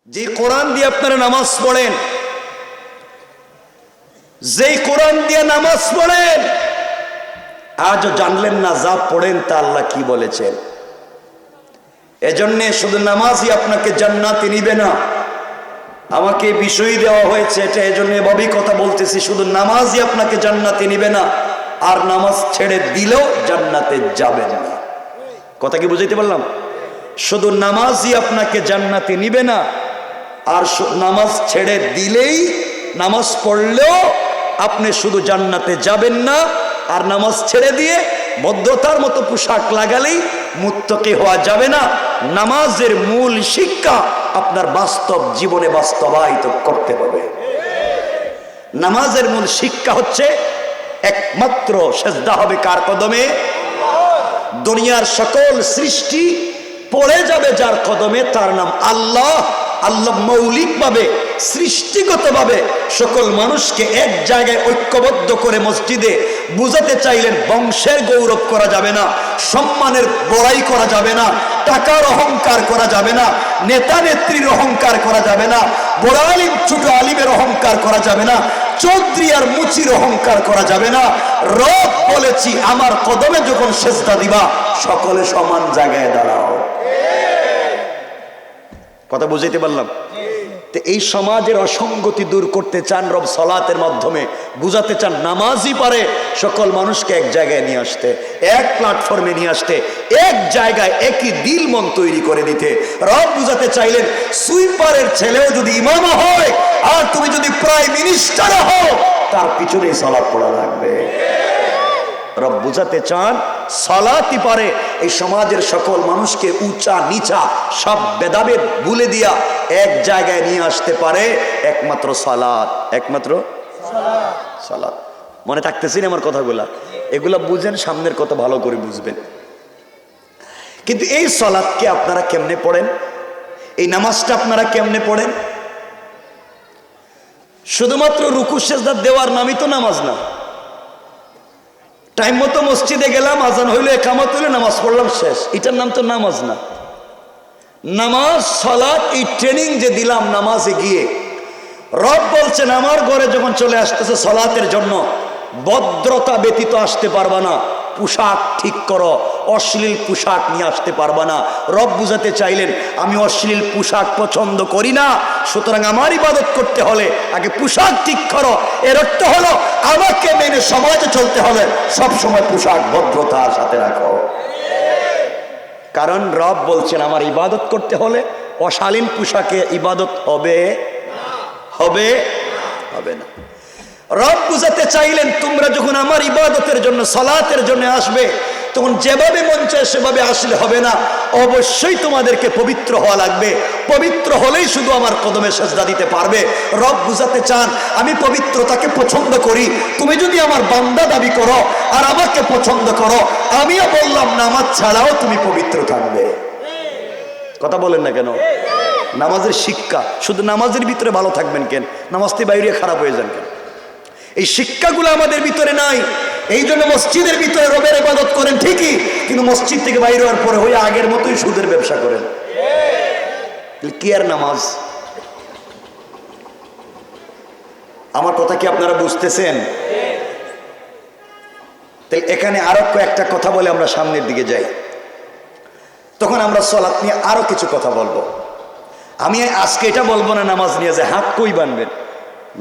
যে কোরআন দিয়ে আপনারা নামাজ পড়েন, যেই কোরআন দিয়ে নামাজ পড়েন, আজও জানলেন না যা পড়েন তা আল্লাহ কি বলেছেন। এজন্য শুধু নামাজই আপনাকে জান্নাতে নিবে না। আমাকে বিষয় দেওয়া হয়েছে এটা, এজন্য এভাবেই কথা বলতেছি, শুধু নামাজই আপনাকে জান্নাতে নিবে না, আর নামাজ ছেড়ে দিলেও জান্নাতে যাবেন না। কথা কি বুঝাইতে পারলাম? শুধু নামাজই আপনাকে জান্নাতে নিবে না, আর নামাজ ছেড়ে দিলেই, নামাজ পড়লেও আপনি শুধু জান্নাতে যাবেন না, আর নামাজ ছেড়ে দিয়ে বদ্ধতার মতো পোশাক লাগালেই মুত্তাকি হওয়া যাবে না। নামাজের মূল শিক্ষা আপনার বাস্তব জীবনে বাস্তবায়িত করতে হবে। নামাজের মূল শিক্ষা হচ্ছে একমাত্র সেজদা হবে কার কদমে? দুনিয়ার সকল সৃষ্টি পড়ে যাবে যার কদমে, তার নাম আল্লাহ। আল্লাহ মৌলিকভাবে সৃষ্টিগতভাবে সকল মানুষকে এক জায়গায় ঐক্যবদ্ধ করে মসজিদে বুঝাতে চাইলেন, বংশের গৌরব করা যাবে না, সম্মানের বড়াই করা যাবে না, টাকার অহংকার করা যাবে না, নেতা নেত্রীর অহংকার করা যাবে না, বড় আলিম ছোট আলিমের অহংকার করা যাবে না, চৌধুরী আর মুচির অহংকার করা যাবে না। রব বলেছি আমার কদমে যখন সেজদা দিবা সকলে সমান জায়গায় দাঁড়াও। কথা বুঝাইতে পারলাম? তো এই সমাজের অসঙ্গতি দূর করতে চান রব সালাতের মাধ্যমে, বুঝাতে চান নামাজই পারে সকল মানুষকে এক জায়গায় নিয়ে আসতে, এক প্ল্যাটফর্মে নিয়ে আসতে, এক জায়গায় একই দিল মন তৈরি করে দিতে। রব বুঝাতে চাইলেন সুইপারের ছেলেও যদি ইমাম হয়, আর তুমি যদি প্রাইম মিনিস্টার হও, তার পিছনেই সালাত পড়া লাগবে। রব বুঝাতে চান সালাতই পারে এই সমাজের সকল মানুষকে উঁচা নিচা সব ভেদাভেদ ভুলে দিয়া এক জায়গায় নিয়ে আসতে পারে একমাত্র সালাত, একমাত্র সালাত। মনে থাকতেছি না আমার কথাগুলা? এগুলা বুঝেন, সামনের কথা ভালো করে বুঝবেন। কিন্তু এই সালাতকে আপনারা কেমনে পড়েন? এই নামাজটা আপনারা কেমনে পড়েন? শুধুমাত্র রুকু সেজদা দেওয়ার নামই তো নামাজ না। টাইম মতো মসজিদে গেলাম, আজান হইলো, একামত হইলো, নামাজ পড়লাম, শেষ, এটার নাম তো নামাজ না। নামাজ সালাত এই ট্রেনিং যে দিলাম নামাজে গিয়ে, রব বলছেন আমার ঘরে যখন চলে আসতেছে সালাতের জন্য, ভদ্রতা ব্যতীত আসতে পারবা না, পোশাক ঠিক করো, অশ্লীল পোশাক নিয়ে আসতে পারবা না। রব বুঝাতে চাইলেন আমি অশ্লীল পোশাক পছন্দ করি না, সুতরাং আমার ইবাদত করতে হলে আগে পোশাক ঠিক করো। এর অর্থ হলো আমাকে মেনে সমাজে চলতে হলে সব সময় পোশাক ভদ্রতার সাথে রাখো। কারণ রব বলছেন আমার ইবাদত করতে হলে অশালীন পোশাকে ইবাদত হবে হবে হবে না। রব বুঝাতে চাইলেন তোমরা যখন আমার ইবাদতের জন্য সালাতের জন্য আসবে, তখন যেভাবে মন চায় সেভাবে আসলে হবে না, অবশ্যই তোমাদেরকে পবিত্র হওয়া লাগবে। পবিত্র হলেই শুধু আমার কদমে সেজদা দিতে পারবে। রব বুঝাতে চান আমি পবিত্রতাকে পছন্দ করি, তুমি যদি আমার বান্দা দাবি করো আর আমাকে পছন্দ করো, আমিও বললাম নামাজ ছাড়াও তুমি পবিত্র থাকবে। কথা বলেন না কেন? নামাজের শিক্ষা, শুধু নামাজের ভিতরে ভালো থাকবেন কেন, নামাজ থেকে বাইরে খারাপ হয়ে যান কেন? এই শিক্ষাগুলো আমাদের ভিতরে নাই। এই জন্য মসজিদের ভিতরে রবের ইবাদত করেন ঠিকই, কিন্তু মসজিদ থেকে বাইরে হওয়ার পরে হয়ে আগের মতোই সুদের ব্যবসা করেন। কি আর নামাজ? আমার কথা কি আপনারা বুঝতেছেন? তাই এখানে আরো কয়েকটা কথা বলে আমরা সামনের দিকে যাই, তখন আমরা সালাত নিয়ে আরো কিছু কথা বলবো। আমি আজকে এটা বলবো না নামাজ নিয়ে যে হাত কই বাঁধবেন,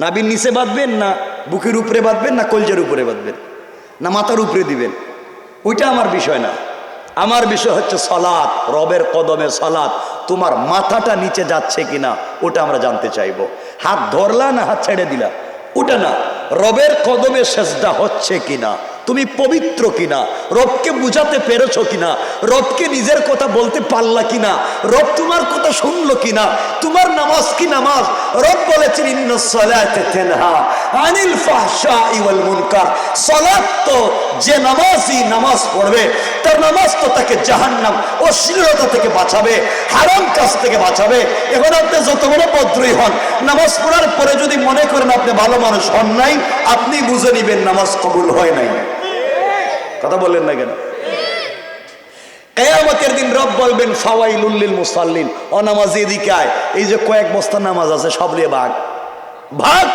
নাভির নিচে বাঁধবেন না বুকের উপরে বাঁধবেন না কলজের উপরে বাঁধবেন না মাথার উপরে দিবেন, ওইটা আমার বিষয় না। আমার বিষয় হচ্ছে সালাত, রবের কদমে সালাত। তোমার মাথাটা নিচে যাচ্ছে কিনা ওটা আমরা জানতে চাইবো। হাত ধরলা না হাত ছেড়ে দিলা ওটা না, রবের কদমে সেজদা হচ্ছে কিনা, তুমি পবিত্র কিনা, রবকে বুঝাতে পেরেছো কিনা, রবকে নিজের কথা বলতে পারলা কিনা, রব তোমার কথা শুনলো কিনা, তোমার নামাজ কি নামাজ? রব বলেছেন ইন্নাস সালাতা তানহা আনিল ফাহশাই ওয়াল মুনকার। সালাত তো যে নামাজি নামাজ পড়বে তার নামাজ তো তাকে জাহান্নাম অশ্লীলতা থেকে বাঁচাবে, হারাম কাজ থেকে বাঁচাবে। এখন আপনি যত বড় ভদ্রই হন, নামাজ পড়ার পরে যদি মনে করেন আপনি ভালো মানুষ হন নাই, আপনি বুঝে নিবেন নামাজ কবুল হয় নাই। কথা বললেন না কেন? কিয়ামতের দিন রব বলবেন ফাওয়াইলুল লিল মুসাল্লিন, অনামাজি এদিকে আয়, এই যে কয়েক বস্তা নামাজ আছে সব নিয়ে ভাগ ভাগ,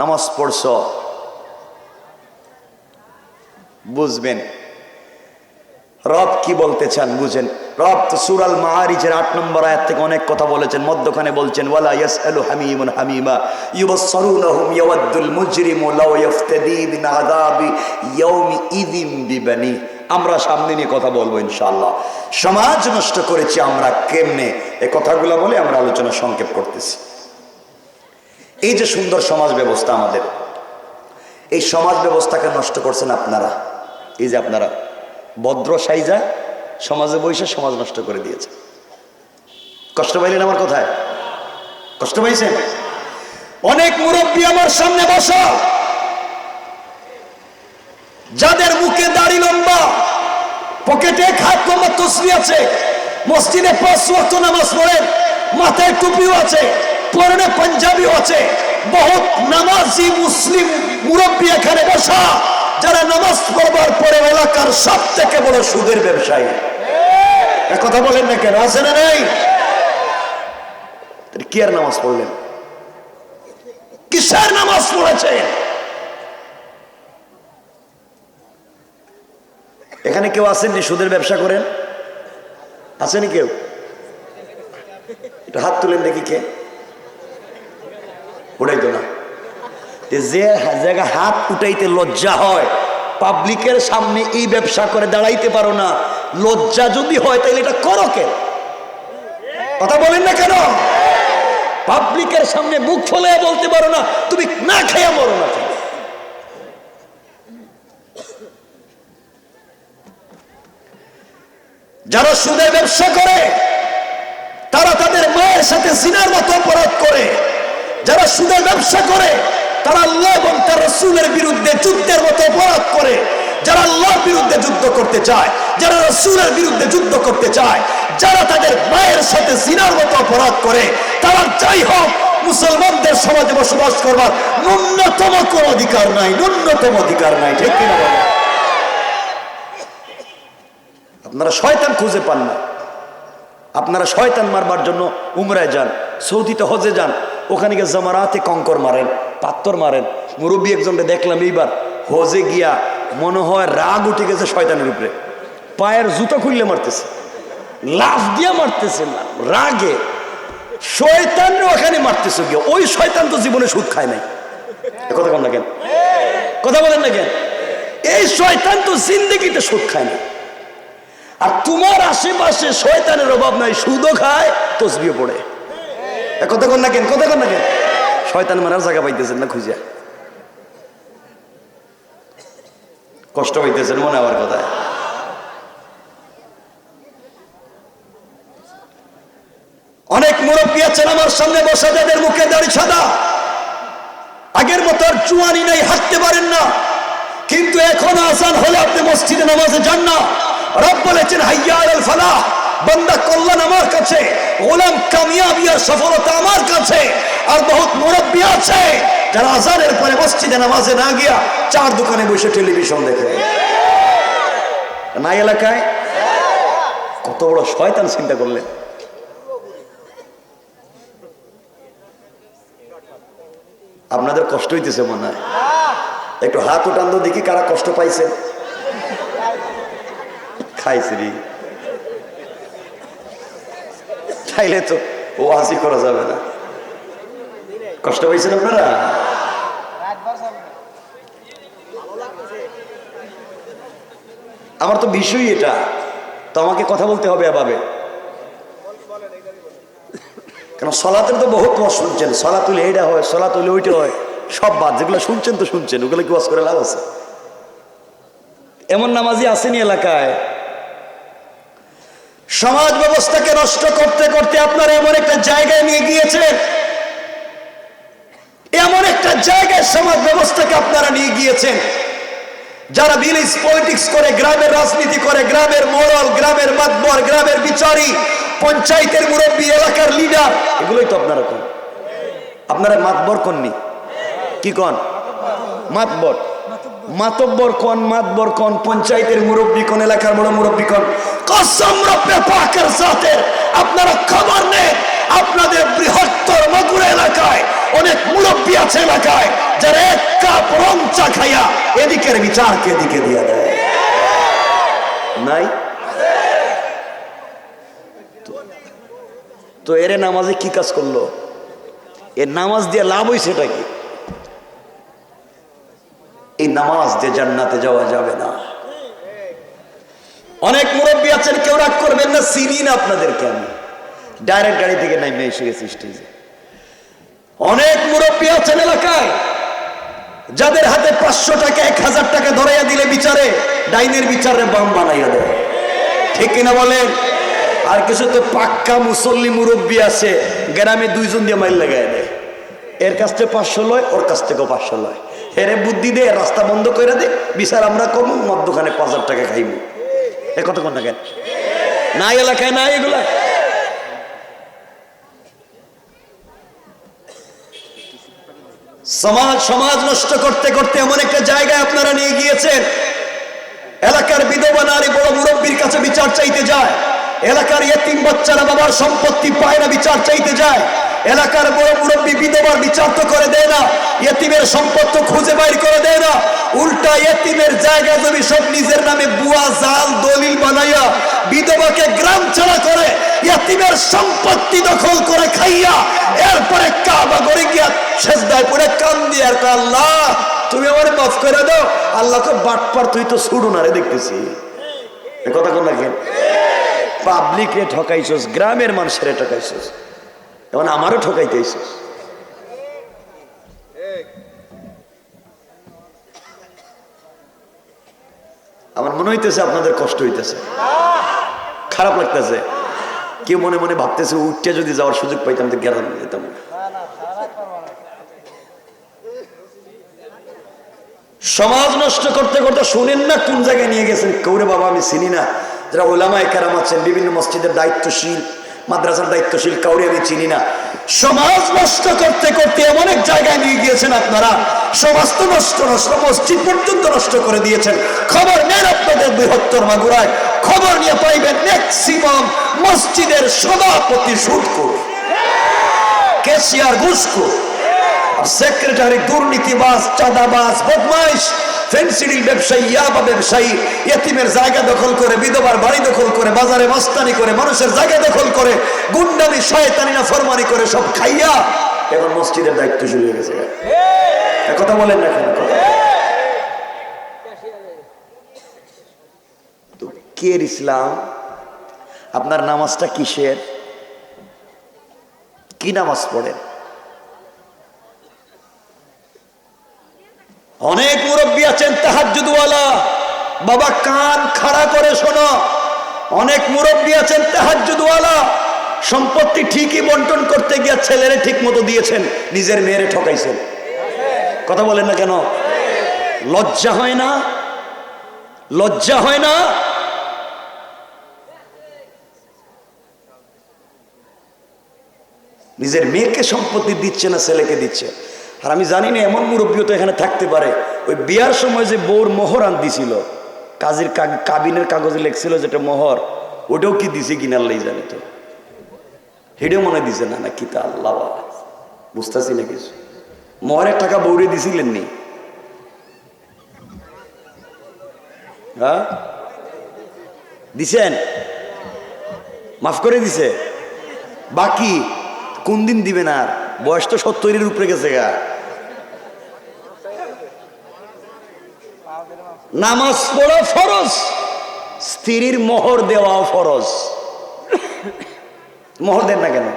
নামাজ পড়ছ। বুঝবেন রব কি বলতে চান, বুঝেন। রব তো সূরা আল মাআরিজের 8 নম্বর আয়াত থেকে অনেক কথা বলেছেন, মধ্যখানে বলছেন ওয়ালা ইয়াসআলু হামিমুন হামিমা ইউবাসসিরুনহুম ইয়াওয়াদ্দুল মুজরিমু লাউ ইফতাদি মিন আযাবি ইয়াউমি ইযিন বিবানি। আমরা সামনে নিয়ে কথা বলবো ইনশাআল্লাহ। সমাজ নষ্ট করেছি আমরা কেমনে, এই কথাগুলো বলে আমরা আলোচনা সংক্ষেপ করতেছি। এই যে সুন্দর সমাজ ব্যবস্থা আমাদের, এই সমাজ ব্যবস্থাকে নষ্ট করছেন আপনারা। এই যে আপনারা ভদ্র সাইজা সমাজে বসে সমাজ নষ্ট করে দিয়েছে। কষ্ট পাইলেন আমার কথায়? কষ্ট পাইছেন? অনেক মুরব্বী আমার সামনে বসা, যাদের মুখে দাড়ি লম্বা, পকেটে হাত লম্বা তসবিহ আছে, মসজিদে 5 ওয়াক্ত নামাজ পড়েন, মাথায় টুপিও আছে, পরনে পাঞ্জাবিও আছে, বহুত নামাজি মুসলিম মুরব্বী এখানে বসা, যারা নামাজ পড়বার পরে এলাকার সব থেকে বড় সুদের ব্যবসায়ী। কথা বলেন না কেন? আছে না নাই? কি আর নামাজ পড়লেন? কিসের নামাজ পড়েছেন? এখানে কেউ আসেননি সুদের ব্যবসা করেন? আসেনি কেউ? একটু হাত তুলেন দেখি কে। উঠাইতো না। যে জায়গা হাত উঠাইতে লজ্জা হয়, পাবলিকের সামনে এই ব্যবসা করে দাঁড়াইতে পারো না, লজ্জা যদি হয় তাহলে এটা করো কেন? কথা বলেন না কেন? পাবলিকের সামনে মুখ ফলে বলতে পারো না, তুমি না খেয়ে মরো না কেন? যারা সুদের ব্যবসা করে তারা তাদের মায়ের সাথে জিনার মতো অপরাধ করে। যারা সুদের ব্যবসা করে তারা আল্লাহ এবং তার রাসূলের বিরুদ্ধে যুদ্ধের মতো অপরাধ করে। যারা আল্লাহর বিরুদ্ধে যুদ্ধ করতে চায়, যারা রাসূলের বিরুদ্ধে যুদ্ধ করতে চায়, যারা তাদের মায়ের সাথে জিনার মতো অপরাধ করে, তারা যাই হোক মুসলমানদের সমাজে বসবাস করবার ন্যূনতম কোন অধিকার নাই, ন্যূনতম অধিকার নাই। ঠিক কিনা বলেন? আপনারা শয়তান খুঁজে পান না, আপনারা শয়তান মারবার জন্য উমরায় যান, সৌদিতে হজে যান, ওখানে গিয়ে জামারাতে কঙ্কর মারেন, পাত্তর মারেন। মুরব্বী একজনকে দেখলাম এইবার হজে গিয়া মনে হয় রাগ উঠে গেছে শয়তানের উপরে, পায়ের জুতো খুললে মারতেছে, লাফ দিয়ে মারতেছে না রাগে, শয়তানরে ওখানে মারতেছে গিয়ে। ওই শয়তান তো জীবনে সুদ খায় নাই। কথা বলেন না কেন? কথা বলেন না কেন? এই শয়তান তো জিন্দেগিতে সুদ খায় না। আর তোমার আশেপাশে শয়তানের অভাব নাই, সুদও খায়, তসবিহ পড়ে। কথা কন না কেন? কথা কন না কেন? শয়তান মারার জায়গা পাইতেছেন না খুঁজে? কষ্ট পাইতেছেন মনে আমার কথায়? অনেক মুরব্বী আছেন আমার সামনে বসা, যাদের মুখে দাড়ি সাদা, আগের মতো আর জুয়ানি নাই, হাঁটতে পারেন না, কিন্তু এখন আজান হলে আপনি মসজিদে নামাজে যান না। রব বলেছেন হাইয়া আলাল ফালাহ, বান্দা কল্যাণ আমার কাছে, গোলাম কামিয়াবি আর সফলতা আমার কাছে। আর বহুত মুরব্বী আছে যারা আজানের পরে মসজিদে নামাজে না গিয়া চার দোকানে বসে টেলিভিশন দেখে। না এলাকায় কত বড় শয়তান চিন্তা করলেন। আপনাদের কষ্ট হইতেছে মনে হয়? একটু হাত উঠান তো দেখি কারা কষ্ট পাইছেন। খাইছি রে, চাইলে তো ওয়াজি করা যাবে না। কষ্ট পাইছেন আপনারা? আমার তো বিষয় এটা, তো আমাকে কথা বলতে হবে এভাবে। কেন সলাতের তো বহুত ওয়াজ শুনছেন, সলাত হইলে এইটা হয়, সলাত হইলে ওইটা হয়, সব বাদ। যেগুলো শুনছেন তো শুনছেন, ওগুলো কি ওয়াজ করে লাভ আছে? এমন নামাজি আসেনি এলাকায়। সমাজ ব্যবস্থাকে নষ্ট করতে করতে আপনারা এমন একটা জায়গায় নিয়ে গিয়েছেন, এমন একটা জায়গায় সমাজ ব্যবস্থাকে আপনারা নিয়ে গিয়েছেন, যারা ভিলেজ পলিটিক্স করে, গ্রামের রাজনীতি করে, গ্রামের মোড়ল, গ্রামের মাতবর, গ্রামের বিচারী, পঞ্চায়েতের মুরব্বী, এলাকার লিডার, এগুলোই তো আপনারা কোন। আপনারা মাতবর কোননি? কি কোন? মাতবর। মাতব্বর কোন, মাতবর কোন, পঞ্চায়েতের মুরব্বী কোন, এলাকার বড় মুরব্বী কোন, কসম রব্বে পাকের সাথে আপনারা খবর নেন, আপনাদের বৃহত্তর মাগুরা এলাকায় অনেক মুরব্বী আছে এলাকায় যারা এক কাপ রং চা খাইয়া এদিকের বিচারকে এদিকে দিয়ে দেয়। নাই তো এর নামাজে কি কাজ করলো? এর নামাজ দিয়ে লাভ হয়েছে এটা কি? এই নামাজ দিয়ে জান্নাতে যাওয়া যাবে না। অনেক মুরব্বী আছেন, কেউ রাগ করবেন না, চিনি না আপনাদেরকে, আমি ডাইরেক্ট গাড়ি থেকে নাইমে এসে গেছি স্টেজে। অনেক মুরব্বী আছেন এলাকায় যাদের হাতে 500 টাকা 1000 টাকা ধরাইয়া দিলে বিচারে ডাইনের বিচারে বাম বানাইয়া দেয়, ঠিক কিনা বলেন? আর কিছু তো পাক্কা মুসল্লি মুরব্বী আছে, গ্রামে 2 জন দিয়ে মাইল লাগাই দেয়, এর কাছ থেকে 500 লয়, ওর কাছ থেকেও 500 লয়, এরে বুদ্ধি দে, রাস্তা বন্ধ করে দে, বিচার আমরা কম, মধ্যখানে 5000 টাকা খাইব। এ কত কোন টাকা নাই এলাকায়, নাই এগুলা। সমাজ নষ্ট করতে করতে এমন একটা জায়গায় আপনারা নিয়ে গিয়েছেন, এলাকার বিধবা নারী বড় মুরব্বীর কাছে বিচার চাইতে যায়, এলাকার ইয়েতিম বাচ্চারা বাবার সম্পত্তি পায় না বিচার চাইতে যায়, এলাকার বড় মুরব্বী বিধবার বিচার তো করে দেয় না, ইয়েতিমের সম্পত্তি খুঁজে বাইর করে দেয় না, উল্টা ইয়েতিমের জায়গা জমি সব নিজের নামে বুয়া জাল দলিল বানাইয়া বিধবাকে গ্রাম ছাড়া করে ইয়েতিমের সম্পত্তি দখল করে খাইয়া এরপরে কাবা করে গিয়া সেজদায় পড়ে কান্দি আর কয়, আল্লাহ তুমি আমারে মাফ করে দাও। আল্লাহকে বাটপার, তুই তো ছুড়ু না রে, দেখতেছি। এ কথা কোন রাখেন? পাবলিক রে ঠকাইছস, গ্রামের মানুষের ঠকাইছস, এখন আমারও ঠকাইতেছস। আমার মনে হইতেছে আপনাদের কষ্ট হইতেছে, খারাপ লাগতেছে। কেউ মনে মনে ভাবতেছে উঠতে যদি যাওয়ার সুযোগ পাইতাম তো গেলাম যেতাম। সমাজ নষ্ট করতে করতে শুনেন না কোন জায়গায় নিয়ে গেছেন। কৌরে বাবা আমি চিনি না, যারা ওলামায়ে কেরাম আছেন, বিভিন্ন মসজিদের দায়িত্বশীল, মাদ্রাসার দায়িত্বশীল, কাউরে আমি চিনি না। সমাজ নষ্ট করতে করতে এমন এক জায়গায় নিয়ে গিয়েছেন আপনারা, সমাজ তো নষ্ট, মসজিদ পর্যন্ত নষ্ট করে দিয়েছেন। খবর নেন আপনাদের বৃহত্তর মাগুরায়, খবর নিয়ে পাইবেন ম্যাক্সিমাম মসজিদের সভাপতি সুদখোর, ক্যাশিয়ার ঘুষখোর, সেক্রেটারি দুর্নীতিবাজ, চাঁদাবাজ, বদমাইশ, ফেন্সিডিল ব্যবসায়ী, ইয়াবা ব্যবসায়ী, ইয়েতিমের জায়গা দখল করে, বিধবার বাড়ি দখল করে, বাজারে মস্তানি করে, মানুষের জায়গা দখল করে, গুন্ডামি শয়তানি না ফরমানি করে সব খাইয়া এখন মসজিদের দায়িত্ব শুরু হয়ে গেছে। কথা বলেন না কেন? তো কে ইসলাম? আপনার নামাজটা কিসের? কি নামাজ পড়েন? অনেক মুরব্বী আছেন তাহাজ্জুদওয়ালা, বাবা কান খাড়া করে শোনো, অনেক মুরব্বী আছেন তাহাজ্জুদওয়ালা, সম্পত্তি ঠিকই বন্টন করতে গিয়ে ছেলেরে ঠিক মতো দিয়েছেন, নিজের মেয়েরে ঠকাইছেন। কথা বলেন না কেন? লজ্জা হয় না? লজ্জা হয় না? নিজের মেয়েকে সম্পত্তি দিচ্ছে না, ছেলেকে দিচ্ছে। আর আমি জানি না এমন মুরব্বীও তো এখানে থাকতে পারে, ওই বিয়ার সময় যে বউর মোহর আন দিছিল, কাজের কাবিনের কাগজে লেখছিল যেটা মোহর, ওটাও কি দিছে কিনা আল্লাহ জানে। তো হেডেও মনে দিছে না, কি তা আল্লাহ বুঝতেছি না কিছু। মোহরের টাকা বউরে দিছিলেন নি? হ্যাঁ দিছেন? মাফ করে দিছে? বাকি কোন দিন দিবেন? আর বয়স তো 70-এর উপরে গেছে গা। নামাজ পড়া ফরজ, স্ত্রীর মোহর দেওয়াও ফরজ। মোহর দেন না কেন?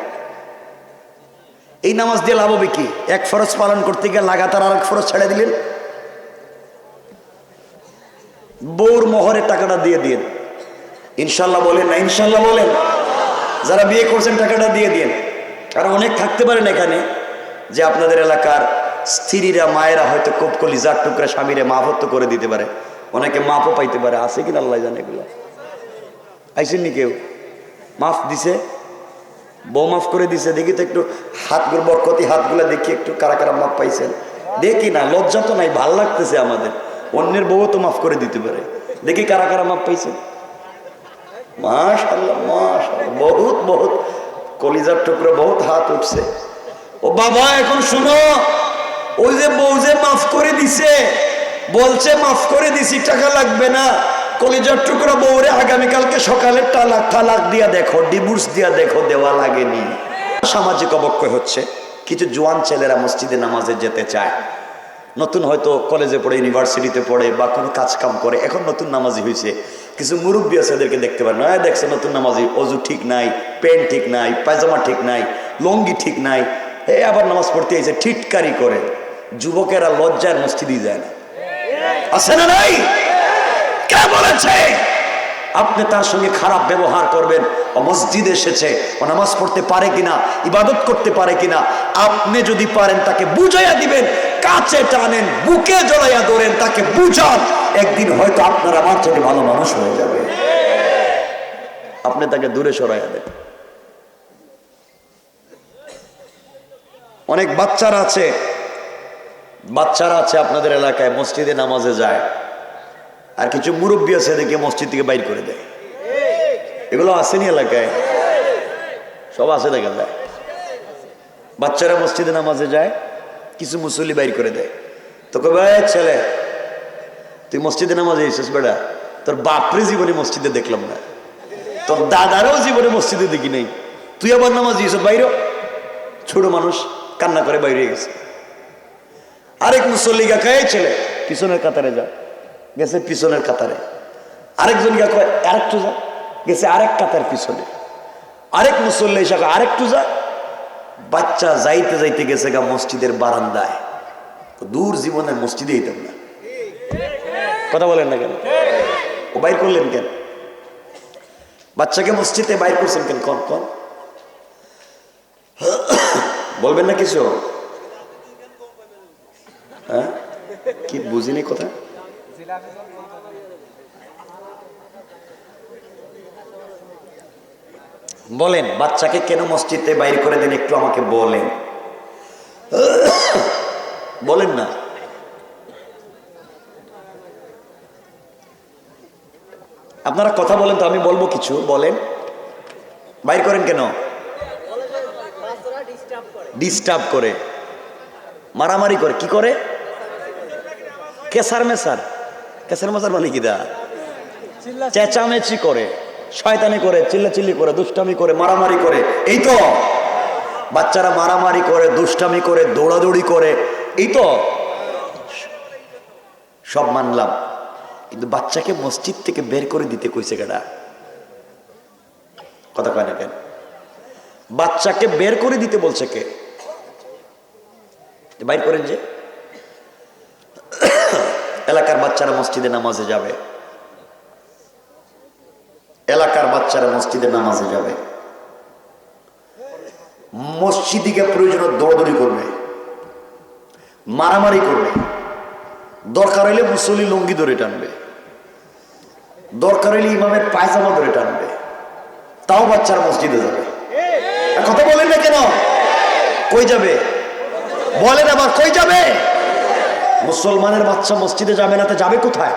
এই নামাজ দিয়ে লাভ হবে কি? এক ফরজ পালন করতে গিয়ে লাগাতার আর এক ফরজ ছেড়ে দিলেন। বউর মোহরের টাকাটা দিয়ে দিন ইনশাল্লাহ। বলেন না ইনশাল্লাহ? বলেন। যারা বিয়ে করছেন টাকাটা দিয়ে দিন। আর অনেক থাকতে পারেন এখানে যে আপনাদের এলাকার স্ত্রীরা, মায়েরা হয়তো খুব কলিজার টুকরা স্বামীরে মাফত করে দিতে পারে, অনেকে মাফও পাইতে পারে। আছে কিনা আল্লাহ জানে। এগুলো আইসেননি? কেউ মাফ দিছে? বউ মাফ করে দিছে? দেখি তো একটু হাতগুলো, বরকতি হাতগুলো দেখি একটু, কারা কারা মাফ পাইছেন দেখি না। লজ্জা তো নাই, ভাল লাগতেছে আমাদের। অন্যের বউ তো মাফ করে দিতে পারে। দেখি কারা কারা মাফ পাইছে। মাশাআল্লাহ মাশাআল্লাহ, বহুত বহুত কলিজার টুকরো, বহুত হাত উঠছে। ও বাবা এখন শুনো, ওই যে বউ যে মাফ করে দিছে, বলছে মাফ করে দিছি, টাকা লাগবে না, কলিজার টুকরো বউরে আগামীকালকে সকালে তালাক দিয়া দেখো, ডিভোর্স দিয়া দেখো, দেওয়া লাগেনি। সামাজিক অবক্ষয় হচ্ছে, কিছু জোয়ান ছেলেরা মসজিদে নামাজে যেতে চায়, নতুন হয়তো কলেজে পড়ে, ইউনিভার্সিটিতে পড়ে বা কোনো কাজ কাম করে, এখন নতুন নামাজি হয়েছে। কিছু মুরব্বী আছে, এদেরকে দেখতে পারে না, দেখছে নতুন নামাজি, অজু ঠিক নাই, প্যান্ট ঠিক নাই, পায়জামা ঠিক নাই, লঙ্গি ঠিক নাই, আবার নামাজ পড়তে এসে ঠিটকারি করে। যুবকেরা লজ্জার মসজিদই যায় না, আছে না নাই? কে বলেছে আপনি তার সঙ্গে খারাপ ব্যবহার করবেন? ও মসজিদে এসেছে, ও নামাজ পড়তে পারে কিনা, ইবাদত করতে পারে কিনা, আপনি যদি পারেন তাকে বুঝাইয়া দিবেন, কাছে টানেন, বুকে জড়াইয়া ধরেন, তাকে বুঝান, একদিন হয়তো আপনার আমার থেকে ভালো মানুষ হয়ে যাবে। আপনি তাকে দূরে সরাইয়া দেন। অনেক বাচ্চারা আছে আপনাদের এলাকায়, মসজিদে নামাজে যায়, আর কিছু মুরব্বী আছে এদেরকে মসজিদ থেকে বাইর করে দেয়। এগুলো আসেনি এলাকায়, সব আছে, দেখা যায়। বাচ্চারা মসজিদে নামাজে যায়, কিছু মুসল্লি বাইর করে দেয়। তো কবে ছেলে তুই মসজিদে নামাজে এসেছিস বেটা, তোর বাপরে জীবনে মসজিদে দেখলাম না, তোর দাদারও জীবনে মসজিদে দেখি নাই, তুই আবার নামাজ দিয়েছ বাইরে। ছোট মানুষ কান্না করে বাইরে গেছে। আরেক মুসল্লি গা কয় ছেলে পিছনের কাতারে যা, গেছে পিছনের কাতারে। আরেকজন গা কয় আরেকটু যা, গেছে আরেক কাতার পিছনে। আরেক মুসল্লি এসে আরেকটু যা, বাচ্চা যাইতে যাইতে গেছে গা মসজিদের বারান্দায়। দূর জীবনের মসজিদে যেতাম না। কথা বলেন না কেন? ও বাইর করলেন কেন? বাচ্চাকে মসজিদে বাইর করছেন কেন? কন কন বলবেন না কিছু? হ্যাঁ, কি বুঝিনি কথা? বলেন বাচ্চাকে কেন মসজিদে বাইর করে দেন, একটু আমাকে বলেন। বলেন না। আপনারা কথা বলেন তো, আমি বলবো কিছু। বলেন বাইর করেন কেন? ডিস্টার্ব করে, মারামারি করে, কি করে? কেসার মেসার মানে কি দা? চেঁচামেচি করে, শয়তানি করে, চিল্লাচিল্লি করে, দুষ্টামি করে, মারামারি করে। এই তো বাচ্চারা মারামারি করে, দুষ্টামি করে, দৌড়াদৌড়ি করে, এই তো সব মানলাম, কিন্তু বাচ্চাকে মসজিদ থেকে বের করে দিতে কইছে কেডা? কথা কয় না কেন? বাচ্চাকে বের করে দিতে বলছে কে? বাইর করেন যে। এলাকার বাচ্চারা মসজিদে নামাজে যাবে, এলাকার বাচ্চারা মসজিদে নামাজে যাবে, মসজিদিকে প্রয়োজন দৌড়াদৌড়ি করবে, মারামারি করবে, দরকার হইলে মুসল্লি লুঙ্গি ধরে টানবে, দরকার হইলে ইমামের পায়জামা ধরে টানবে, তাও বাচ্চারা মসজিদে যাবে। কথা বলেন না কেন? কই যাবে? বলেন আবার, কই যাবে? মুসলমানের বাচ্চা মসজিদে যাবে না তো যাবে কোথায়?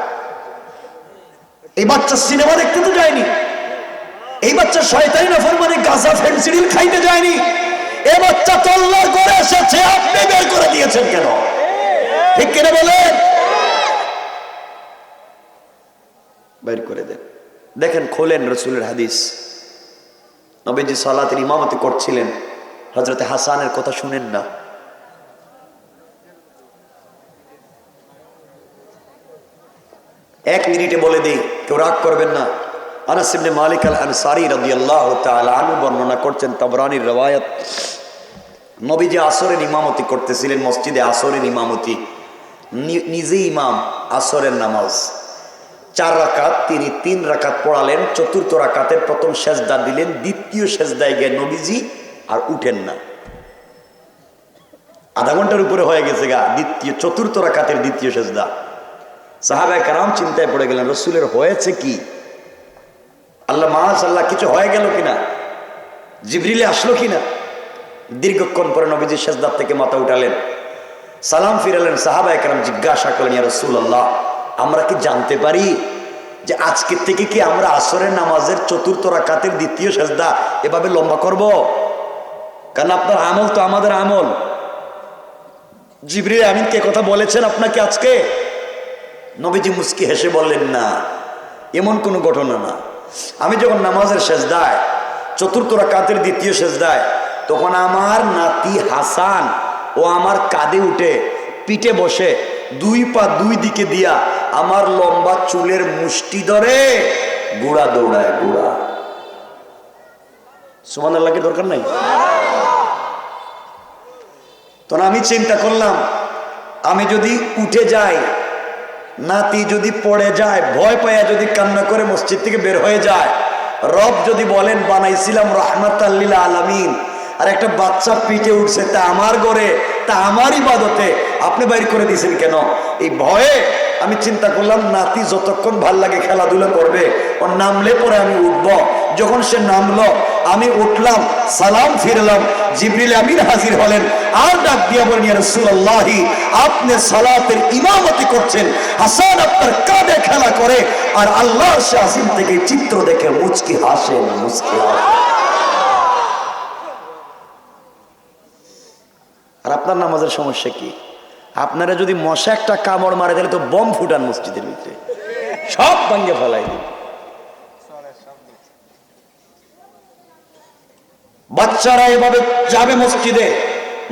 এই বাচ্চা সিনেমা দেখতে তো যায়নি, এই বাচ্চা শয়তানি নাফরমানি গাঁজা ফেন্সিডিল খাইতে যায়নি, এ বাচ্চা তো আল্লাহর ঘরে এসেছে, আপনি বের করে দিয়েছেন কেন? ঠিক কিনা বলেন? বের করে দেন। দেখেন, খোলেন রাসূলের হাদিস। নবীজি সালাতের ইমামতি করছিলেন, হযরতে হাসানের কথা শুনেন না? এক মিনিটে বলে দিই, কেউ রাগ করবেন না। আনাস ইবনে মালিক আল আনসারী রাদিয়াল্লাহু তাআলা আনহু বর্ণনা করছেন, তাবরানীর রওয়ায়াত, নবীজি আসরের ইমামতি করতেছিলেন, মসজিদে আসরের ইমামতি, নিজে ইমাম আসরের নামাজ 4 রাকাত, তিনি 3 রাকাত পড়ালেন। চতুর্থ রাকাতের প্রথম সেজদা দিলেন, দ্বিতীয় সেজদায় গিয়ে নবীজি আর উঠেন না। আধা ঘন্টার উপরে হয়ে গেছে গা চতুর্থ রাকাতের দ্বিতীয় সেজদা। সাহাবায়ে কেরাম চিন্তায় পড়ে গেলেন, রাসূলের হয়েছে কি? আল্লাহ মাশাআল্লাহ কিছু হয়ে গেল কিনা, জিবরিলে আসলো কিনা। দীর্ঘক্ষণ পরে নবীজি সেজদা থেকে মাথা উঠালেন, সালাম ফিরালেন। সাহাবায়ে কেরাম জিজ্ঞাসা করলেন, ইয়া রাসূলুল্লাহ, আমরা কি জানতে পারি যে আজকের থেকে কি আমরা আসরের নামাজের চতুর্থ রাকাতের দ্বিতীয় সেজদা এভাবে লম্বা করব? কারণ আপনার আমল তো আমাদের আমল। জিবরিল আমিন কে কথা বলেছেন আপনাকে আজকে? নবীজি মুস্কি হেসে বললেন, না, এমন কোনো ঘটনা না। আমি যখন নামাজের সেজদায় চতুর্থ রাকাতের দ্বিতীয় সেজদায়, তখন আমার নাতি হাসান ও আমার কাঁধে উঠে পিঠে বসে দুই পা দুই দিকে দিয়া আমার লম্বা চুলের মুষ্টি ধরে গুড়া দৌড়ায়। গুড়া সুবহানাল্লাহকে দরকার নাই? তখন আমি চিন্তা করলাম, আমি যদি উঠে যাই, নাতি যদি পড়ে যায়, ভয় পাইয়া যদি কান্না করে মসজিদ থেকে বের হয়ে যায়, রব যদি বলেন বানাইছিলাম রাহমাতাল লিল আলামিন, আর একটা বাচ্চা পিঠে উঠছে, তা আমার ঘরে, তা আমার ইবাদতে, আপনি বাইর করে দিয়েছেন কেন? এই ভয়ে আমি চিন্তা করলাম, নাতি যতক্ষণ ভাল লাগে খেলাধুলা করবে, ওর নামলে পরে আমি উঠবো। যখন সে নামলো, আমি উঠলাম, সালাম ফিরলাম, জিবরিল আমিন হাজির হলেন, আর ডাক দিয়া বলেন, ইয়া রাসূলুল্লাহি, আপনি সালাতের ইমামতি করছেন, হাসান আপনার কাঁধে খেলা করে, আর আল্লাহর শাসিন থেকে চিত্র দেখে মুচকি হাসেন, মুচকি হাসেন। আর আপনার নামাজের সমস্যা কি? আপনারা যদি মশা একটা কামড় মারে, তাহলে তো বম ফুটান মসজিদের ভিতরে, সব ভাঙ্গে ফেলাই দিন। বাচ্চারা এভাবে যাবে মসজিদে,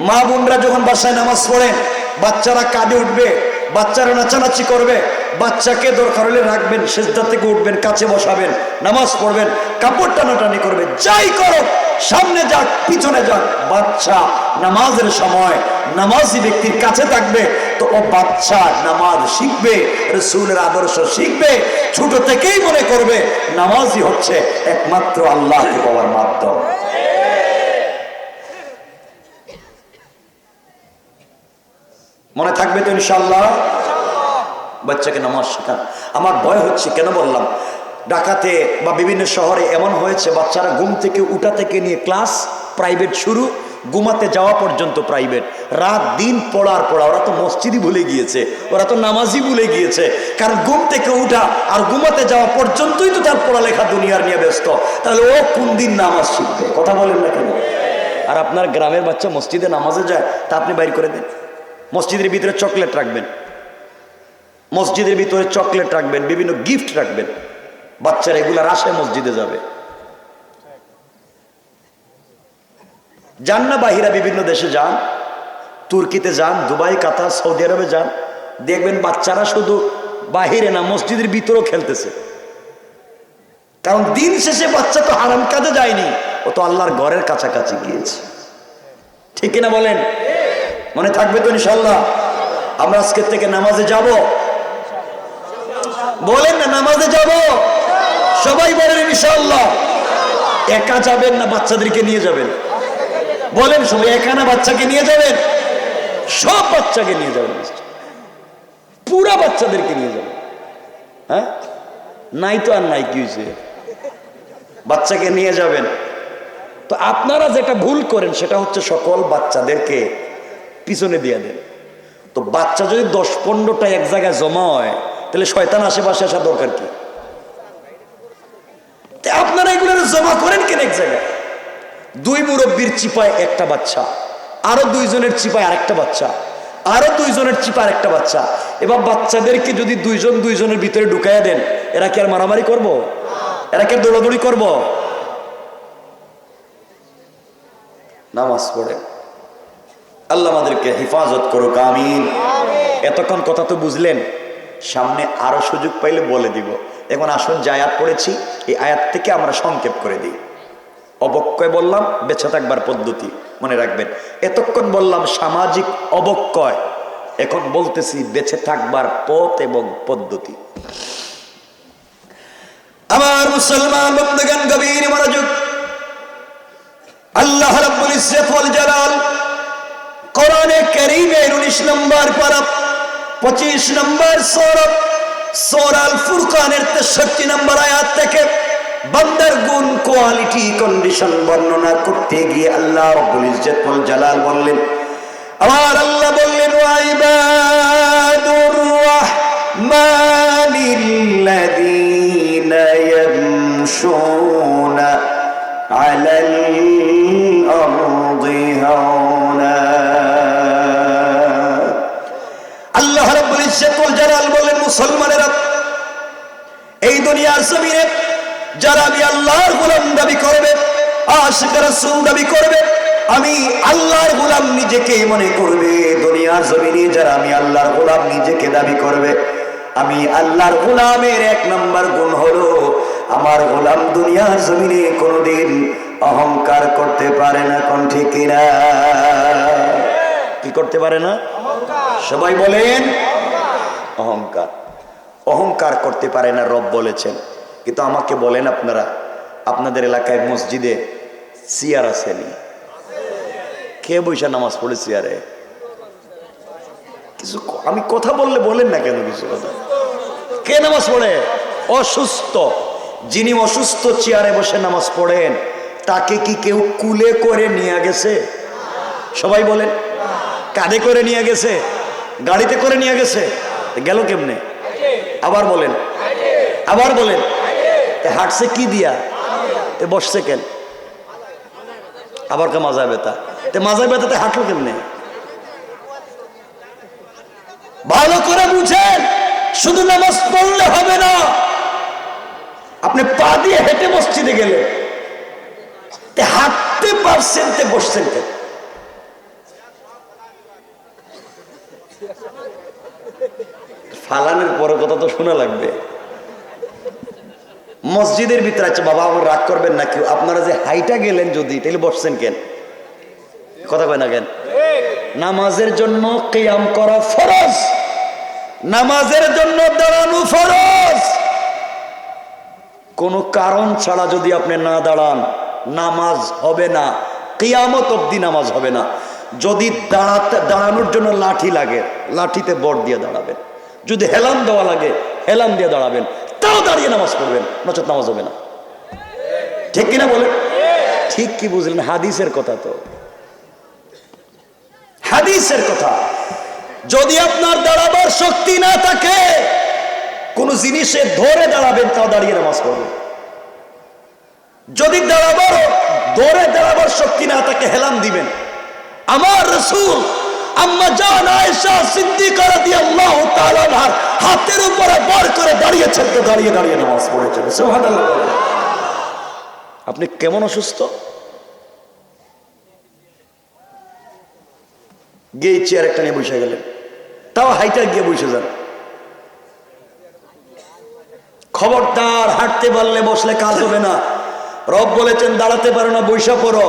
মা বোনরা যখন বাসায় নামাজ পড়েন, বাচ্চারা কাঁধে উঠবে, বাচ্চারা নাচানাচি করবে, বাচ্চাকে দরকার হলে রাখবেন, সেজদা থেকে উঠবেন, কাছে বসাবেন, নামাজ পড়বেন, কাপড় টানাটানি করবে, যাই করো, সামনে যাক পিছনে যাক, বাচ্চা নামাজের সময় নামাজি ব্যক্তির কাছে থাকবে, তো ও বাচ্চা নামাজ শিখবে, রাসূলের আদর্শ শিখবে, ছোট থেকেই মনে করবে নামাজই হচ্ছে একমাত্র আল্লাহকে পাওয়ার মাধ্যম। মনে থাকবে তো ইনশাআল্লাহ? বাচ্চাকে নামাজ শেখান। আমার ভয় হচ্ছে, কেন বললাম, ঢাকাতে বা বিভিন্ন শহরে এমন হয়েছে, বাচ্চারা ঘুম থেকে উঠা থেকে নিয়ে ক্লাস প্রাইভেট শুরু, ঘুমাতে যাওয়া পর্যন্ত প্রাইভেট, রাত দিন পড়া, ওরা তো মসজিদই ভুলে গিয়েছে, ওরা তো নামাজই ভুলে গিয়েছে। কারণ ঘুম থেকে উঠা আর ঘুমাতে যাওয়া পর্যন্তই তো তার পড়ালেখা দুনিয়ার নিয়ে ব্যস্ত, তাহলে ও কোন দিন নামাজ শিখবে? কথা বলেন না কেন? আর আপনার গ্রামের বাচ্চা মসজিদে নামাজে যায়, তা আপনি বাইর করে দেন। মসজিদের ভিতরে চকলেট রাখবেন, মসজিদের ভিতরে চকলেট রাখবেন, বিভিন্ন গিফট রাখবেন, বাচ্চারা এগুলার আশায় মসজিদে যাবে। যান না বাহিরা বিভিন্ন দেশে যান, তুর্কিতে যান, দুবাই, কাতার, সৌদি আরবে যান, দেখবেন বাচ্চারা শুধু বাহিরে না, মসজিদের ভিতরেও খেলতেছে। কারণ দিন শেষে বাচ্চা তো হারাম কাজে যায়নি, ও তো আল্লাহর ঘরের কাছাকাছি গিয়েছে। ঠিক কিনা বলেন? মনে থাকবে তো ইনশাআল্লাহ? আমরা আজকের থেকে নামাজে যাব, বলেন না নামাজে যাব? সবাই বলেন ইনশাআল্লাহ। একা যাবেন না বাচ্চাদেরকে নিয়ে যাবেন? বলেন সবাই, একা না বাচ্চাকে নিয়ে যাবেন? সব বাচ্চাকে নিয়ে যাবেন, পুরা বাচ্চাদেরকে নিয়ে যাবেন। হ্যাঁ, নাই তো আর নাই, কি হয়েছে? বাচ্চাকে নিয়ে যাবেন। তো আপনারা যেটা ভুল করেন সেটা হচ্ছে সকল বাচ্চাদেরকে পিছনে দিয়ে দেন। তো বাচ্চা যদি 10-15টা এক জায়গায় জমা হয়, তাহলে শয়তান আশেপাশে আসা দরকার কি? আপনারা এগুলো জমা করেন কেন এক জায়গায়? 2 মুরব্বীর চিপায় একটা বাচ্চা, আরো 2 জনের চিপায় আরেকটা বাচ্চা, আরো 2 জনের চিপায় আরেকটা বাচ্চা। এবার বাচ্চাদেরকে যদি 2 জনের ভিতরে ঢুকাইয়া দেন, এরা কি আর মারামারি করবো? এরা কি আর দৌড়াদৌড়ি করবো? নামাজ পড়ে আল্লাহ আমাদেরকে হেফাজত করুক, আমিন। এতক্ষণ কথা তো বুঝলেন, সামনে আরো সুযোগ পাইলে বলে দিব। এখন আসুন, যে আয়াত পড়েছি এই আয়াত থেকে আমরা সংক্ষেপ করে দিই। অবক্ষয় বললাম, বেঁচে থাকবার পদ্ধতি মনে রাখবেন। এতক্ষণ বললাম সামাজিক অবক্ষয়, এখন বলতেছি বেঁচে থাকবার পথ এবং পদ্ধতি। আমার মুসলমান বন্ধুগণ, গভীর মনোযোগ। আল্লাহ রাব্বুল ইজ্জত ওয়াল জালাল কোরআনে কারীমের 19 নম্বর পারা 25 নম্বর সূরা আল ফুরকানের 63 নম্বর আয়াত থেকে বান্দার গুণ, কোয়ালিটি, কন্ডিশন বর্ণনা করতে গিয়ে আল্লাহ রাব্বুল ইজ্জত ওয়াল জালাল বললেন, আমার আল্লাহ বললেন, ওয়া ইবাদুর রহমান শেখুল জালাল বলেন, মুসলমানেরা, এই দুনিয়ার জমিনে যারা আমি আল্লাহর গোলাম দাবি করবে, আশিক রাসূল দাবি করবে, আমি আল্লাহর গোলাম নিজেকে মনে করবে, দুনিয়ার জমিনে যারা আমি আল্লাহর গোলাম নিজেকে দাবি করবে, আমি আল্লাহর গোলামের এক নাম্বার গুণ হলো আমার গোলাম দুনিয়ার জমিনে কোনোদিন অহংকার করতে পারে না। কোন ঠিক কিনা? কি করতে পারে না? সবাই বলেন অহংকার। অহংকার করতে পারে না রব বলেছেন। কিন্তু আমাকে বলেন আপনারা, আপনাদের এলাকায় মসজিদে চেয়ার আসেনি? কে বৈশা নামাজ পড়ে চেয়ারে? কিছু আমি কথা বললে বলেন না কেন? কিছু কথা, কে নামাজ পড়ে? অসুস্থ। যিনি অসুস্থ চেয়ারে বসে নামাজ পড়েন, তাকে কি কেউ কুলে করে নিয়ে গেছে? সবাই বলেন। কাঁধে করে নিয়ে গেছে? গাড়িতে করে নিয়ে গেছে? গেল কেমনে? আবার বলেন, আবার বলেন। হাঁটছে কি দিয়া? বসছে কেন? আবার কে মাজায় ব্যথা? মাজায় ব্যথাতে হাঁটলো কেমনে? ভালো করে বুঝেন, শুধু নামাজ পড়লে হবে না। আপনি পা দিয়ে হেঁটে মসজিদে গেলে, হাঁটতে পারছেন, বসছেন কেন? ফালানের পরে কথা তো শোনা লাগবে। মসজিদের ভিতরে, আচ্ছা বাবা আমার রাগ করবেন না কেউ, আপনারা যে হাইটা গেলেন যদি, তাহলে বসছেন কেন? কথা কয় না কেন? নামাজের জন্য কিয়াম করা ফরজ, নামাজের জন্য দাঁড়ানো ফরজ। কোন কারণ ছাড়া যদি আপনি না দাঁড়ান, নামাজ হবে না, কিয়ামত অবধি নামাজ হবে না। যদি দাঁড়ানোর জন্য লাঠি লাগে, লাঠিতে বর দিয়ে দাঁড়াবেন। যদি হেলান দেওয়া লাগে, হেলান দিয়ে দাঁড়াবেন, তাও দাঁড়িয়ে নামাজ পড়বেন, নচেত নামাজ হবে না। ঠিক কিনা বলেন? ঠিক কি বুঝলেন? হাদিসের কথা তো, হাদিসের কথা। যদি আপনার দাঁড়াবার শক্তি না থাকে, কোন জিনিসে ধরে দাঁড়াবেন, তাও দাঁড়িয়ে নামাজ পড়বেন। যদি ধরে দাঁড়াবার শক্তি না থাকে, হেলান দিবেন। আমার রাসূল আম্মা জান আয়েশা সিদ্দিকা রাদিয়াল্লাহু তাআলা আনহার হাতের উপরে বর করে দাঁড়িয়েছেন, তো দাঁড়িয়ে দাঁড়িয়ে নামাজ পড়েছেন। সুবহানাল্লাহ। আপনি কেমন অসুস্থ? গিয়ে চেয়ার একটা নিয়ে বসে গেলেন, তাও হাইটা গিয়ে বসে যান। খবরদার, হাঁটতে পারলে বসলে কাজ হবে না। রব বলেছেন দাঁড়াতে পারো না বইসা পড়ো,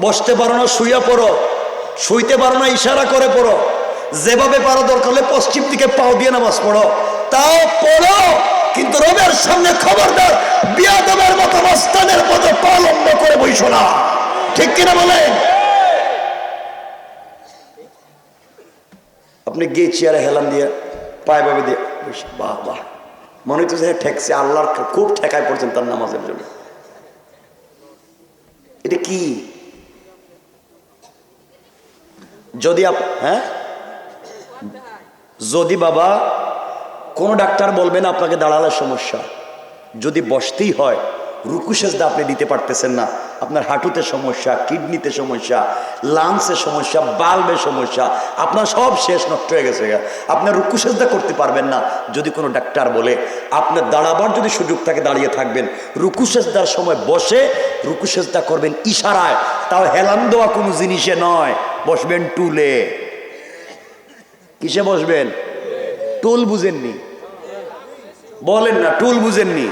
বসতে পারো না শুইয়া পড়ো, শুইতে পারো না ইশারা করে পড়ো, যেভাবে পারো দরকার হলে পশ্চিম দিকে পাও দিয়ে নামাজ পড়ো, তাও পড়ো। কিন্তু রবের সামনে খবরদার বিয়াদবের মতো, মস্তানের মতো পা লম্বা করে বইসো না। ঠিক কিনা বলেন? আপনি গিয়ে চেয়ারে হেলান দিয়ে পায়ে ভাবে দিয়ে বাহ বাহ, মনে হচ্ছে ঠেকছে, আল্লাহর খুব ঠেকায় পড়ছেন তার নামাজের জন্য। এটা কি? যদি যদি বাবা কোন ডাক্তার বলবেন আপনাকে দাঁড়ালে সমস্যা, যদি বসতেই হয়, রুকু সেজদা আপনি দিতে পারতেছেন না, আপনার হাঁটুতে সমস্যা, কিডনিতে সমস্যা, লাংসে সমস্যা, বাল্বে সমস্যা, আপনার সব শেষ, নষ্ট হয়ে গেছে, আপনার রুকু সেজদা করতে পারবেন না। যদি কোনো ডাক্তার বলে আপনার দাঁড়াবার যদি সুযোগ থাকে, দাঁড়িয়ে থাকবেন, রুকু সেজদার সময় বসে রুকু সেজদা করবেন ইশারায়, তাও হেলান দেওয়া কোনো জিনিসে নয়। বসবেন টুলে। কিসে বসবেন? টুল বুঝেননি? বলেন না, টুল বুঝেননি?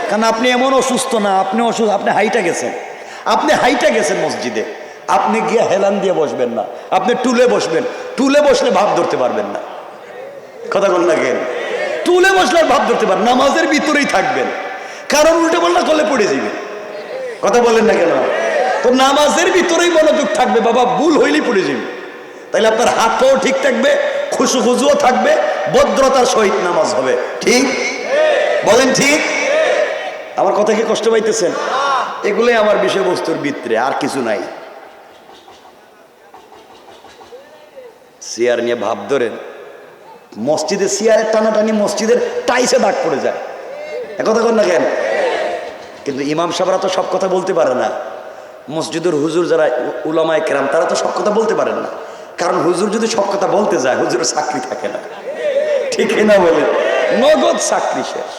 কারণ আপনি এমন অসুস্থ না, আপনি অসুস্থ, আপনি হাইটা গেছেন, আপনি হাইটা গেছেন মসজিদে, আপনি গিয়ে হেলান দিয়ে বসবেন না, আপনি টুলে বসবেন। টুলে বসলে ভাব ধরতে পারবেন না। কথা বল না কেন? টুলে বসলে ভাব ধরতে পারবেন, নামাজের ভিতরেই থাকবেন, কারণ উল্টে পাল্টা করলে পড়ে যাবে। কথা বলেন না কেন? তো নামাজের ভিতরেই মনোযোগ থাকবে বাবা, ভুল হইলেই পড়ে যাবে। তাইলে আপনার হাত পাও ঠিক থাকবে, খুশু খুজুও থাকবে, ভদ্রতার সহিত নামাজ হবে। ঠিক বলেন? ঠিক? আমার কথা কি কষ্ট পাইতেছেন? এগুলোই আমার বিষয়বস্তুর ভিতরে, আর কিছু নাই। চেয়ার নিয়ে ভাব ধরেন, মসজিদে চেয়ারের টানাটানি মসজিদের টাইসে দাগ পড়ে যায়। একথা কর না কেন? কিন্তু ইমাম সাহেবরা তো সব কথা বলতে পারে না। মসজিদের হুজুর যারা উলামায়ে কেরাম, তারা তো সব কথা বলতে পারেন না, কারণ হুজুর যদি সব কথা বলতে যায়, হুজুরের চাকরি থাকে না। ঠিক না বলে? নগদ চাকরি শেষ।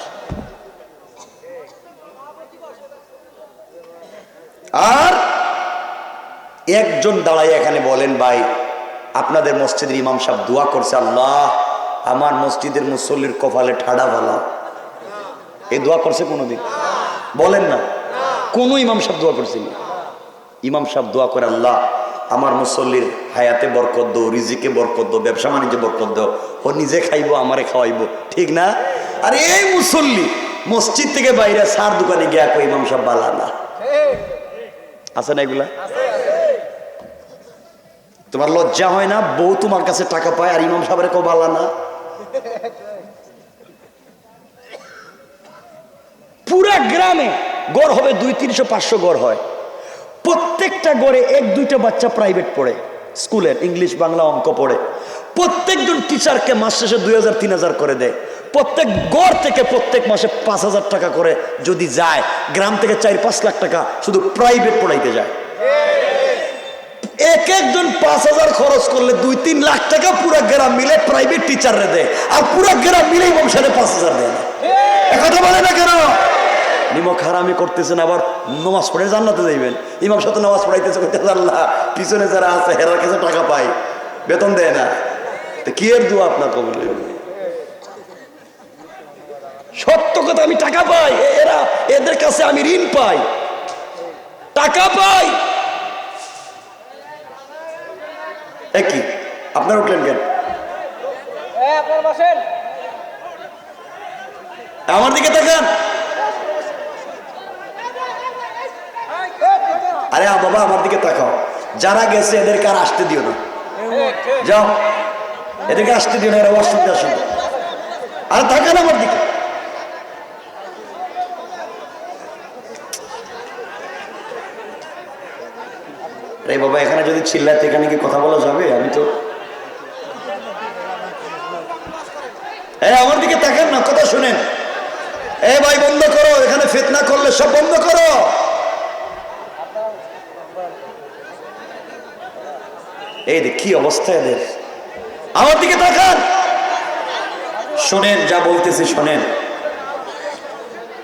আর একজন দাঁড়াই এখানে বলেন, ভাই আপনাদের মসজিদের ইমাম সাহেব দোয়া করছে, আল্লাহ আমার মসজিদের মুসল্লির কপালে ঠাডা ভালা। এই দোয়া করছে কোনোদিন? বলেন না, কোন ইমাম সাহেব দোয়া করছেন? ইমাম সাহেব দোয়া করে, আল্লাহ আমার মুসল্লির হায়াতে বরকত দাও, রিজিকে বরকত দাও, ব্যবসা বাণিজ্যে বরকত দাও, ও নিজে খাইবো আমারে খাওয়াইবো, ঠিক না? আর এই মুসল্লি মসজিদ থেকে বাইরে সার দোকানে গিয়া কই ইমাম সাহেব বালা না। আছে না এগুলা? তোমার লজ্জা হয় না? বউ তোমার কাছে টাকা পায় আর ইমাম সাহেবের কেউ বালা না? পুরা গ্রামে গড় হবে 200-300-500 গড় হয়। প্রত্যেকটা গড়ে 1-2টা বাচ্চা প্রাইভেট পড়ে, স্কুলের ইংলিশ বাংলা অঙ্ক পড়ে। প্রত্যেকজন টিচারকে মাস শেষে 2000-3000 করে দেয়। প্রত্যেক গড় থেকে প্রত্যেক মাসে 5000 টাকা করে যদি যায়, গ্রাম থেকে 4-5 লাখ টাকা শুধু প্রাইভেট পড়াইতে যায়। এক একজন 5000 খরচ করলে 2-3 লাখ টাকা পুরো গ্রাম মিলে প্রাইভেট টিচাররে দেয়, আর পুরো গ্রাম মিলে ইমাম সাহেব 5000 দেয় না। একথা বলে না কেন? নিমক হারামি করতেছেন, আবার নামাজ পড়ে জান্নাতে যাইবেন। ইমাম সাহেব নামাজ পড়াইতেছে, কইতেছে আল্লাহ পিছনে যারা আছে হেরার কাছে টাকা পায়, বেতন দেয় না, তো কি এর দোয়া আপনার কবুল হইবে? সত্য কথা, আমি টাকা পাই, এরা এদের কাছে আমি ঋণ পাই, টাকা পাই। একই আপনার উঠলেন কেন? আমার দিকে তাকান। আরে বাবা আমার দিকে তাকাও। যারা গেছে এদেরকে আর আসতে দিও না, যাও এদেরকে আসতে দিও না, এরা অসুবিধা আসবে। আর তাকান আমার দিকে। আরে বাবা এখানে যদি চিল্লাতে, এখানে কি কথা বলা যাবে? আমি তো আমার দিকে তাকান না, কথা শুনেন। ভাই বন্ধ করো, এখানে ফিতনা করলে সব বন্ধ করো। এই দেখ কি অবস্থা এদের। আমার দিকে তাকান, শোনেন যা বলতেছি শোনেন।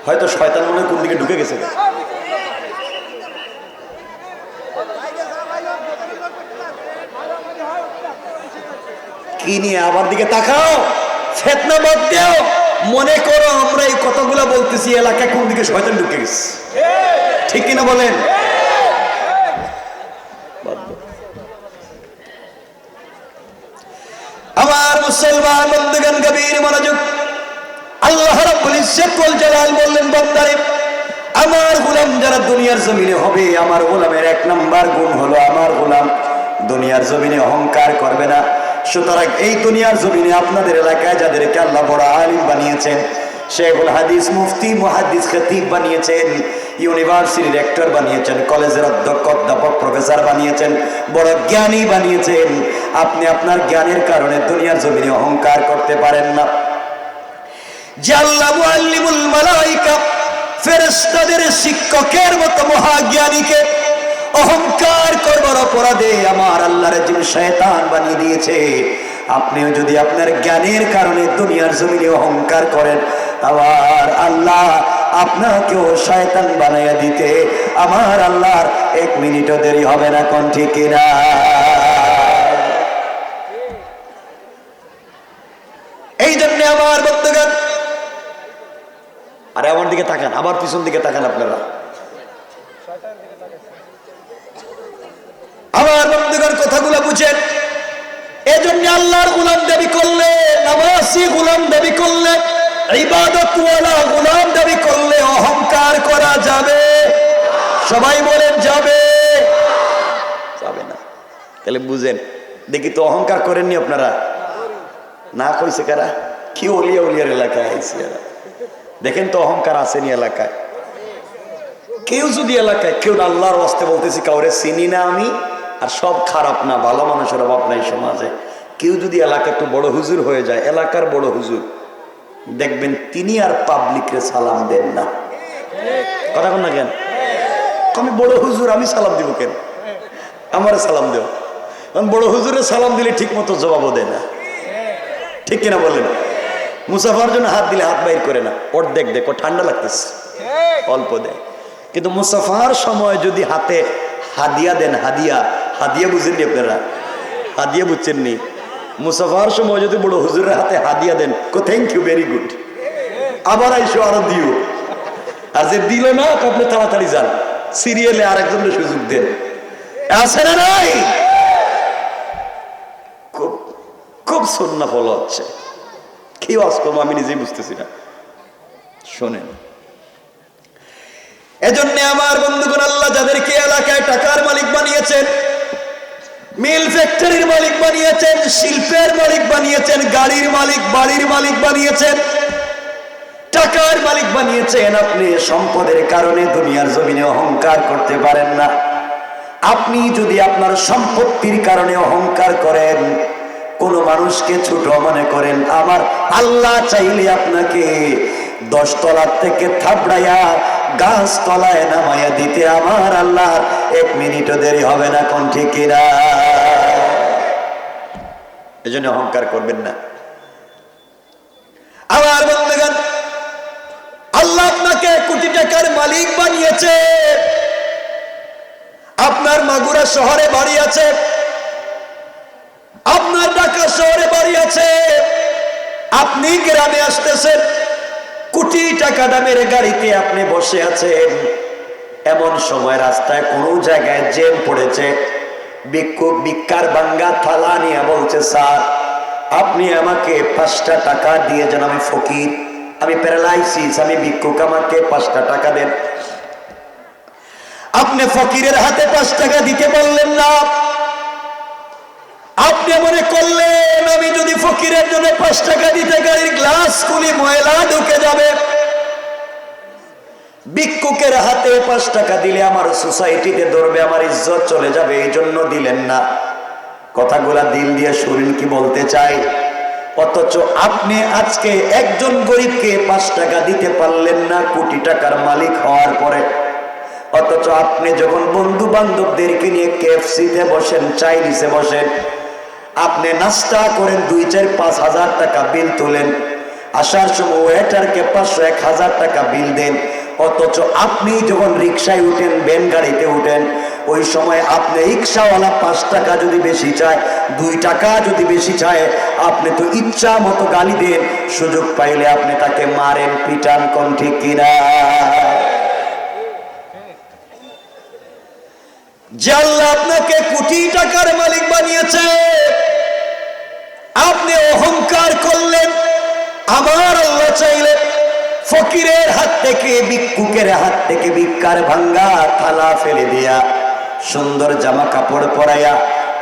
হয়তো শয়তান মনে কোন দিকে ঢুকে গেছে। কি নিয়ে? আমার দিকে তাকাও, ফিতনা বাদ দাও। মনে করো আমরা এই কথাগুলো বলতেছি, এলাকায় কোন দিকে শয়তান ঢুকে গেছে, ঠিক কিনা বলেন? আমার মুসলমান বন্ধুগণ গভীর মনোযোগ। আল্লাহ রাব্বুল ইজ্জত ওয়াল জালাল বললেন, বান্দারে আমার গোলাম যারা দুনিয়ার জমিনে হবে, আমার গোলামের 1 নাম্বার গুণ হলো আমার গোলাম দুনিয়ার জমিনে অহংকার করবে না। সুতরাং এই দুনিয়ার জমিনে আপনাদের এলাকায় যাদেরকে আল্লাহ বড় আলিম বানিয়েছেন, শেখুল হাদিস, মুফতি, মুহাদ্দিস, খতিব বানিয়েছেন, ইউনিভার্সিটির রেক্টর বানিয়েছেন, কলেজের অধ্যক্ষ, অধ্যাপক, প্রফেসর বানিয়েছেন, বড় জ্ঞানী বানিয়েছেন, আপনি আপনার জ্ঞানের কারণে দুনিয়ার জমিনে অহংকার করতে পারেন না। যে আল্লাহ মুআল্লিমুল মালায়েকা, ফেরেশতাদের শিক্ষকের মতো মহাজ্ঞানীকে অহংকার করবার অপরাধে আমার আল্লাহর জিন শয়তান বানিয়ে দিয়েছে, আপনিও যদি আপনার জ্ঞানের কারণে দুনিয়ার জমিনে অহংকার করেন, আবার আল্লাহ আপনাকেও শয়তান বানাইয়া দিতে আমার আল্লাহর 1 মিনিটও দেরি হবে না। কোন ঠিক কিনা? এই জন্য আমার বন্ধুগণ, আরে আমার দিকে তাকান, আবার পিছন দিকে তাকান আপনারা। আমার বন্ধুগণ কথাগুলো বুঝেন। এজন্য আল্লাহর গোলাম দাবি করলে, নামাজি গোলাম দাবি করলে, ইবাদতওয়ালা গোলাম দাবি করলে অহংকার করা যাবে? সবাই বলেন যাবে? যাবে না। তাহলে বুঝেন, দেখি তো অহংকার করেননি আপনারা? না কইছে কারা? কি ওলিয়া উলিয়ার এলাকায় আইছি এরা। দেখেন তো অহংকার আসেনি এলাকায়? কেউ যদি এলাকায় কেউ আল্লাহর ওয়াস্তে বলতেছি কাউরে চিনি না আমি, আর সব খারাপ না, ভালো মানুষের অভাব নাই সমাজে, কেউ যদি এলাকা একটু বড় হুজুর হয়ে যায়, এলাকার বড় হুজুর, দেখবেন তিনি আর পাবলিকরে সালাম দেন না। কথা কন না কেন? আমি বড় হুজুর, আমি সালাম দিব কেন? আমারে সালাম দেও। কারণ বড় হুজুরে সালাম দিলে ঠিক মতো জবাবও দেয় না, ঠিক কিনা বলেন? মুসাফার জন্য হাত দিলে হাত বাইর করে না, অর্ধেক দেখো ঠান্ডা লাগতেছে অল্প দেয়। কিন্তু মুসাফার সময় যদি হাতে হাদিয়া দেন, হাদিয়া, হাদিয়া বুঝেননি আপনারা? হাদিয়া বুঝছেননি? মুসাফার সময় যদি বড় হুজুরের হাতে হাদিয়া দেন, থ্যাংক ইউ, ভেরি গুড, আবার আইসো আরো দিও। আর যে দিল না, আপনি তাড়াতাড়ি যান, সিরিয়ালে আরেকজনের সুযোগ দেন। আছে না নাই? খুব খুব সুন্নাহ ফলো হচ্ছে। কি ওয়াজ করবো আমি নিজেই বুঝতেছি না। শোনেন, এজন্য আমার বন্ধুগণ, আল্লাহ যাদেরকে এলাকায় টাকার মালিক বানিয়েছেন, মিল ফ্যাক্টরির মালিক বানিয়েছেন, শিল্পের মালিক বানিয়েছেন, গাড়ির মালিক, বাড়ির মালিক বানিয়েছেন, টাকার মালিক বানিয়েছেন, আপনি সম্পদের কারণে দুনিয়ার জমিনে অহংকার করতে পারেন না। আপনি যদি আপনার সম্পত্তির কারণে অহংকার করেন, কোন মানুষকে ছোট মনে করেন, আমার আল্লাহ চাইলে আপনাকে 10 তলা থেকে থাবড়াইয়া গাছ তলায় নামাইয়া দিতে আমার আল্লাহ 1 মিনিটও দেরি হবে না। কোন ঠিক কিনা? এজন্য অহংকার করবেন না। আমার বন্ধুগণ, আল্লাহ আপনাকে কোটি টাকার মালিক বানিয়েছে। আপনার মাগুরা শহরে বাড়ি আছে, আপনার ঢাকা শহরে বাড়ি আছে, আপনি গ্রামে আসতেছেন, কোটি টাকা দামের গাড়িতে আপনি বসে আছেন। এমন সময় রাস্তায় কোন জায়গায় জ্যাম পড়েছে, ভিক্ষুক ভিক্ষার ভাঙ্গা থালা নিয়ে বলছে, স্যার আপনি আমাকে 5টা টাকা দিয়ে যান, আমি ফকির, আমি প্যারালাইসিস, আমি ভিক্ষুক, আমাকে 5টা টাকা দেন। আপনি ফকিরের হাতে 5 টাকা দিতে বললেন না, আপনি মনে করলেন আমি যদি ফকিরের জন্য 5 টাকা দিতে গাড়ির গ্লাস খুলি ময়লা ঢুকে যাবে। ভিক্ষুকের হাতে 5 টাকা দিলে আমার সোসাইটিতে ধরবে, আমার ইজ্জত চলে যাবে, এই জন্য দিলেন না। কথাগুলা দিল দিয়ে শুনেন কি বলতে চাই। অথচ আপনি আজকে একজন গরিবকে 5 টাকা দিতে পারলেন না কোটি টাকার মালিক হওয়ার পরে। অথচ আপনি যখন বন্ধু বান্ধবদেরকে নিয়ে কেএফসিতে বসেন, চাইনিজে বসেন, আপনি নাস্তা করেন, 2-4-5 হাজার টাকা বিল তোলেন, আসার সময় ওয়েটারকে 500-1000 টাকা বিল দেন। অথচ আপনি যখন রিক্সায় উঠেন, ভ্যান গাড়িতে উঠেন, ওই সময় আপনি রিক্সাওয়ালা 5 টাকা যদি বেশি চায়, 2 টাকা যদি বেশি চায়, আপনি তো ইচ্ছা মতো গালি দেন, সুযোগ পাইলে আপনি তাকে মারেন, পিটান। কোন ঠিক কিনা? যে আল্লাহ আপনাকে কোটি টাকার মালিক বানিয়েছে, আপনি অহংকার করলেন। আমার আল্লাহ চাইলে ফকিরের হাত থেকে, ভিক্ষুকের হাত থেকে ভিক্ষার ভাঙ্গা থালা ফেলে দিয়া, সুন্দর জামা কাপড় পরাইয়া,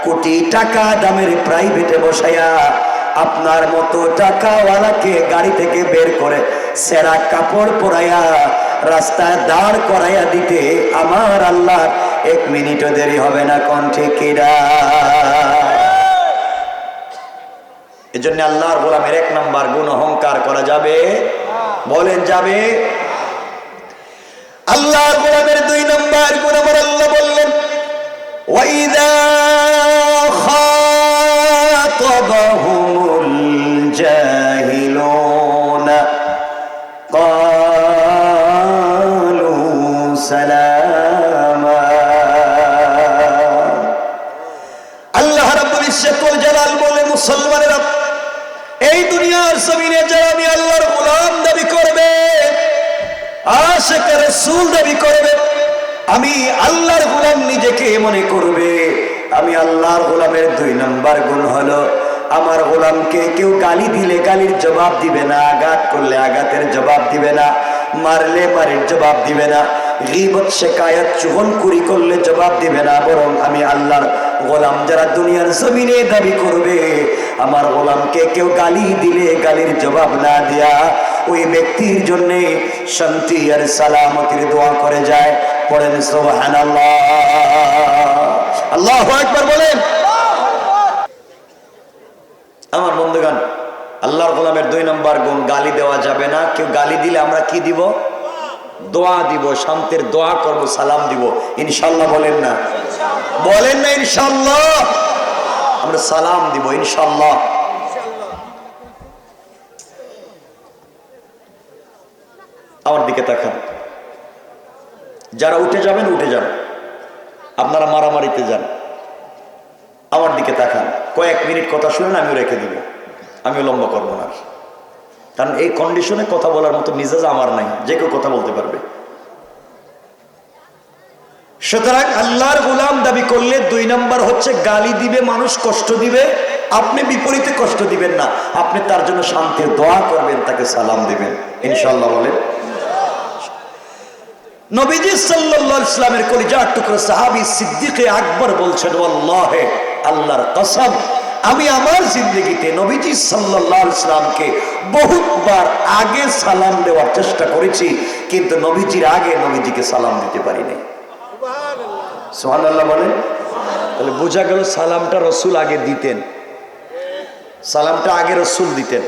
কোটি টাকা দামের প্রাইভেটে বসাইয়া, আপনার মতো টাকাওয়ালাকে গাড়ি থেকে বের করে সেরা কাপড় পরাইয়া রাস্তায় দাঁড় করাইয়া দিতে আমার আল্লাহ 1 মিনিটও দেরি হবে না। কোন ঠিক কিনা? এজন্য আল্লাহর গোলামের 1 নাম্বার গুণ অহংকার করা যাবে? বলেন যাবে? আল্লাহর গোলামের 2 নাম্বার গুণ আমার আল্লাহ বললেন, ওয়াইদা খাতাবাহুমুল জাহিলুনা ক্বালু সালামা। আল্লাহ রাব্বুল ইজ্জত ওয়াল জালাল বলে, মুসলমানেরা, এই দুনিয়ার জমিনে যারা আমি আল্লাহর গোলাম দাবি করবে, আশিকে রাসূল দাবি করবে, আমি আল্লাহর গোলাম নিজেকে মনে করবে, আমি আল্লাহর গোলামের 2 নাম্বার গুণ হলো, আমার গোলামকে কেউ গালি দিলে গালির জবাব দিবে না, আঘাত করলে আঘাতের জবাব দিবে না, মারলে মারির জবাব দিবে না, গীবত শিকায়াত চুগলখুরি করলে জবাব দিবে না, বরং আমি আল্লাহর গোলাম যারা দুনিয়ার জমিনে দাবি করবে, আমার গোলামকে কেউ গালি দিলে গালির জবাব না দিয়া ওই ব্যক্তির জন্য শান্তি আর সালামতির দোয়া করে যায়। পড়েন সুবহানাল্লাহ, আল্লাহু আকবার বলেন। আমার বন্ধুগণ, আল্লাহর গোলামের 2 নম্বর গুণ, গালি দেওয়া যাবে না। কেউ গালি দিলে আমরা কি দিব? দোয়া দিব, শান্তির দোয়া করব, সালাম দিব। ইনশাআল্লাহ বলেন না? বলেন না ইনশাআল্লাহ? আমরা সালাম দিব ইনশাআল্লাহ। আমার দিকে তাকান। যারা উঠে যাবেন উঠে যান, আপনারা মারামারিতে যান, আমার দিকে তাকান। কয়েক মিনিট কথা শুনেন, আমিও রেখে দিব, আমিও লম্বা করবো না। কারণ এই কন্ডিশনে কথা বলার মতো মিজাজ আমার নাই, যে কেউ কথা বলতে পারবে। সুতরাং আল্লাহর গোলাম দাবি করলে 2 নম্বর হচ্ছে গালি দিবে মানুষ, কষ্ট দিবে, আপনি বিপরীতে কষ্ট দিবেন না, আপনি তার জন্য শান্তির দোয়া করবেন, তাকে সালাম দিবেন ইনশাআল্লাহ। বলেন নবীজি সাল্লাল্লাহু আলাইহি ওয়াসাল্লামের কলিজার টুকরা সাহাবী সিদ্দিকে আকবর বলছেন, ওয়াল্লাহি আল্লাহর কসম, আমি আমার জিন্দেগিতে নবীজি সাল্লাল্লাহু আলাইহি ওয়াসাল্লামকে বহুতবার আগে সালাম দেওয়ার চেষ্টা করেছি, কিন্তু নবীজির আগে নবীজিকে সালাম দিতে পারিনি। সুবহানাল্লাহ, সুবহানাল্লাহ বলেন। তাহলে বোঝা গেল সালামটা রাসূল আগে দিতেন, সালামটা আগে রাসূল দিতেন।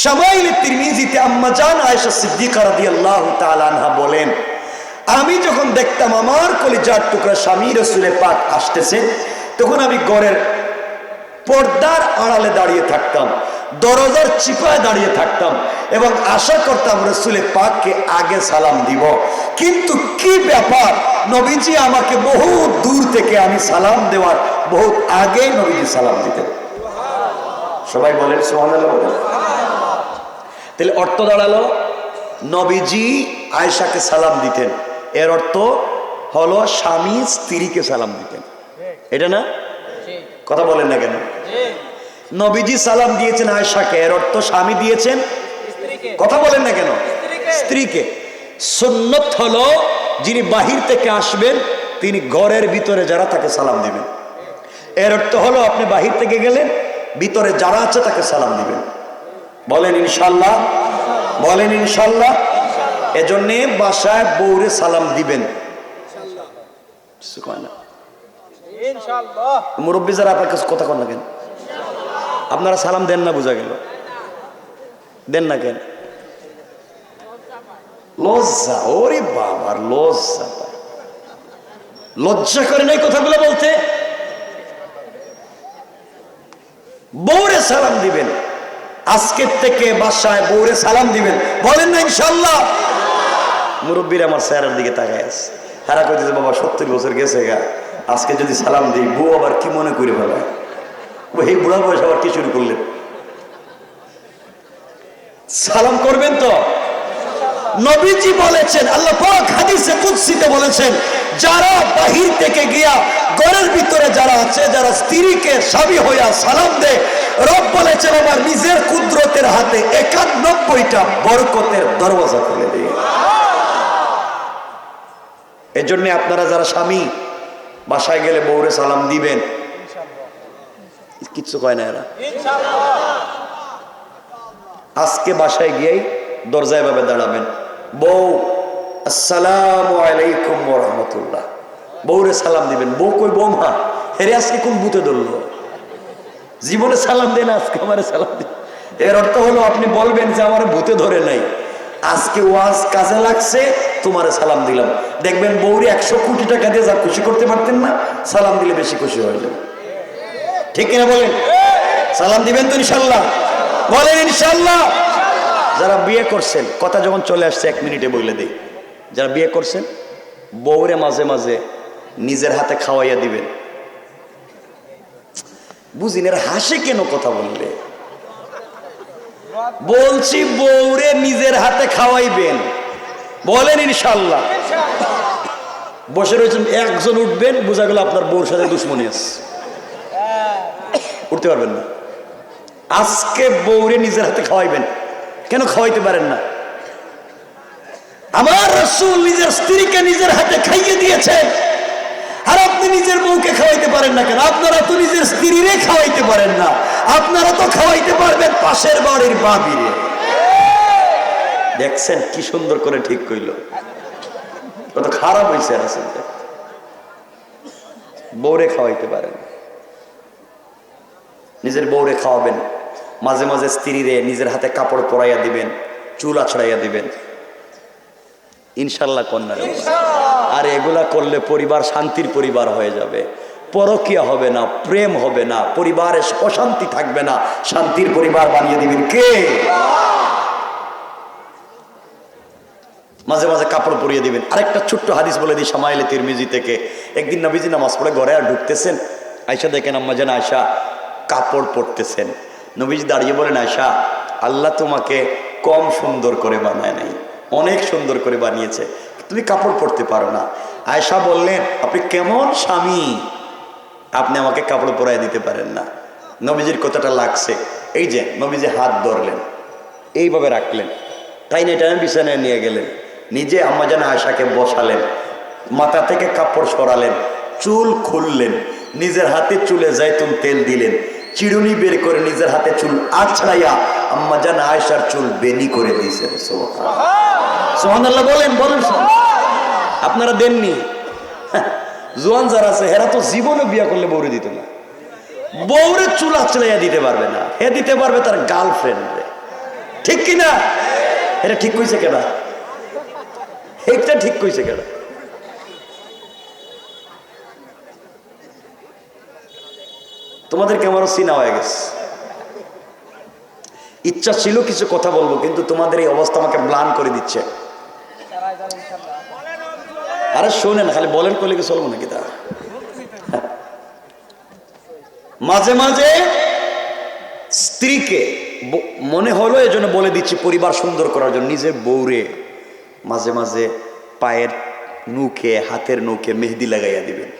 শামাইল তিরমিজিতে আম্মা জান আয়েশা সিদ্দিকা রাদিয়াল্লাহু তাআলা আনহা বলেন, আমি যখন দেখতাম আমার কলিজার টুকরা স্বামী রাসূলের পাক আসতেছে, তখন আমি ঘরের পর্দার আড়ালে দাঁড়িয়ে থাকতাম, দরজার চিপায় দাঁড়িয়ে থাকতাম এবং আশা করতাম রাসূলের পাককে আগে সালাম দিব। কিন্তু কি ব্যাপার, নবীজি আমাকে বহু দূর থেকে আমি সালাম দেওয়ার বহুত আগে নবীজি সালাম দিতেন। সবাই বলেন সুবহানাল্লাহ। তাহলে অর্থ দাঁড়ালো নবীজি আয়েশাকে সালাম দিতেন, এর অর্থ হলো স্বামী স্ত্রীকে সালাম দিতেন, এটা না? কথা বলেন না কেন? নবীজি সালাম দিয়েছেন আয়েশাকে, এর অর্থ স্বামী দিয়েছেন কথা বলেন না কেন? স্ত্রীকে। সুন্নত হলো যিনি বাহির থেকে আসবেন তিনি ঘরের ভিতরে যারা তাকে সালাম দিবেন, এর অর্থ হলো আপনি বাহির থেকে গেলেন, ভিতরে যারা আছে তাকে সালাম দিবেন। বলেন ইনশাআল্লাহ, বলেন ইনশাআল্লাহ। এজন্য বাসায় বউরে সালাম দিবেন ইনশাআল্লাহ। মুরব্বী যারা আপনার কাছে কথা কন না কেন? আপনারা সালাম দেন না, বোঝা গেল দেন না কেন? লজ্জা, ওরে বাবার লজ্জা, লজ্জা করে নাই কথাগুলো বলতে। বউরে সালাম দিবেন, আজকের থেকে বাসায় বউরে সালাম দিবেন, বলেন না ইনশাআল্লাহ। মুরব্বীরা আমার চেহারার দিকে তাকায় আছে, তারা কইতেছে বাবা 70 বছর গেছে গা, আজকে যদি সালাম দিই বউ আবার কি মনে করে ফেলায়, এই বুড়া বয়স আবার কি শুরু করলেন? সালাম করবেন তো? নবীজি বলেছেন, আল্লাহ পাক হাদিসে কুদসিতে বলেছেন, যারা বাহির থেকে গিয়া ঘরের ভিতরে যারা আছে, যারা স্ত্রীকে স্বামী হইয়া সালাম দেয়, রব বলেছেন আমার নিজের কুদরতের হাতে 91টা বরকতের দরওয়াজা খুলে দিয়ে। এজন্য আপনারা যারা স্বামী বাসায় গেলে বউরে সালাম দিবেন, কিচ্ছু কয় না এরা। আজকে বাসায় গিয়েই দরজায় ভাবে দাঁড়াবেন, বউ আসসালামু আলাইকুম ওয়া রাহমাতুল্লাহ, বউরে সালাম দিবেন। বউ কই বৌমা, হেরে আজকে কোন ভূতে ধরলো, জীবনে সালাম দেন, আজকে আমারে সালাম দিন। এর অর্থ হলো আপনি বলবেন যে আমার ভূতে ধরে নাই, আজকে ওয়াজ কাজে লাগছে, তোমারে সালাম দিলাম। দেখবেন বউরে 100 কোটি টাকা দিয়ে যা খুশি করতে পারতেন না, সালাম দিলে বেশি খুশি হয়ে যাবে। ঠিক কিনা বলেন? সালাম দিবেন তো ইনশাআল্লাহ? বলেন ইনশাআল্লাহ। যারা বিয়ে করছেন, কথা যখন চলে আসছে 1 মিনিটে বলে দেই, যারা বিয়ে করছেন বউরে মাঝে মাঝে নিজের হাতে খাওয়াইয়া দিবেন। বুঝিন এর হাসে কেন কথা বললে? বলছি বউরে নিজের হাতে খাওয়াইবেন, বলেন ইনশাআল্লাহ। বসে রয়েছেন, একজন উঠবেন, বোঝা গেল আপনার বউর সাথে দুশ্মনী আছে, উঠতে পারবেন না। আজকে বউরে নিজের হাতে খাওয়াইবেন। কেন খাওয়াইতে পারেন না? আমার রাসূল নিজের স্ত্রীকে নিজের হাতে খাইয়ে দিয়েছে, আর আপনি নিজের বউকে খাওয়াইতে পারেন না কেন? আপনারা তো নিজের স্ত্রীরে খাওয়াইতে পারেন না, আপনারা তো খাওয়াইতে পারবেন পাশের বাড়ির বাবিরে। দেখছেন কি সুন্দর করে ঠিক কইল, কত খারাপ হয়েছে। বউরে খাওয়াইতে পারেন, নিজের বউরে খাওয়াবেন। মাঝে মাঝে স্ত্রীরে নিজের হাতে কাপড় পরাইয়া দিবেন, চুল আছড়াইয়া দিবেন ইনশাল্লাহ কন্যা। আর এগুলা করলে পরিবার শান্তির পরিবার হয়ে যাবে, পরকীয়া হবে না, প্রেম হবে না, পরিবারে অশান্তি থাকবে না, শান্তির পরিবার বানিয়ে দিবেন কে? মাঝে মাঝে কাপড় পরিয়ে দিবেন। আরেকটা ছোট্ট হাদিস বলে দিই শামাইলে তিরমিজি থেকে। একদিন নবীজি নামাজ পড়ে ঘরে আর ঢুকতেছেন, আয়সা দেখেন আম্মা জান আয়সা কাপড় পরতেছেন। নবীজি দাঁড়িয়ে বলেন, আয়সা আল্লাহ তোমাকে কম সুন্দর করে বানায় নাই, অনেক সুন্দর করে বানিয়েছে, তুমি কাপড় পরতে পারো না। আয়সা বললেন, আপনি কেমন স্বামী, আপনি আমাকে কাপড় পরাই দিতে পারেন না। নবীজির কথাটা লাগছে। এই যে নবীজি হাত ধরলেন, এইভাবে রাখলেন, তাই না, এটা বিছানায় নিয়ে গেলেন, নিজে আম্মা জান আয়সাকে বসালেন, মাথা থেকে কাপড় সরালেন, চুল খুললেন, নিজের হাতে চুলে জাইতুন তেল দিলেন, চিরুনি বের করে নিজের হাতে চুল আছড়াইয়া আম্মা জান আয়সার চুল বেনি করে দিয়েছেন। সুবহানাল্লাহ বলেন, বলেন। আপনারা দেননি? জোয়ান যারা আছে হেরা তো জীবনে বিয়া করলে বউরে দিত না। বউরে চুল আছড়াইয়া দিতে পারবে না, হে দিতে পারবে তার গার্লফ্রেন্ডে। ঠিক কিনা? এটা ঠিক কইছে কেনা? এটা ঠিক কইছে কেনা? তোমাদেরকে আমারও চিনা হয়ে গেছে। ইচ্ছা ছিল কিছু কথা বলবো, কিন্তু তোমাদের এই অবস্থা আমাকে ব্লান করে দিচ্ছে। আরে শোনেন, খালি বলেন কইলে কি চলবো নাকি? তা মাঝে মাঝে স্ত্রীকে মনে হলো, এই জন্য বলে দিচ্ছি পরিবার সুন্দর করার জন্য, নিজের বউরে মাঝে মাঝে পায়ের নুকে হাতের নুকে মেহেদি লাগাইয়া দিবেন।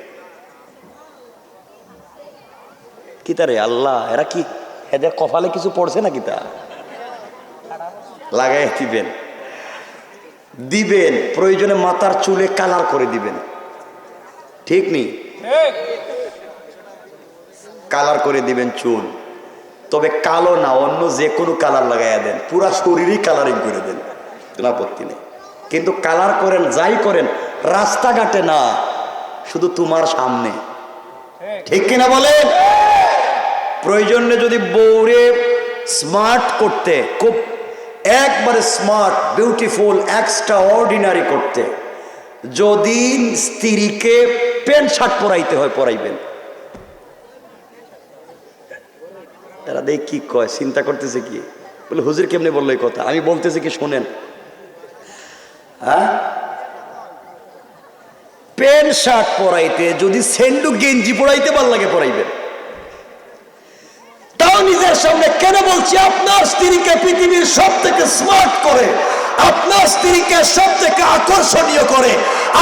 কি তারে আল্লাহ, এরা কি এদের কপালে কিছু পড়ছে নাকি? তা লাগাইয়া দিবেন, দিবেন প্রয়োজনে মাথার চুলে কালার করে দিবেন। ঠিক নেই? কালার করে দিবেন চুল, তবে কালো না, অন্য যে কোনো কালার লাগাইয়া দেন, পুরা শরীরই কালারিং করে দেন, কোনো আপত্তি নেই। কিন্তু কালার করেন, যাই করেন রাস্তাঘাটে না, শুধু তোমার সামনে। ঠিক কিনা বলেন? প্রয়োজনে যদি বউরে স্মার্ট করতে, খুব একবারে স্মার্ট, বিউটিফুল, এক্সট্রা অর্ডিনারি করতে, যদি স্ত্রীকে প্যান্ট শার্ট পরাইতে হয় পরাইবেন। এরা দেখ কি কয়, চিন্তা করতেছে কি, বলে হুজুর কেমনে বললো এই কথা? আমি বলতেছি কি শোনেন, হ্যাঁ, প্যান্ট শার্ট পরাইতে যদি সেন্ডু গেঞ্জি পরাইতে ভাল লাগে পরাইবেন। তাও নিজের সামনে কেন বলছি, আপনার স্ত্রীকে পৃথিবীর সব থেকে স্মার্ট করে, আপনার স্ত্রীকে সব থেকে আকর্ষণীয় করে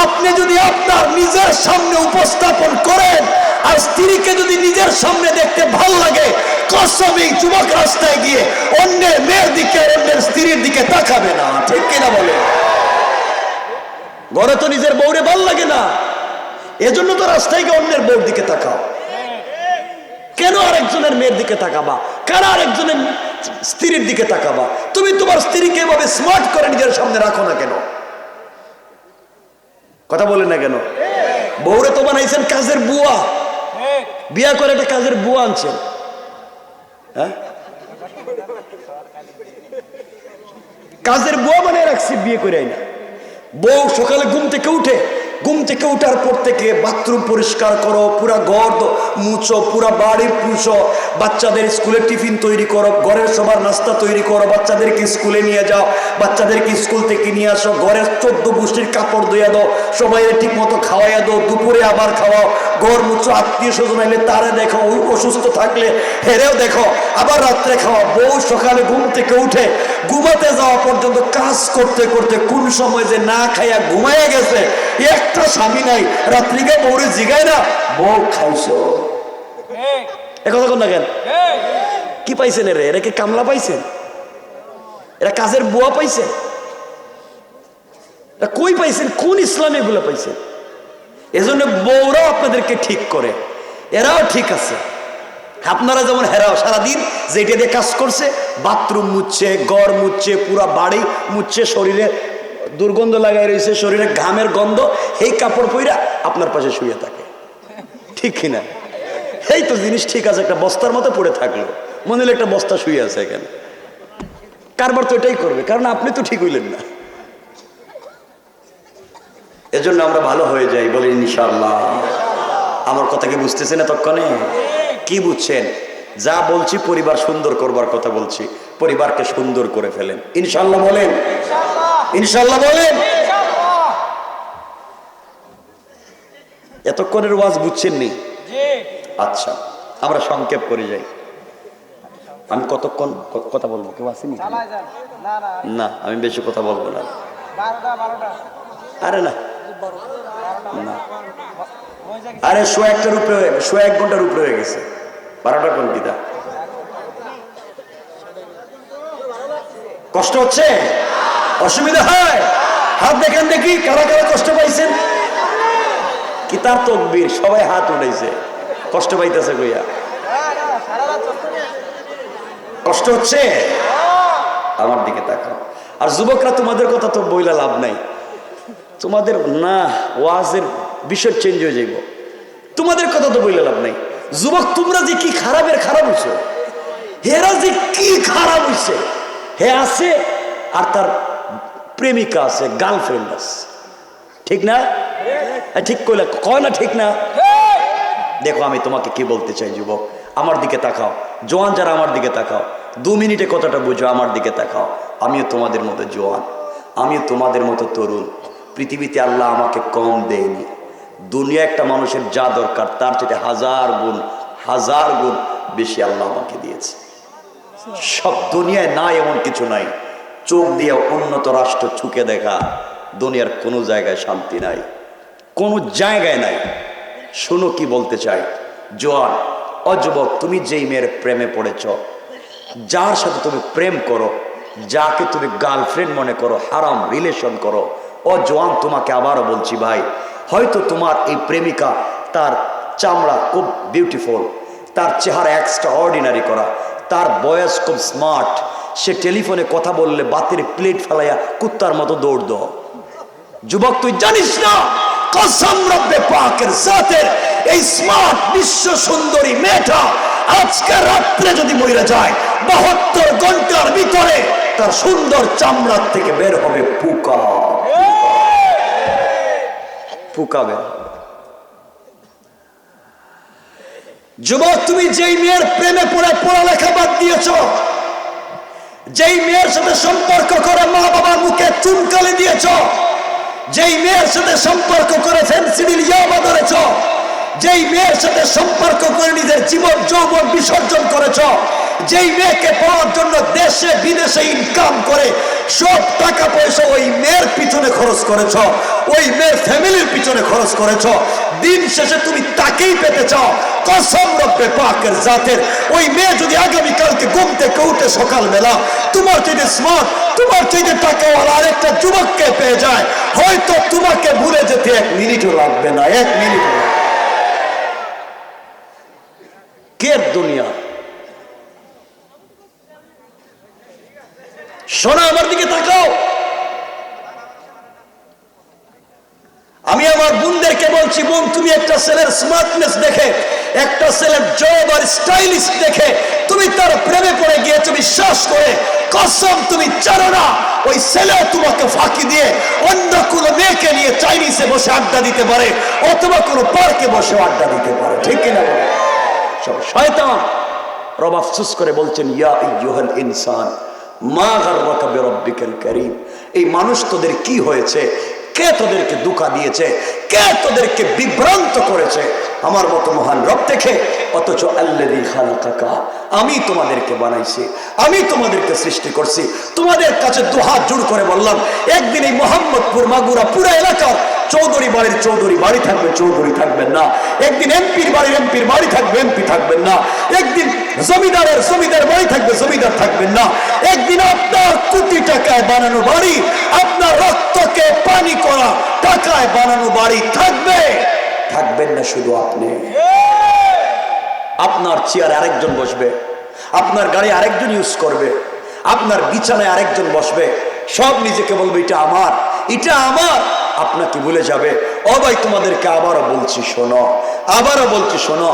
আপনি যদি আপনার নিজের সামনে উপস্থাপন করেন, আর স্ত্রীকে যদি নিজের সামনে দেখতে ভাল লাগে, কসমেই যুবক রাস্তায় গিয়ে অন্যের মেয়ের দিকে, অন্যের স্ত্রীর দিকে তাকাবে না। ঠিক কিনা বলে? ঘরে তো নিজের বউরে ভাল লাগে না, এজন্য তো রাস্তায় গিয়ে অন্যের বউর দিকে তাকাও। কেন আরেকজনের মেয়ের দিকে তাকাবা? কেন আরেকজনের স্ত্রীর দিকে তাকাবা? তুমি তোমার স্ত্রীকে এভাবে স্মার্ট করে নিজের সামনে রাখো না কেন? কথা বলেন না কেন? বউরে তো বানাইছেন কাজের বুয়া, বিয়া করে একটা কাজের বুয়া আনছেন। হ্যাঁ, কাজের বুয়া বানিয়ে রাখছি বিয়ে করে না। বউ সকালে ঘুম থেকে উঠার পর থেকে বাথরুম পরিষ্কার করো, পুরা ঘর মুছো, পুরা বাড়ি পুছো, বাচ্চাদের স্কুলের টিফিন তৈরি করো, ঘরের সবার নাস্তা তৈরি করো, বাচ্চাদেরকে স্কুলে নিয়ে যাও, বাচ্চাদেরকে স্কুল থেকে নিয়ে আসো, ঘরের 14 গোষ্ঠীর কাপড় ধুয়ে দাও, সবাই ঠিক মতো খাওয়াইয়া দাও, দুপুরে আবার খাওয়াও, ঘর মুছো, আত্মীয় স্বজন আইলে তারে দেখো, অসুস্থ থাকলে হেরেও দেখো, আবার রাত্রে খাওয়া। বউ সকালে ঘুম থেকে উঠে ঘুমাতে যাওয়া পর্যন্ত কাজ করতে করতে কোন সময় যে না খাইয়া ঘুমাইয়া গেছে একটা স্বামী নাই। রাত্রিকে বউরে জিগায় না, বউ খাইছো? একথা কোন না কেন? কি পাইছেন এরা? এরা কি কামলা পাইছেন? এরা কাজের বুয়া পাইছেন? কই পাইছেন? কোন ইসলামে এগুলো পাইছেন? এজন্য বউরাও আপনাদেরকে ঠিক করে, এরাও ঠিক আছে। আপনারা যেমন হেরাও সারাদিন যেটা দিয়ে কাজ করছে, বাথরুম মুছছে, ঘর মুছছে, পুরা বাড়ি মুছছে, শরীরে দুর্গন্ধ লাগাই রয়েছে, শরীরে ঘামের গন্ধ, এই কাপড় পইরা আপনার পাশে শুয়ে থাকে। ঠিক কিনা? এই তো জিনিস ঠিক আছে, একটা বস্তার মতো পড়ে থাকলো, মনে হলো একটা বস্তা শুয়ে আছে এখানে। কারবার তো এটাই করবে, কারণ আপনি তো ঠিক হইলেন না। এজন্য আমরা ভালো হয়ে যাই, বলি ইনশাআল্লাহ। আমার কথা কি বুঝতেছেন এতক্ষণে? কি বুঝছেন? যা বলছি পরিবার সুন্দর করবার কথা বলছি, পরিবারকে সুন্দর করে ফেলেন ইনশাআল্লাহ। বলেন ইনশাআল্লাহ বলেন। এতক্ষণের ওয়াজ বুঝছেন নি? আচ্ছা, আমরা সংক্ষেপ করে যাই। আমি কতক্ষণ কথা বলবো? কেউ আসেনি? না, আমি বেশি কথা বলবো না। আরে না, আরে 1 ঘন্টার উপরে হয়ে গেছে। 12টা কোন কিতা? কষ্ট হচ্ছে? অসুবিধা হয়? হাত দেখেন দেখি, কারা কারা কষ্ট পাইছেন? কি তার তকবীর, সবাই হাত উঠাইছে। কষ্ট পাইতেছে কইয়া? কষ্ট হচ্ছে? আমার দিকে তাকাও। আর যুবকরা, তোমাদের কথা তো বইলা লাভ নাই। তোমাদের না, ওয়াজের বিষয় চেঞ্জ হয়ে যাইব। তোমাদের কথা তো বইলা লাভ নাই। যুবক, তোমরা যে কি খারাপের খারাপ হইছো, হেরা যে কি খারাপ হইছে। হে আছে আর তার প্রেমিকা আছে, গার্লফ্রেন্ড আছে, ঠিক না? ঠিক কইলা, কয় না ঠিক না? দেখো, আমি তোমাকে কি বলতে চাই যুবক, আমার দিকে তাকাও। জোয়ান যারা, আমার দিকে তাকাও। 2 মিনিটে কথাটা বুঝো, আমার দিকে তাকাও। আমিও তোমাদের মতো জোয়ান, আমিও তোমাদের মতো তরুণ। পৃথিবীতে আল্লাহ আমাকে কম দেয়নি। দুনিয়া একটা মানুষের যা দরকার তার চেয়ে 1000 গুণ বেশি আল্লাহ আমাকে দিয়েছে। সব দুনিয়ায় নাই এমন কিছু নাই। চোখ দিয়ে উন্নত রাষ্ট্র চুকে দেখা, দুনিয়ার কোনো জায়গায় শান্তি নাই, কোনো জায়গায় নাই। শোনো কি বলতে চাই, জোয়ান অযুবক, তুমি যেই মেয়ের প্রেমে পড়েছ, যার সাথে তুমি প্রেম করো, যাকে তুমি গার্লফ্রেন্ড মনে করো, হারাম রিলেশন করো, ও জোয়ান, তোমাকে আবারও বলছি ভাই, হয়তো তোমার এই প্রেমিকা, তার চামড়া খুব বিউটিফুল, তার চেহারা এক্সট্রা অর্ডিনারি করা, তার বয়স খুব স্মার্ট, সে টেলিফোনে কথা বললে বাতের প্লেট ফেলাইয়া কুত্তার মতো দৌড় দাও। যুবক, তুই জানিস না, কসম রব্বে পাকের জাতের, এই স্মার্ট বিশ্ব সুন্দরী মেয়েটা আজকে রাত্রে যদি মরে যায়, 72 ঘন্টার ভিতরে তার সুন্দর চামড়ার থেকে বের হবে পোকা। পোকা বের হবে। যুবক, তুমি যেই মেয়ের প্রেমে পড়ে পড়ালেখা বাদ দিয়েছ, যেই মেয়ের সাথে সম্পর্ক করে মা বাবার মুখে চুনকালি দিয়েছ, যেই মেয়ের সাথে সম্পর্ক করে ফেন্সিডিল ইয়াবা ধরেছ, যেই মেয়ের সাথে সম্পর্ক করে নিজের জীবন যৌবন বিসর্জন করেছ, যেই মেয়েকে পাওয়ার জন্য দেশে বিদেশে ইনকাম করে সব টাকা পয়সা ওই মেয়ের পিছনে খরচ করেছ, ওই মেয়ের ফ্যামিলির পিছনে খরচ করেছ, দিন শেষে তুমি তাকেই পেতে চাও। কসম রব্বে পাকের জাতের, ওই মেয়ে যদি আগামীকালকে ঘুম থেকে উঠে সকালবেলা তোমার চাইতে স্মার্ট, তোমার চাইতে টাকাওয়ালা আরেকটা যুবককে পেয়ে যায়, হয়তো তোমাকে ভুলে যেতে 1 মিনিটও লাগবে না। 1 মিনিটও লাগবে। কে দুনিয়া? শোনো, আমার দিকে তাকাও। আমি আমার বোনদেরকে বলছি, বোন, তুমি একটা ছেলের স্মার্টনেস দেখে, একটা ছেলের জব আর স্টাইলিশ দেখে তুমি তার প্রেমে পড়ে গিয়েছো, বিশ্বাস করে কসম তুমি জানো না ওই ছেলেও তোমাকে ফাঁকি দিয়ে অন্য কোনো মেয়েকে নিয়ে চাইনিজে বসে আড্ডা দিতে পারে, অথবা কোনো পার্কে বসে আড্ডা দিতে পারে, ঠিক কিনা? সব শয়তান। রব আফসোস করে বলছেন, ইয়া আইয়ুহাল ইনসান মা গাররাকা বিরাব্বিকাল কারীম। এই মানুষ, তোদের কি হয়েছে? কে তোদেরকে ধোঁকা দিয়েছে? কে তোদেরকে বিভ্রান্ত করেছে আমার মতো মহান রব থেকে? অথচ আল্লাযী খালাকাকা, আমি তোমাদেরকে বানাইছি, আমি তোমাদেরকে সৃষ্টি করছি। তোমাদের কাছে দুহাত জোড় করে বললাম, একদিন এই মোহাম্মদপুর মাগুরা পুরো এলাকার চৌধুরী বাড়ির চৌধুরী বাড়ি থাকবে, চৌধুরী থাকবেন না। একদিন এমপির বাড়ির এমপির বাড়ি থাকবে, এমপি থাকবেন না। একদিন জমিদারের জমিদার বাড়ি থাকবে, জমিদার থাকবেন না। একদিন আপনার কোটি টাকায় বানানো বাড়ি, আপনার রক্তকে পানি করা টাকায় বানানো বাড়ি থাকবে, থাকবেন না শুধু আপনি। আপনার চেয়ারে আরেকজন বসবে, আপনার গাড়ি আরেকজন ইউজ করবে, আপনার বিছানায় আরেকজন বসবে, সব নিজেকে বলবে এটা আমার, এটা আমার। আপনাকে ভুলে যাবে। ও ভাই, তোমাদেরকে আবারও বলছি শোনো, আবারও বলছি শোনো,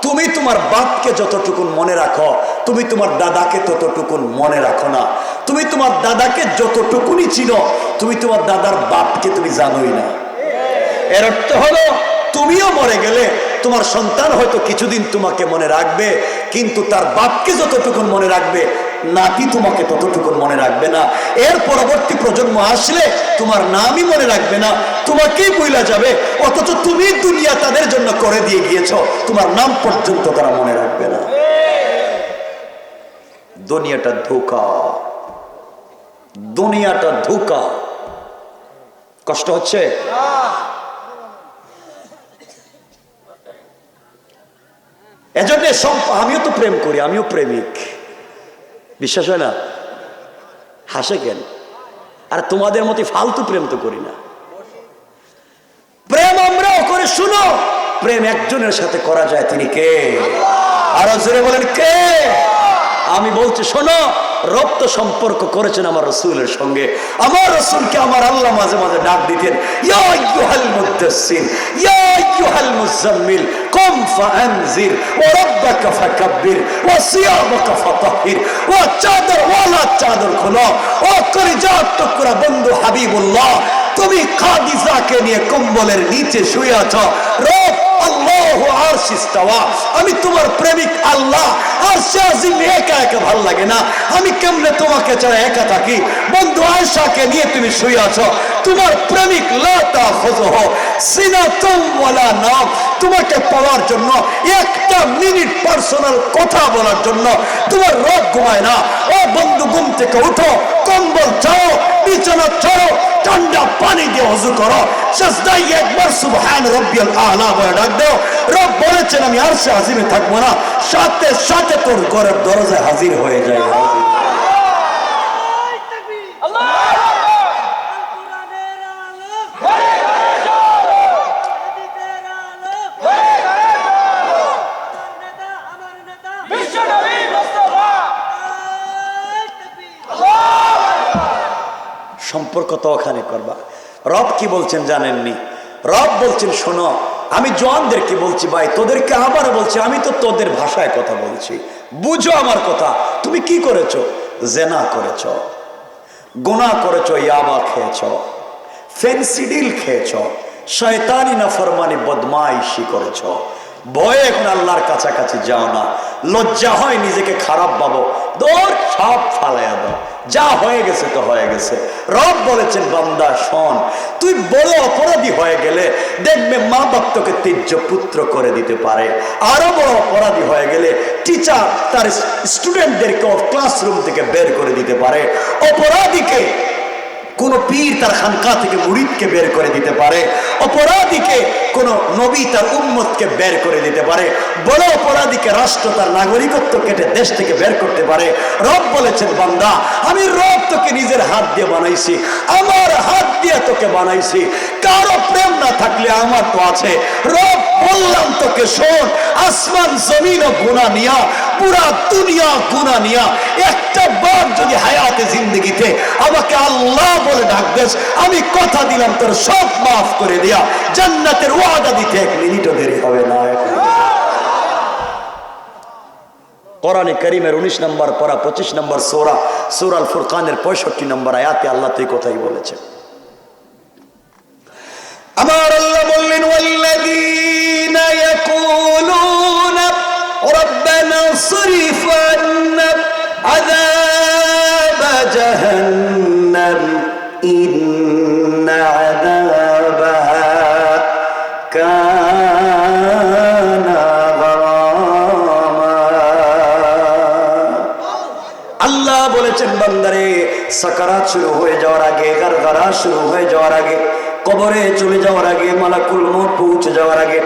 তুমি তোমার বাপকে যতটুকুন মনে রাখো, তুমি তোমার দাদাকে ততটুকুন মনে রাখো না। তুমি তোমার দাদাকে যতটুকুনি চিনো, তুমি তোমার দাদার বাপকে তুমি জানোই না। এর অর্থ হলো, তুমিও মরে গেলে তোমার সন্তান হয়তো কিছুদিন তোমাকে মনে রাখবে, কিন্তু তার বাপকে যতটুকুন মনে রাখবে নাতি তোমাকে ততটুকু মনে রাখবে না। এর পরবর্তী প্রজন্ম আসলে তোমার নামই মনে রাখবে না, তোমাকেই ভুলে যাবে। অথচ তুমি দুনিয়া তাদের জন্য করে দিয়ে গিয়েছো, তোমার নাম পর্যন্ত তারা মনে রাখবে না। দুনিয়াটা ধোঁকা, দুনিয়াটা ধোঁকা। কষ্ট হচ্ছে? এজন্য আমিও তো প্রেম করি, আমিও প্রেমিক। বিশ্বাস হয় না? হাসে কেন? আর তোমাদের মতো ফালতু প্রেম তো করি না। প্রেম আমরাও করে। শুনো, প্রেম একজনের সাথে করা যায়, তিনি কে? আরো জোরে বলেন কে? আমি বলছি শোনো, রক্ত সম্পর্ক করেছেন আমার রসুলের সঙ্গে। আমার রসুলকে আমার আল্লাহ মাঝে মাঝে ডাক দিতেন, ইয়া আইয়ুহাল মুদ্দাসসির, ইয়া আইয়ুহাল মুজাম্মিল, কুম ফাআনজির, ওয়া রাব্বাকা ফাকাব্বির, ওয়া সিয়াবাকা ফাতাহহির, ওয়া চাদর ওয়ালা চাদর খোলো। ও কলিজার টুকরা বন্ধু হাবিবুল্লাহ, তুমি খাদিজাকে নিয়ে কম্বলের নিচে শুয়ে আছো। রব আল্লাহু আরশে ইস্তাওয়া, আমি তোমার প্রেমিক আল্লাহ। আরশে আজিম একা একা ভালো লাগে না, আমি কেমনে তোমাকে ছাড়া একা থাকি? বন্ধু আয়েশাকে নিয়ে তুমি শুয়ে আছো, তোমার প্রেমিক লা তাখুযুহু সিনাতুম ওয়ালা নাওম, তোমাকে পাওয়ার জন্য একটা মিনিট পার্সোনাল কথা বলার জন্য তোমার রব ঘুমায় না। ও বন্ধু, ঘুম থেকে উঠো, কম্বল ছাড়ো, বিছানা ছাড়ো, ঠান্ডা পানি দিয়ে ওযু করো, সিজদায় একবার সুবহান রাব্বিয়াল আ'লা বলে ডাক দাও। রব বলেছেন আমি আরশে আজিমে থাকবো না, সাথে সাথে তোর ঘরের দরজায় হাজির হয়ে যায়। সম্পর্ক তো ওখানে করবা। রব কি বলছেন জানেননি? রব বলছেন শোনো, আমি জওয়ানদেরকে বলছি, ভাই তোদেরকে আবার বলছি, আমি তো তোদের ভাষায় কথা বলছি, বুঝো আমার কথা। তুমি কি করেছো? জেনা করেছো, গুনাহ করেছো, ইয়াবা খেয়েছো, ফেন্সিডিল খেয়েছো, শয়তানি নাফরমানি বদমাইশি করেছো। ভয়ে এখন আল্লাহর কাছাকাছি যাও না। লজ্জা হয় নিজেকে খারাপ ভাবো, দৌড় সব ফালাইয়া দাও, যা হয়ে গেছে তো হয়ে গেছে। রব বলেছেন বান্দা শোন, তুই বড় অপরাধী হয়ে গেলে দেখবে মা বাপ তোকে ত্যায্য পুত্র করে দিতে পারে। আরো বড় অপরাধী হয়ে গেলে টিচার তার স্টুডেন্টদেরকে ক্লাসরুম থেকে বের করে দিতে পারে। অপরাধীকে কোন পীর তার খানকা থেকে মুরিদকে বের করে দিতে পারে। অপরাধীকে কোন নবী তার উম্মতকে বের করে দিতে পারে। বড় অপরাধীকে রাষ্ট্র তার নাগরিকত্ব কেটে দেশ থেকে বের করতে পারে। রব বলেছেন বান্দা, আমি রব তোকে নিজের হাত দিয়ে বানাইছি, আমার হাত দিয়ে তোকে বানাইছি। কারো প্রেম না থাকলে আমার তো আছে। রব বললাম তোকে শোন, আসমান জমিন ও গুনাহ নিয়া, পুরা দুনিয়া গুনাহ নিয়া, একটা বার যদি হায়াতে জিন্দেগিতে আমাকে আল্লাহ বলে ডাক দেস, আমি কথা দিলাম তোর সব মাফ করে দিয়া জান্নাতের ওয়াদা দিতে 1 মিনিটও দেরি হবে না। কোরআনে কারীমের 19 নম্বর পারা 25 নম্বর সূরা সূরা ফুরকানের 65 নম্বর আয়াতে আল্লাহ তো এই কথাই বলেছেন। আমার আল্লাহ বললেন, ওয়াল্লাযীনা ইয়াকুলুনা রাব্বানা সরিফ আন্না আযাব জাহান্নাম ইন্না আযাবাহা কানা গারামা। আল্লাহ বলেছেন বান্দারে, সাকারাত শুরু হয়ে যাওয়ার আগে, গারগারা শুরু হয়ে যাওয়ার আগে, কবরে চলে যাওয়ার আগে, মালাকুল মউত পৌঁছে যাওয়ার আগে,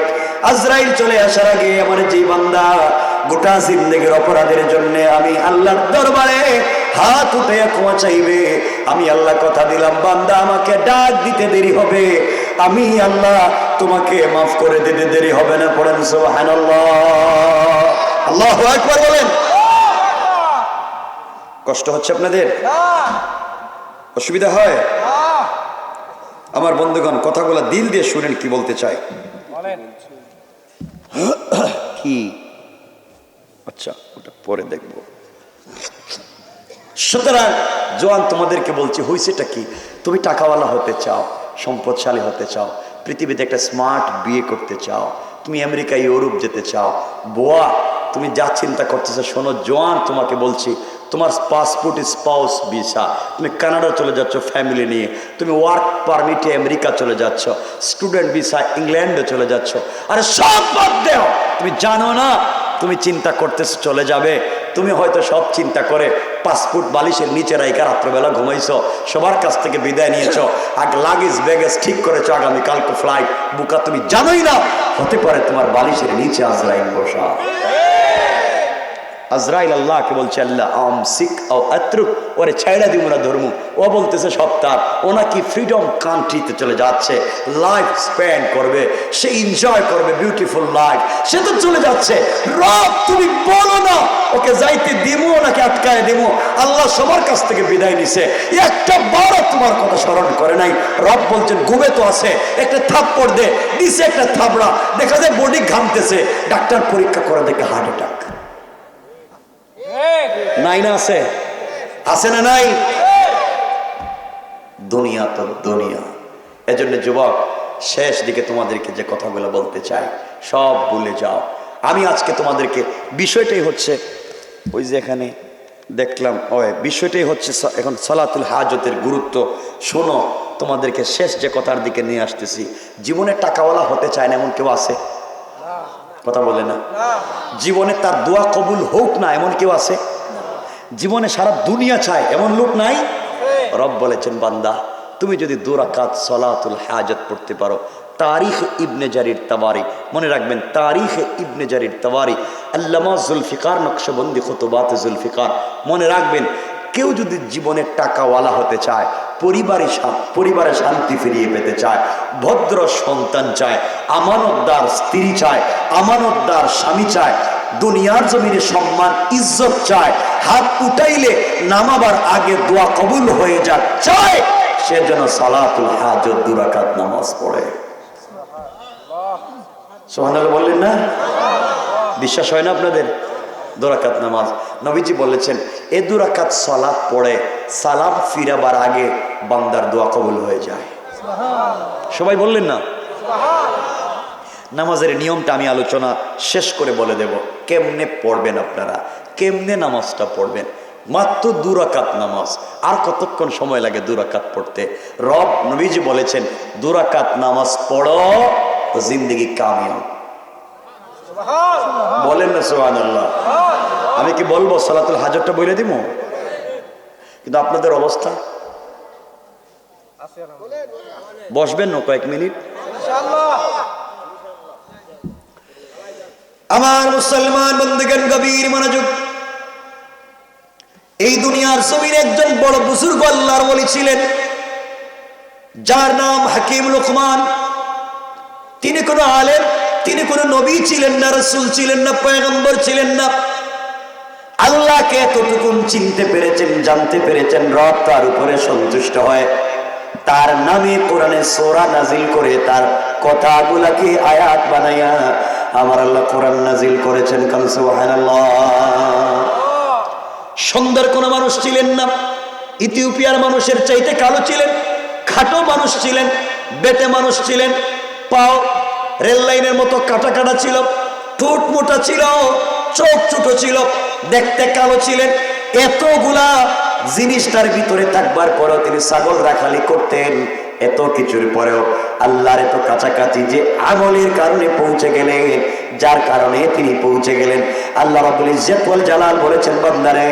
আজরাইল চলে আসার আগে, আমার যে বান্দা গোটা জিন্দেগির অপরাধের জন্য আমি আল্লাহর দরবারে হাত উঠে ক্ষমা চাইবে, আমি আল্লাহ কথা দিলাম বান্দা আমাকে ডাক দিতে দেরি হবে, আমি আল্লাহ তোমাকে মাফ করে দিতে দেরি হবে না। পড়েন সুবহানাল্লাহ, আল্লাহু আকবার বলেন। কষ্ট হচ্ছে আপনাদের? অসুবিধা হয়? আমার বন্ধুগণ, কথাগুলো দিল দিয়ে শুনেন কি বলতে চাই। কি? আচ্ছা, ওটা পরে দেখবো। সুতরাং জোয়ান তোমাদেরকে বলছি, হইছেটা কি? তুমি টাকাওয়ালা হতে চাও, সম্পদশালী হতে চাও, পৃথিবীতে একটা স্মার্ট বিয়ে করতে চাও, তুমি আমেরিকা ইউরোপ যেতে চাও, বোয়া তুমি যা চিন্তা করতেছো, শোনো জোয়ান তোমাকে বলছি, তোমার পাসপোর্ট স্পাউস ভিসা, তুমি কানাডা চলে যাচ্ছ ফ্যামিলি নিয়ে, তুমি ওয়ার্ক পারমিটে আমেরিকা চলে যাচ্ছ, স্টুডেন্ট ভিসা ইংল্যান্ডে চলে যাচ্ছ। আরে সব বাদ দেও, তুমি জানো না তুমি চিন্তা করতেছো চলে যাবে। তুমি হয়তো সব চিন্তা করে পাসপোর্ট বালিশের নিচে রাইকা রাত্রবেলা ঘুমাইছো, সবার কাছ থেকে বিদায় নিয়েছো, আগে লাগেজ ব্যাগেজ ঠিক করেছো, আগামীকালকে ফ্লাইট বুকা। তুমি জানোই না হতে পারে তোমার বালিশের নিচে আজরাইল বসা। আজরাইল আল্লাহকে বলছে আল্লাহ আমসিক আও আতরুক, ওরে ছাইড়া দিব না ধর্ম। ও বলতেছে সব তার, ও নাকি ফ্রিডম কান্ট্রিতে চলে যাচ্ছে, লাইফ স্পেন্ড করবে, সে এনজয় করবে বিউটিফুল লাইফ, সে তো চলে যাচ্ছে। রব তুমি বলো না ওকে যাইতে দিমু নাকি আটকায় দিমু। আল্লাহ সবার কাছ থেকে বিদায় নিছে, একটা বারও তোমার কথা স্মরণ করে নাই। রব বলছেন ঘুমে তো আছে, একটা থাপ্পড় দে, দিছে একটা থাপড়া, দেখা যায় বডি ঘামতেছে, ডাক্তার পরীক্ষা করে দেখে হার্ট অ্যাটাক। নাই না আছে? আছে না নাই? দুনিয়া তো দুনিয়া। এজন্য যুবক শেষ দিকে তোমাদেরকে যে কথাগুলো বলতে চাই সব ভুলে যাও। আমি আজকে তোমাদেরকে বিষয়টাই হচ্ছে ওই যে এখানে দেখলাম, ওই বিষয়টাই হচ্ছে এখন সালাতুল হাজতের গুরুত্ব। শোনো, তোমাদেরকে শেষ যে কথার দিকে নিয়ে আসতেছি, জীবনে টাকাওয়ালা হতে চায় না এমন কেউ আছে? কথা বলে না। জীবনে তার দোয়া কবুল হোক না এমন কেউ আছে? জীবনে সারা দুনিয়া চায় এমন লোক নাই? রব বলেছেন বান্দা তুমি যদি 2 রাকাত সালাতুল হাজত পড়তে পারো, তারিখ ইবনে জারির তাবারি, মনে রাখবেন তারিখ ইবনে জারির তাবারি, আল্লামা জুলফিকার নকশবন্দি খুতুবাত জুলফিকার, মনে রাখবেন কেউ যদি জীবনে টাকাওয়ালা হতে চায়, পরিবারে শান্তি ফিরিয়ে পেতে চায়, ভদ্র সন্তান চায়, আমানতদার স্ত্রী চায়, আমানতদার স্বামী চায়, দুনিয়ার জমিনে সম্মান ইজ্জত চায়, হাত উঠাইলে নামাবার আগে দোয়া কবুল হয়ে যাক চায়, সে যেন সালাতুল হাজত 2 রাকাত নামাজ পড়ে। সুবহানাল্লাহ বললেন না? বিশ্বাস হয় না আপনাদের? 2 রাকাত নামাজ নবীজি বলেছেন এই 2 রাকাত সালাত পড়ে সালাম ফিরাবার আগে বান্দার দোয়া কবুল হয়ে যায়। সবাই বললেন না? নামাজের নিয়মটা আমি আলোচনা শেষ করে বলে দেব, কেমনে পড়বেন আপনারা, কেমনে নামাজটা পড়বেন। মাত্র 2 রাকাত নামাজ, আর কতক্ষণ সময় লাগে 2 রাকাত পড়তে? রব নবীজি বলেছেন 2 রাকাত নামাজ পড়ো জিন্দেগি কামিয়াব। বলেন না সুবহানাল্লাহ? আমি কি বলবো সালাতুল হাজতটা বলে দিব? কিন্তু আপনাদের অবস্থা, বসবেন না কয়েক মিনিট? আমার মুসলমান বন্ধুগণ গভীর মনোযোগ। এই দুনিয়ার জমিনে একজন বড় বুজুর্গ আল্লাহর ওলি ছিলেন, যার নাম হাকিম লুকমান। তিনি কোন আলেম, তিনি কোন নবী ছিলেন না, রাসূল ছিলেন না, পয়গম্বর ছিলেন না। আল্লাহকে এতটুকু চিনতে পেরেছেন, জানতে পেরেছেন, রব তার উপরে সন্তুষ্ট হয়, তার নামে কোরআনে সূরা নাজিল করে তার কথাগুলোকে আয়াত বানাইয়া আমার আল্লাহ কোরআন নাজিল করেছেন। কাল সুবহানাল্লাহ। সুন্দর কোন মানুষ ছিলেন না, ইথিওপিয়ার মানুষের চাইতে কালো ছিলেন, খাটো মানুষ ছিলেন, বেটে মানুষ ছিলেন, পাও রেল লাইনের মতো কাটা কাটা ছিল, ঠোঁট মোটা ছিল, চোখ ছোট ছিল, দেখতে কালো ছিলেন। এতগুলা জিনিসটার ভিতরে থাকবার পরেও তিনি ছাগল রাখালি করতেন। এত কিছুর পরেও আল্লাহর এত কাছাকাছি যে আমলের কারণে পৌঁছে গেলেন, যার কারণে তিনি পৌঁছে গেলেন। আল্লাহ রাব্বুল ইজ্জত ওয়াল জালাল বলেছেন বান্দারে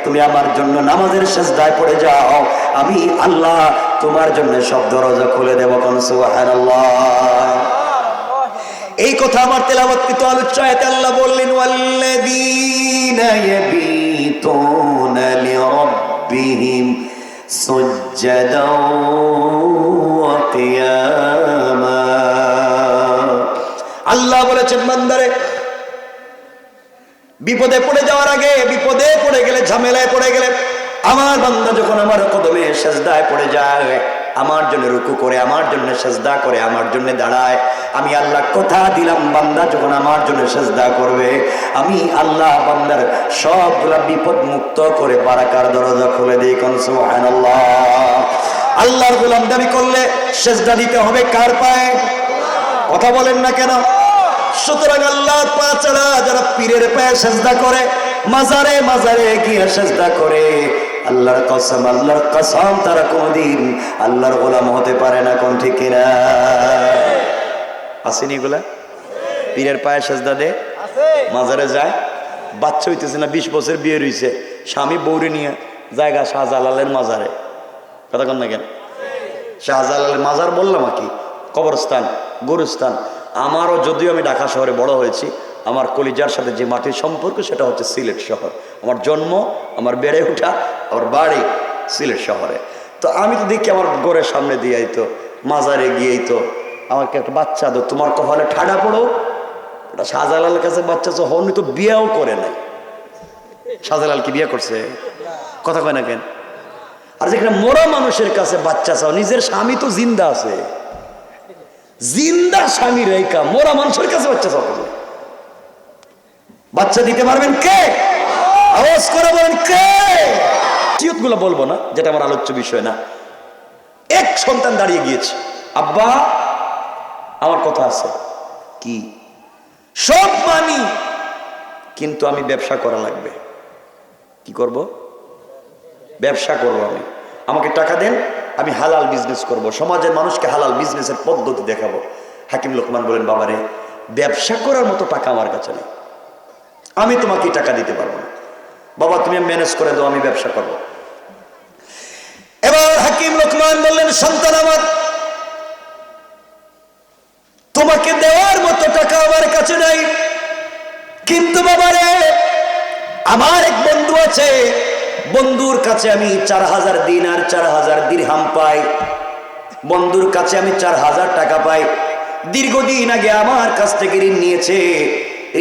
তুমি আমার জন্য নামাজের সিজদায় পড়ে যাও, আমি আল্লাহ তোমার জন্য সব দরজা খুলে দেব। কোন সুবহানাল্লাহ। এই কথা আমার তেলাওয়াতকৃত আলোচ্য আয়াতে আল্লাহ বললেন ওয়াল্লাযীনা ইয়াবিতুনা লিরাব্বিহিম সুজদাও ওয়া কিয়ামা। আল্লাহ বলেছেন বান্দারে বিপদে পড়ে যাওয়ার আগে, বিপদে পড়ে গেলে, ঝামেলায় পড়ে গেলে আমার বান্দা যখন আমার কদমে সিজদায় পড়ে যায়, আমার জন্য রুকু করে, আমার জন্য সিজদা করে, আমার জন্য দাঁড়ায়, আমি আল্লাহ কথা দিলাম বান্দা যখন আমার জন্য সিজদা করবে, আমি আল্লাহ বান্দার সবগুলা বিপদ মুক্ত করে বারাকার দরজা খুলে দিই। কোন সুবহানাল্লাহ। আল্লাহর গোলাম দাবি করলে সিজদা দিতে হবে কার পায়ে? কথা বলেন না কেন? সুতরাং আল্লাহর পা ছাড়া যারা পীরের পায়ে সিজদা করে মাজারে মাজারে গিয়ে সেজদা করে, আল্লাহর কসম তারা কোনদিন আল্লাহর গোলাম হতে পারে না। কোন ঠিক কিনা? আসেনি এগুলা? পীরের পায়ে সেজদা দে, মাজারে যায়, বাচ্চা হইতেছে না, 20 বছর বিয়ে রয়েছে, স্বামী বৌরে নিয়ে জায়গা শাহজালালের মাজারে। কথা কন না কেন? শাহজালালের মাজার বললাম কি? কবরস্থান, গোরস্থান। আমারও, যদিও আমি ঢাকা শহরে বড় হয়েছি, আমার কলিজার সাথে যে মাটির সম্পর্ক সেটা হচ্ছে সিলেট শহর। আমার জন্ম, আমার বেড়ে ওঠা, আমার বাড়ি সিলেট শহরে। তো আমি তো দেখি আমার ঘরের সামনে দিয়েই তো মাজারে গিয়েই তো আমাকে একটা বাচ্চা দো, তোমার কপালে ঠাডা পড়ো। ওটা শাহজালালের কাছে বাচ্চা তো হননি, তো বিয়েও করে নাই। শাহজালাল কি বিয়ে করছে? কথা কয় না কেন? আর যেখানে মরা মানুষের কাছে বাচ্চা চাও, নিজের স্বামী তো জিন্দা আছে, জিন্দা স্বামী রেখা মরা মানুষের কাছে বাচ্চা চাও। বাচ্চা দিতে পারবেন কে? আওয়াজ করে বলেন কে? গুলো বলবো না, যেটা আমার আলোচ্য বিষয় না। এক সন্তান দাঁড়িয়ে গিয়েছে, আব্বা আমার কথা আছে, কি? সব মানি, কিন্তু আমি ব্যবসা করা লাগবে। কি করব? ব্যবসা করব। আমি, আমাকে টাকা দেন, আমি হালাল বিজনেস করব, সমাজের মানুষকে হালাল বিজনেসের পদ্ধতি দেখাবো। হাকিম লোকমান বলেন, বাবারে ব্যবসা করার মতো টাকা আমার কাছে নেই, আমি তোমাকে টাকা দিতে পারবো না। বাবা তুমি ম্যানেজ করে দাও, আমি ব্যবসা করব। এবার হাকিম লোকমান বললেন, সন্তান আমার, তোমাকে দেওয়ার মতো টাকা আমার কাছে নাই, কিন্তু বাবারে আমার এক বন্ধু আছে, বন্ধুর কাছে আমি 4000 দিনার 4000 দিরহাম পাই, বন্ধুর কাছে আমি 4000 টাকা পাই। দীর্ঘদিন আগে আমার কাছ থেকে ঋণ নিয়েছে,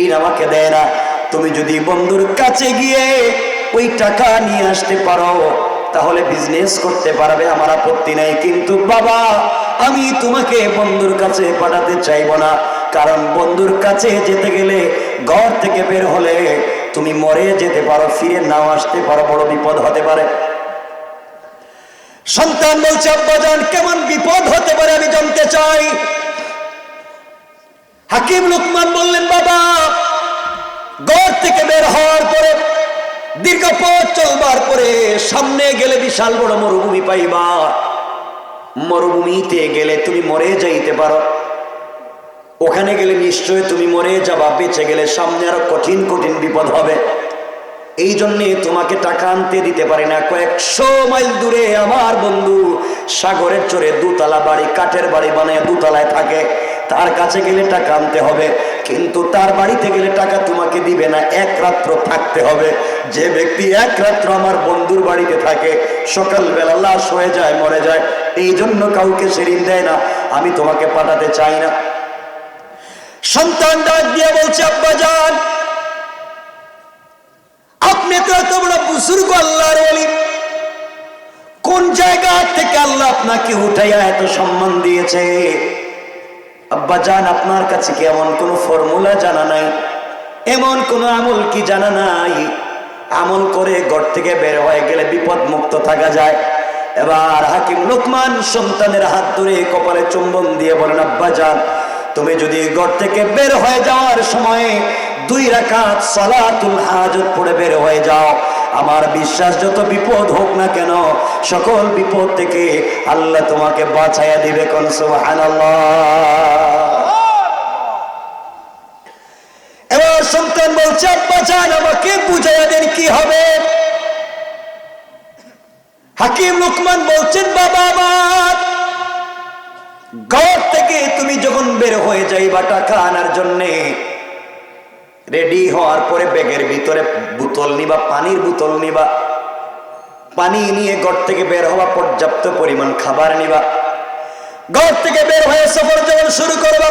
ঋণ আমাকে দেয় না। তুমি যদি বন্ধুর কাছে গিয়ে ওই টাকা নিয়ে আসতে পারো তাহলে বিজনেস করতে পারবে, আমার আপত্তি নাই। কিন্তু বাবা আমি তোমাকে বন্ধুর কাছে পাঠাতে চাইবো না, কারণ বন্ধুর কাছে যেতে গেলে ঘর থেকে বের হলে তুমি মরে যেতে পারো, ফিরে নাও আসতে পারো, বড় বিপদ হতে পারে। সন্তান বলছে, আব্বাজান কেমন বিপদ হতে পারে আমি জানতে চাই। হাকিম লোকমান বললেন, বাবা ঘর থেকে বের হওয়ার পরে দীর্ঘ পথ চলবার পরে সামনে গেলে বিশাল বড় মরুভূমি পাইবা, মরুভূমিতে গেলে তুমি মরে যাইতে পারো, ওখানে গেলে নিশ্চয় তুমি মরে যাবা, বেঁচে গেলে সামনে আরো কঠিন কঠিন বিপদ হবে। এই জন্যে তোমাকে টাকা আনতে দিতে পারি না। কয়েকশো মাইল দূরে আমার বন্ধু সাগরের চরে দুতলা বাড়ি, কাঠের বাড়ি বানায় দুতলায় থাকে, তার কাছে গেলে টাকা আনতে হবে, কিন্তু তার বাড়িতে গেলে টাকা তোমাকে দিবে না, এক রাত্র থাকতে হবে। যে ব্যক্তি এক রাত্র আমার বন্ধুর বাড়িতে থাকে সকালবেলা লাশ হয়ে যায়, মরে যায়, এই জন্য কাউকে সে ঋণ দেয় না, আমি তোমাকে পাঠাতে চাই না। সন্তান ডাক দিয়ে বলছে, আব্বাজান আপনি তো এত বড় বুজুর্গ আল্লাহর ওলি, কোন জায়গা থেকে আল্লাহ আপনাকে উঠাইয়া এত সম্মান দিয়েছে? আব্বাজান আপনার কাছে কি এমন কোন ফর্মুলা জানা নাই, এমন কোন আমল কি জানা নাই, আমল করে ঘর থেকে বের হয়ে গেলে বিপদ মুক্ত থাকা যায়? এবার হাকিম লোকমান সন্তানের হাত ধরে কপালে চুম্বন দিয়ে বলেন, আব্বাজান তুমি যদি ঘর থেকে বের হয়ে যাওয়ার সময় 2 রাকাত সালাতুল হাজত পড়ে বের হয়ে যাও, আমার বিশ্বাস যত বিপদ হোক না কেন সকল বিপদ থেকে আল্লাহ তোমাকে বাঁচাইয়া দিবে। কোন সুবহানাল্লাহ। এবার সন্তান বলছে, আব্বাজান আমাকে বুঝাইয়া দেন কি হবে? হাকিম লোকমান বলছেন, বাবা আমার ঘর থেকে তুমি যখন বের হয়ে যাইবা টাকা আনার জন্যে, রেডি হওয়ার পরে ব্যাগের ভিতরে বোতল নিবা, পানির বোতল নিবা, পানি নিয়ে ঘর থেকে বের হওয়া পর্যাপ্ত পরিমাণ খাবার নিবা। ঘর থেকে বের হয়ে সফর যখন শুরু করবা,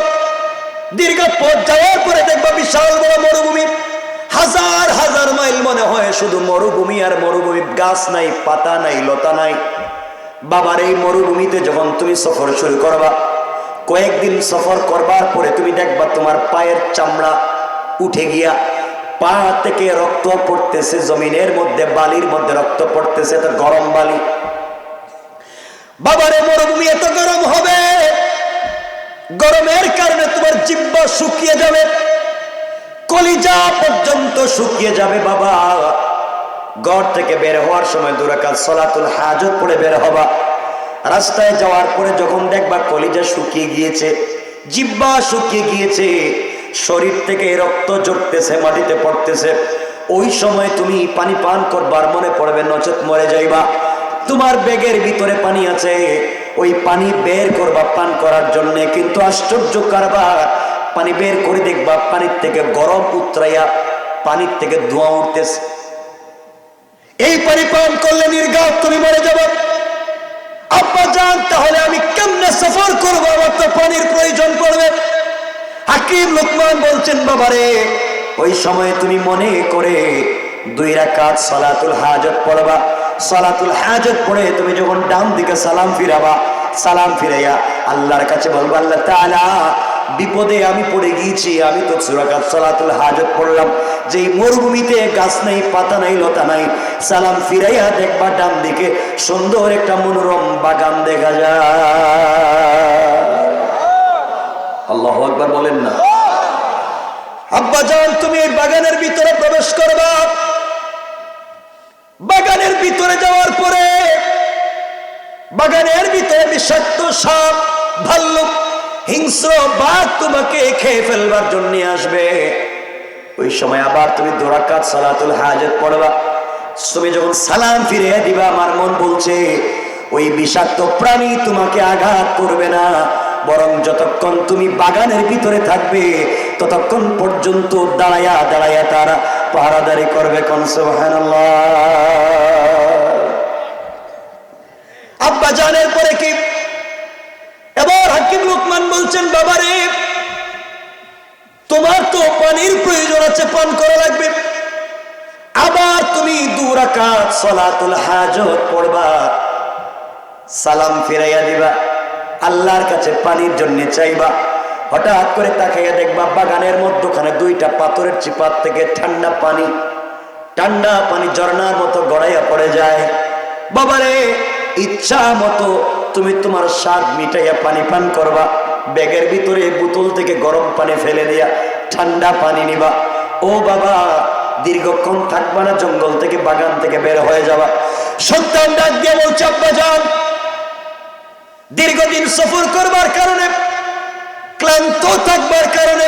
দীর্ঘ পথ যাওয়ার পরে দেখবা বিশাল বড় মরুভূমি, হাজার হাজার মাইল মনে হয় শুধু মরুভূমি আর মরুভূমি, গাছ নাই, পাতা নাই, লতা নাই। বাবার এই মরুভূমিতে যখন তুমি সফর শুরু করবা, কয়েকদিন সফর করবার পরে তুমি দেখবা তোমার পায়ের চামড়া উঠে গিয়া পা থেকে রক্ত পড়তেছে, জমিনের মধ্যে বালির মধ্যে রক্ত পড়তেছে, এত গরম বালি। বাবারে মরুভূমি এত গরম হবে, গরমের কারণে তোমার জিহ্বা শুকিয়ে যাবে, কলিজা পর্যন্ত শুকিয়ে যাবে বাবা। ঘর থেকে বের হওয়ার সময় 2 রাকাত সালাতুল হাজত পড়ে বের হবা। রাস্তায় যাওয়ার পরে যখন দেখবা কলিজা শুকিয়ে গিয়েছে, জিহ্বা শুকিয়ে গিয়েছে, শরীর থেকে রক্ত ঝরতেছে, মাটিতে পড়তেছে, ওই সময় তুমি পানি পান করবার মনে পড়বে, নচেত মরে যাইবা। তোমার ব্যাগের ভিতরে পানি আছে, ওই পানি বের করবা পান করার জন্য, কিন্তু আশ্চর্য কারবার, পানি বের করে দেখবা পানির থেকে গরম উতরাইয়া পানির থেকে ধোঁয়া উঠতেছে। এই পানি পান করলে নির্ঘাত তুমি মরে যাবে। আব্বা জান, তাহলে আমি কেমনে সফর করবো? আমার তো পানির প্রয়োজন পড়বে। হাকিম লোকমান বলছেন, বাবারে ওই সময় তুমি মনে করে 2 রাকাত সালাতুল হাজত পড়বা। সালাতুল হাজত পড়ে তুমি যখন ডান দিকে সালাম ফিরাবা, সালাম ফিরাইয়া আল্লাহর কাছে বলবা, আল্লাহ তাআলা বিপদে আমি পড়ে গিয়েছি, আমি তো 2 রাকাত সালাতুল হাজত পড়লাম, যেই মরুভূমিতে গাছ নাই, পাতা নাই, লতা নাই, সালাম ফিরাইয়া দেখবা ডান দিকে সুন্দর একটা মনোরম বাগান দেখা যায়। আল্লাহু আকবার বলেন না। আব্বা জান, তুমি এই বাগানের ভিতরে প্রবেশ করবা। বাগানের ভিতরে যাওয়ার পরে বাগানের ভিতরে বিষাক্ত সাপ, ভাল্লুক, হিংস্র বাঘ তোমাকে খেয়ে ফেলবার জন্য আসবে। ওই সময় আবার তুমি 2 রাকাত সালাতুল হাজত পড়বা। তুমি যখন সালাম ফিরে দিবা, আমার মন বলছে ওই বিষাক্ত প্রাণী তোমাকে আঘাত করবে না, বরং যতক্ষণ তুমি বাগানের ভিতরে থাকবে ততক্ষণ পর্যন্ত দাঁড়ায়া দাঁড়ায়া তারা পাহারাদারি করবে। কোন সুবহানাল্লাহ। আব্বা জানের পরে কি এবার হাকিম লোকমান বলছেন, বাবারে তোমার তো পানির প্রয়োজন আছে, পান করা লাগবে। আবার তুমি 2 রাকাত সালাতুল হাজত পড়বা, সালাম ফিরাইয়া দিবা, আল্লাহর কাছে পানির জন্য চাইবা। হঠাৎ করে তাকাইয়া দেখবা বাগানের মধ্যখানে 2টা পাথরের চিপাত থেকে ঠান্ডা পানি ঝর্ণার মতো গড়াইয়া পড়ে যায়। বাবারে ইচ্ছা মতো তুমি তোমার স্বাদ মিটাইয়া পানি পান করবা। ব্যাগের ভিতরে বোতল থেকে গরম পানি ফেলে দিয়া ঠান্ডা পানি নিবা। ও বাবা, দীর্ঘক্ষণ থাকবা না, জঙ্গল থেকে বাগান থেকে বের হয়ে যাবা। সন্তান ডাক দিয়ে বলছে, আব্বা জান, দীর্ঘদিন সফর করবার কারণে, ক্লান্ত থাকবার কারণে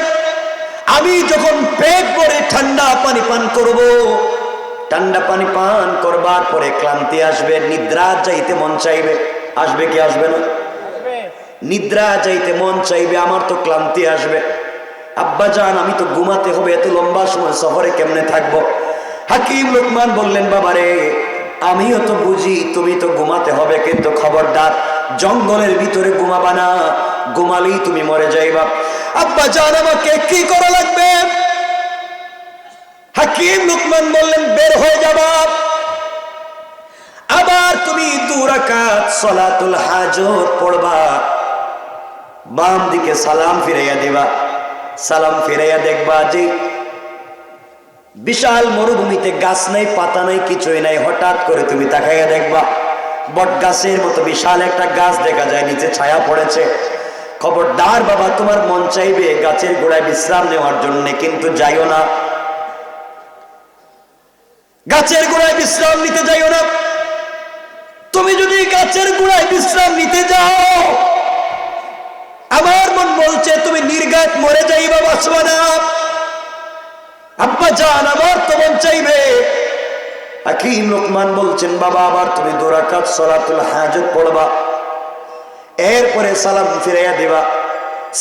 আমি যখন পেট ভরে ঠান্ডা পানি পান করব, ঠান্ডা পানি পান করবার পরে ক্লান্তি আসবে, নিদ্রা যাইতে মন চাইবে। আসবে কি আসবে না? নিদ্রা যাইতে মন চাইবে, আমার তো ক্লান্তি আসবে। আব্বা জান, আমি তো ঘুমাতে হবে, এত লম্বা সময় সফরে কেমনে থাকবো? হাকিম লোকমান বললেন, বাবারে আমিও তো বুঝি তুমি তো ঘুমাতে হবে, কিন্তু খবরদার জঙ্গলের ভিতরে ঘুমাবা না, ঘুমালেই তুমি মরে যাইবা। আব্বা জান, আমাকে কি করা লাগবে? হাকিম লোকমান বললেন, বের হয়ে যাবা। আবার তুমি 2 রাকাত সালাতুল হাজত পড়বা, বাম দিকে সালাম ফিরাইয়া দিবা। সালাম ফিরাইয়া দেখবা যে বিশাল মরুভূমিতে গাছ নাই, পাতা নাই, কিছুই নাই। হঠাৎ করে তুমি তাকাইয়া দেখবা বট গাছের মতো বিশাল একটা গাছ দেখা যায়, নিচে ছায়া পড়েছে। খবরদার বাবা, তোমার মন চাইবে গাছের গোড়ায় বিশ্রাম নেওয়ার জন্য, কিন্তু যাইও না, গাছের গোড়ায় বিশ্রাম নিতে যাইও না। তুমি যদি গাছের গোড়ায় বিশ্রাম নিতে যাও, আমার মন বলছে তুমি নির্ঘাত মরে যাইবা, বাঁচবা না। আব্বা জান, আমার তো মন চাইবে। হাকিম লোকমান বলছেন, বাবা আবার তুমি 2 রাকাত সালাতুল হাজত পড়বা, এরপরে সালাম ফিরাইয়া দিবা।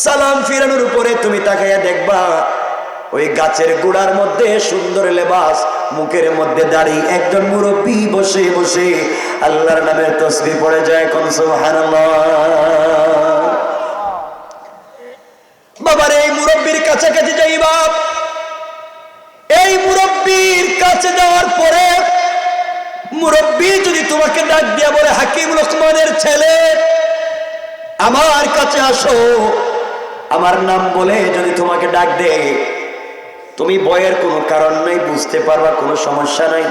সালাম ফিরানোর উপরে তুমি তাকাইয়া দেখবা ওই গাছের গোড়ার মধ্যে সুন্দর লেবাস, মুখের মধ্যে দাড়ি, একজন মুরব্বী বসে বসে আল্লাহর নামের তাসবিহ পড়ে যায়। কোন সুবহানাল্লাহ। বাবার এই মুরব্বীর কাছাকাছি যাইবা। এই মুরব্বীর কাছে যাওয়ার পরে মুরব্বী যদি তোমাকে ডাক দিয়া বলে, হাকিম লোকমানের ছেলে আমার কাছে আসো, আমার নাম বলে যদি তোমাকে ডাক দেয়, তুমি ভয়ের কোনো কারণ নাই, বুঝতে পারবা কোনো সমস্যা নাই।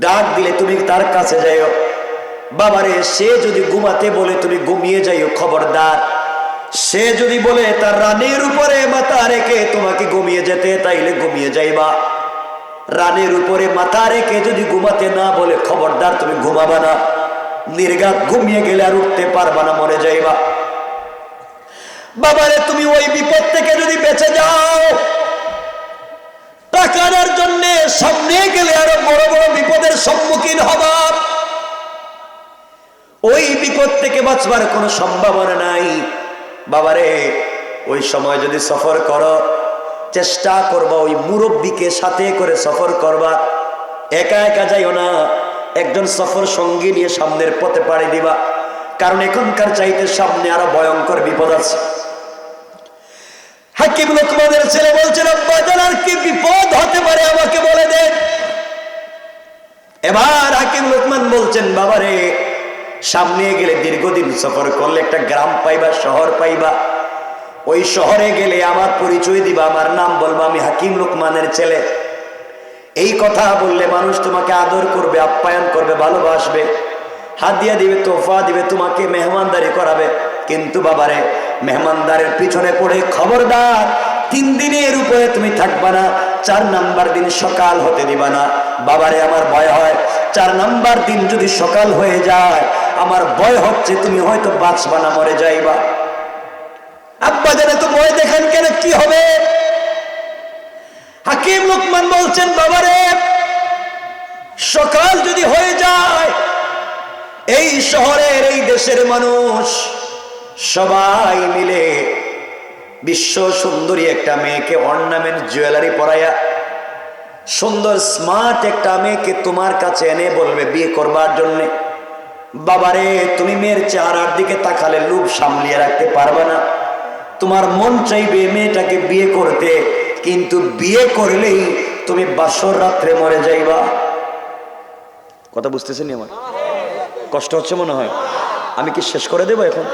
ডাক দিলে তুমি তার কাছে যাইও। বাবারে সে যদি ঘুমাতে বলে তুমি ঘুমিয়ে যাইও, খবরদার সে যদি বলে তার রানীর উপরে মাথা রেখে তোমাকে ঘুমিয়ে যেতে, তাইলে ঘুমিয়ে যাইবা। রানীর উপরে মাথা রেখে যদি ঘুমাতে না বলে, খবরদার তুমি ঘুমাবা না। নির্ঘাত ঘুমিয়ে গেলে আর উঠতে পারবা না, মরে যাইবা। বাবারে তুমি ওই বিপদ থেকে যদি বেঁচে যাও, টাকার জন্য সামনে গেলে আরো বড় বড় বিপদের সম্মুখীন হবা। ওই বিপদ থেকে বাঁচবার কোনো সম্ভাবনা নাই। বাবারে ওই সময় যদি সফর করো, চেষ্টা করবা ওই মুরব্বীকে সাথে করে সফর করবা। একা একা যাইও না, একজন সফর সঙ্গী নিয়ে সামনের পথে পাড়ি দিবা, কারণ এখনকার চাইতে সামনে আরো ভয়ঙ্কর বিপদ আছে। হাকিম লোকমানের ছেলে বলছেন, আব্বা জান আর কি বিপদ হতে পারে আমাকে বলে দেন। এবার হাকিম লোকমান বলছেন, বাবারে সামনে গেলে দীর্ঘদিন সফর করলে একটা গ্রাম পাইবা, শহর পাইবা। ওই শহরে গেলে আমার পরিচয় দিবা, আমার নাম বলবা, আমি হাকিম লোকমানের ছেলে। এই কথা বললে মানুষ তোমাকে আদর করবে, আপ্যায়ন করবে, ভালোবাসবে, হাদিয়া দিবে, তোফা দিবে, তোমাকে মেহমানদারি করাবে। কিন্তু বাবারে মেহমানদারের পিছনে পড়ে খবরদার 3 দিনের উপরে তুমি থাকবা না, 4 নাম্বার দিন সকাল হতে দিবা না। বাবারে আমার ভয় হয় 4 নাম্বার দিন যদি সকাল হয়ে যায়, আমার ভয় হচ্ছে তুমি হয়তো বাঁচবা না, মরে যাইবা। আব্বা জানে তো ভয় দেখান কেন, কি হবে? হাকিম লোকমান বলছেন, বাবারে সকাল যদি হয়ে যায়, এই শহরের এই দেশের মানুষ সবাই মিলে বিশ্ব সুন্দরী একটা মেয়েকে অর্নামেন্ট জুয়েলারি পরাইয়া সুন্দর স্মার্ট একটা মেয়েকে তোমার কাছে এনে বলবে বিয়ে করবার জন্যে। বাবারে তুমি মেয়ের চেহারার দিকে তাকালে লোভ সামলিয়ে রাখতে পারবে না, তোমার মন চাইবে মেয়েটাকে বিয়ে করতে, কিন্তু বিয়ে করলেই তুমি বাসর রাত্রে মরে যাইবা। কথা বুঝতেছেন? আমার কষ্ট হচ্ছে মনে হয়। আমি কি শেষ করে দেব এখন?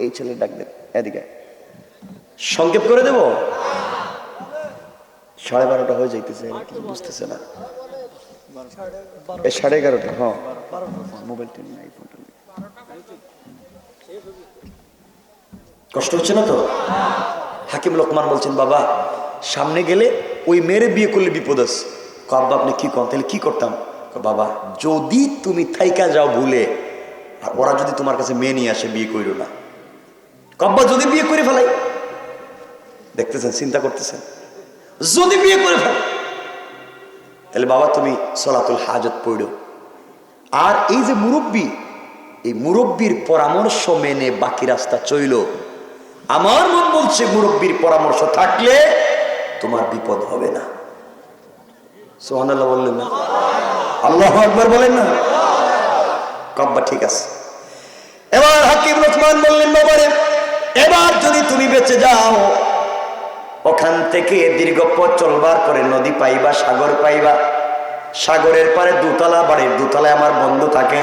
এই ছেলে ডাক দেব, এদিকে সংক্ষেপ করে দেব। 12:30 হয়ে যাইতেছে, বুঝতেছে না। 11:30। হ্যাঁ, মোবাইলটা নাই, ফোনটা নেই। কষ্ট হচ্ছে না তো? হাকিম লোকমান বলছেন, বাবা সামনে গেলে ওই মেয়েরে বিয়ে করলে বিপদ আছে। আব্বা আপনি কি করেন? তাহলে কি করতাম? বাবা যদি তুমি থাইকা যাও ভুলে, আর ওরা যদি তোমার কাছে মেয়ে নিয়ে আসে, বিয়ে করিও না। আব্বা যদি বিয়ে করে ফেলাই, দেখতেছেন, চিন্তা করতেছেন, যদি বিয়ে করে ফেলে, তাহলে বাবা তুমি সলাতুল হাজত পড়ো। আর এই যে মুরব্বী, এই মুরব্বীর পরামর্শ মেনে বাকি রাস্তা চইল। আমার মন বলছে মুরব্বীর পরামর্শ থাকলে তোমার বিপদ হবে না। সুবহানাল্লাহ বললেন না? আল্লাহু আকবার বলেন না? কব্বা ঠিক আছে। এবার হাকিম লোকমান বললেন, বাবারে এবার যদি তুমি বেঁচে যাও, ওখান থেকে দীর্ঘ পথ চলবার পরে নদী পাইবা, সাগর পাইবা। সাগরের পারে 2 তলা বাড়ির 2 তলায় আমার বন্ধু থাকে,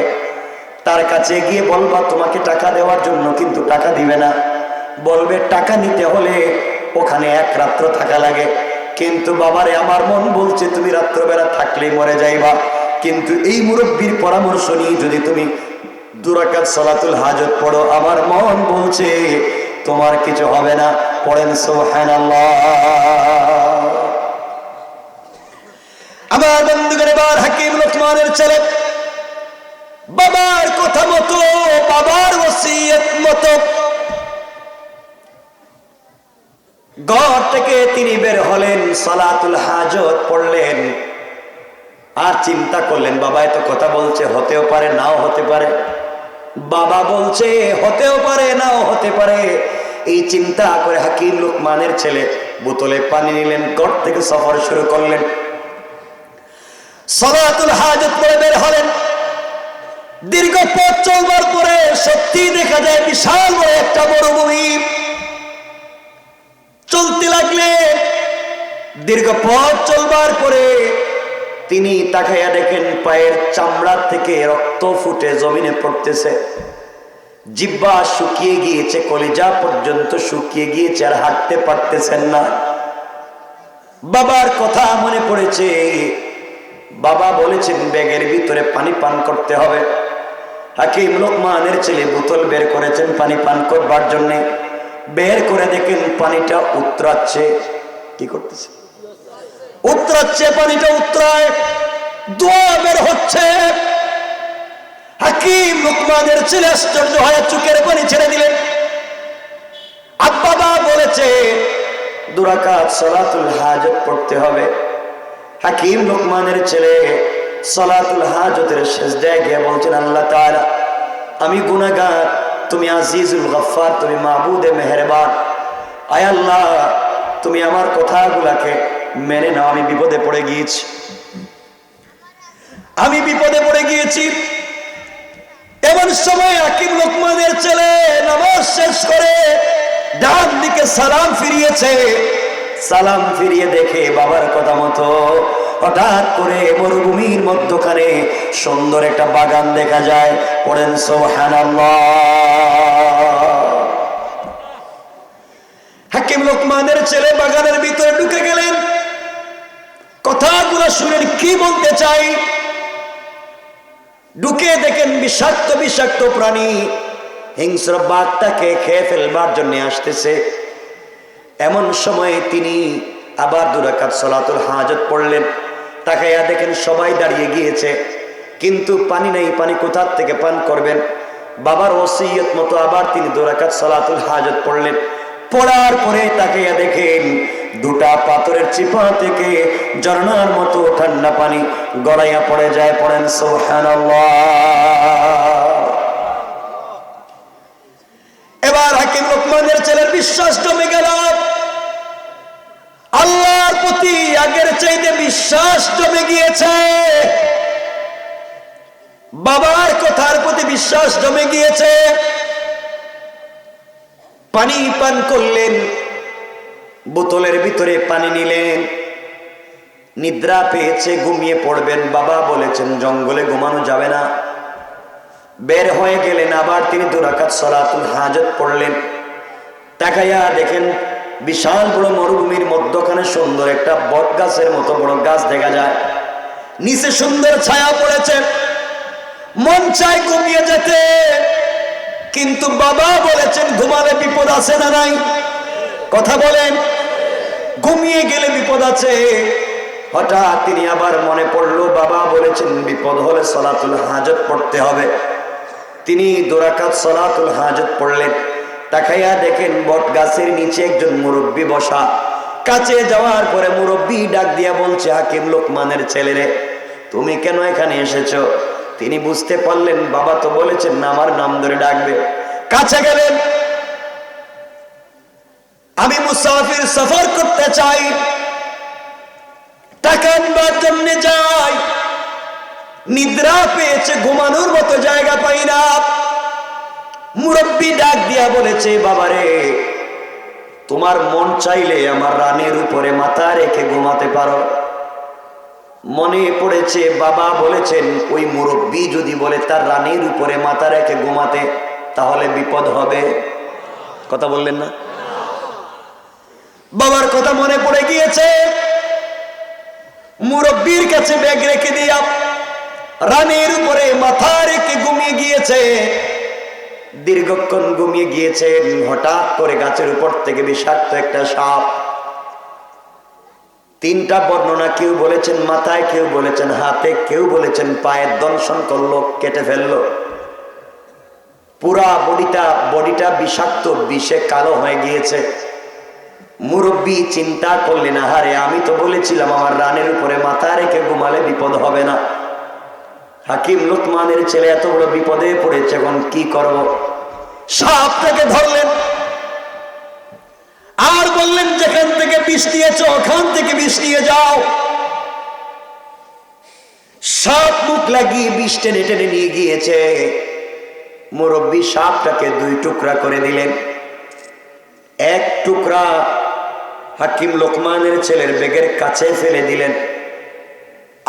তার কাছে গিয়ে বলবা তোমাকে টাকা দেওয়ার জন্য, কিন্তু টাকা দিবে না। বলবে টাকা নিতে হলে ওখানে 1 রাত্র থাকা লাগে। কিন্তু বাবারে আমার মন বলছে তুমি রাত্রবেলা থাকলেই মরে যাইবা, কিন্তু এই মুরব্বীর পরামর্শ নিয়ে যদি তুমি 2 রাকাত সালাতুল হাজত পড়ো, আমার মন বলছে তোমার কিছু হবে না। পড়েন সুবহানাল্লাহ। আমার বন্ধুগণ, এবার হাকিম লোকমানের ছেলে বাবার কথা মতো, বাবার ওসিয়ত মতো ঘর থেকে তিনি বের হলেন, সালাতুল হাজত পড়লেন। আর চিন্তা করলেন, বাবা এত কথা বলছে, হতেও পারে নাও হতে পারে। বাবা বলছে হতেও পারে নাও হতে পারে। এই চিন্তা করে হাকিম লোকমানের ছেলে বোতলে পানি নিলেন, ঘর থেকে সফর শুরু করলেন। সালাতুল হাজত পড়ে বের হলেন। দীর্ঘ পথ চলবার পরে সত্যি দেখা যায় বিশাল বড় একটা মরুভূমি। চলতে লাগলে দীর্ঘ পথ চলবার পরে তিনি তাকাইয়া দেখেন পায়ের চামড়া থেকে রক্ত ফুটে জমিনে পড়তেছে। জিহ্বা শুকিয়ে গিয়েছে, কলিজা পর্যন্ত শুকিয়ে গিয়েছে, আর হাঁটতে পারতেছেন না। বাবার কথা মনে পড়েছে। বাবা বলেছেন ব্যাগের ভিতরে পানি পান করতে হবে। হাকিম লোকমানের ছেলে বোতল বের করেছেন পানি পান করবার জন্য। বের করে দেখেন পানিটা উতরাচ্ছে। কি করতেছে? উতরাচ্ছে, পানিটা উতরায়, দোয়া বের হচ্ছে। হাকিম লোকমানের ছেলে আশ্চর্য হয়ে চোখের পানি ছেড়ে দিলেন। আব্বা বলেছে 2 রাকাত সালাতুল হাজত পড়তে হবে। হাকিম লোকমানের ছেলে সালাতুল হাজতের সিজদায় গিয়ে বলছেন, আল্লাহ তাআলা, আমি গুনাহগার, তুমি আজিজুল গফফার, তুমি মাবুদে মেহেরবান। আয় আল্লাহ, তুমি আমার কথাগুলোকে মেনে নাও। আমি বিপদে পড়ে গিয়েছি, আমি বিপদে পড়ে গিয়েছি। এমন সময় হাকিম লোকমানের ছেলে নামাজ শেষ করে ডান দিকে সালাম ফিরিয়েছে। সালাম ফিরিয়ে দেখে বাবার কথা মতো হঠাৎ করে মরুভূমির মধ্যখানে সুন্দর একটা বাগান দেখা যায়। পড়েন সুবহানাল্লাহ। হাকিম লোকমানের ছেলে বাগানের ভিতরে ঢুকে গেলেন। কথাগুলো শুনেন কি বলতে চাই। ঢুকে দেখেন বিষাক্ত বিষাক্ত প্রাণী হিংস্র বাঘটাকে খেয়ে ফেলবার জন্য আসতেছে। এমন সময়ে তিনি আবার 2 রাকাত সালাতুল হাজত পড়লেন। তাকাইয়া দেখেন সবাই দাঁড়িয়ে গিয়েছে, কিন্তু পানি নেই। পানি কোথা থেকে পান করবেন? বাবার ওসিয়ত মতো আবার তিনি 2 রাকাত সালাতুল হাজত পড়লেন। পড়ার পরে তাকাইয়া দেখেন 2টা পাথরের চিপা থেকে ঝর্ণার মতো ঠান্ডা পানি গড়াইয়া পড়ে যায়। পড়েন সুবহানাল্লাহ। এবার হাকিম লোকমানের ছেলের বিশ্বাস জমে গেল। আল্লাহর প্রতি আগের চাইতে বিশ্বাস জমে গিয়েছে। বাবার কথার প্রতি বিশ্বাস জমে গিয়েছে। পানি পান করলেন, বোতলের ভিতরে পানি নিলেন। নিদ্রা পেয়েছে, ঘুমিয়ে পড়বেন। বাবা বলেছেন জঙ্গলে ঘুমানো যাবে না। বের হয়ে গেলেন। আবার তিনি 2 রাকাত সালাতুল হাজত পড়লেন। তাকাইয়া দেখেন বিশাল বড় মরুভূমির মধ্যখানে সুন্দর একটা বট গাছের মতো বড় গাছ দেখা যায়। নিচে সুন্দর ছায়া পড়েছে। মন চায় ঘুমিয়ে যেতে, কিন্তু বাবা বলেছেন ঘুমালে বিপদ আছে না নাই? কথা বলেন, ঘুমিয়ে গেলে বিপদ আছে। হঠাৎ তিনি আবার মনে পড়লো বাবা বলেছেন বিপদ হলে সালাতুল হাজত পড়তে হবে। তিনি 2 রাকাত সালাতুল হাজত পড়লেন। তাকাইয়া দেখেন বট গাছের নিচে একজন মুরব্বী বসা। কাছে যাওয়ার পরে মুরব্বী ডাক দিয়া বলছে, হাকিম লোকমানের ছেলেরে, তুমি কেন এখানে এসেছো? তিনি বুঝতে পারলেন বাবা তো বলেছেন না আমার নাম ধরে ডাকবে। কাছে গেলেন, আমি মুসাফির, সফর করতে চাই, টাকা আনবার জন্য যাই। নিদ্রা পেয়েছে, ঘুমানোর মতো জায়গা পাই না। মুরব্বী ডাক দিয়া বলেছে, বাবারে, তোমার মন চাইলে আমার রানের উপরে মাথা রেখে ঘুমাতে পারো। মনে পড়েছে বাবা বলেছেন ওই মুরব্বী যদি বলে তার রানের উপরে মাথা রেখে ঘুমাতে, তাহলে বিপদ হবে। কথা বললেন না? বাবার কথা মনে পড়ে গিয়েছে। মুরব্বীর কাছে ব্যাগ রেখে দিয়া রানের উপরে মাথা রেখে ঘুমিয়ে গিয়েছে। দীর্ঘক্ষণ ঘুমিয়ে গিয়েছেন। হঠাৎ করে গাছের উপর থেকে বিষাক্ত একটা সাপ। 3টা বর্ণনা, কেউ বলেছেন মাথায়, কেউ বলেছেন হাতে, কেউ বলেছেন পায়ের দংশন করলো, কেটে ফেললো। পুরা বডিটা বিষাক্ত, বিষে কালো হয়ে গিয়েছে। মুরব্বী চিন্তা করলেন, আহারে, আমি তো বলেছিলাম আমার রানের উপরে মাথা রেখে ঘুমালে বিপদ হবে না। হাকিম লোকমানের ছেলে এত বড় বিপদে পড়েছে, এখন কি করব? সাপটাকে ধরলেন আর বললেন, যেখান থেকে বিষ নিয়েছ ওখান থেকে বিষ নিয়ে যাও। সাপ মুখ লাগিয়ে বিষ টেনে টেনে নিয়ে গিয়েছে। মুরব্বী সাপটাকে 2 টুকরা করে দিলেন। 1 টুকরা হাকিম লোকমানের ছেলের ব্যাগের কাছে ফেলে দিলেন।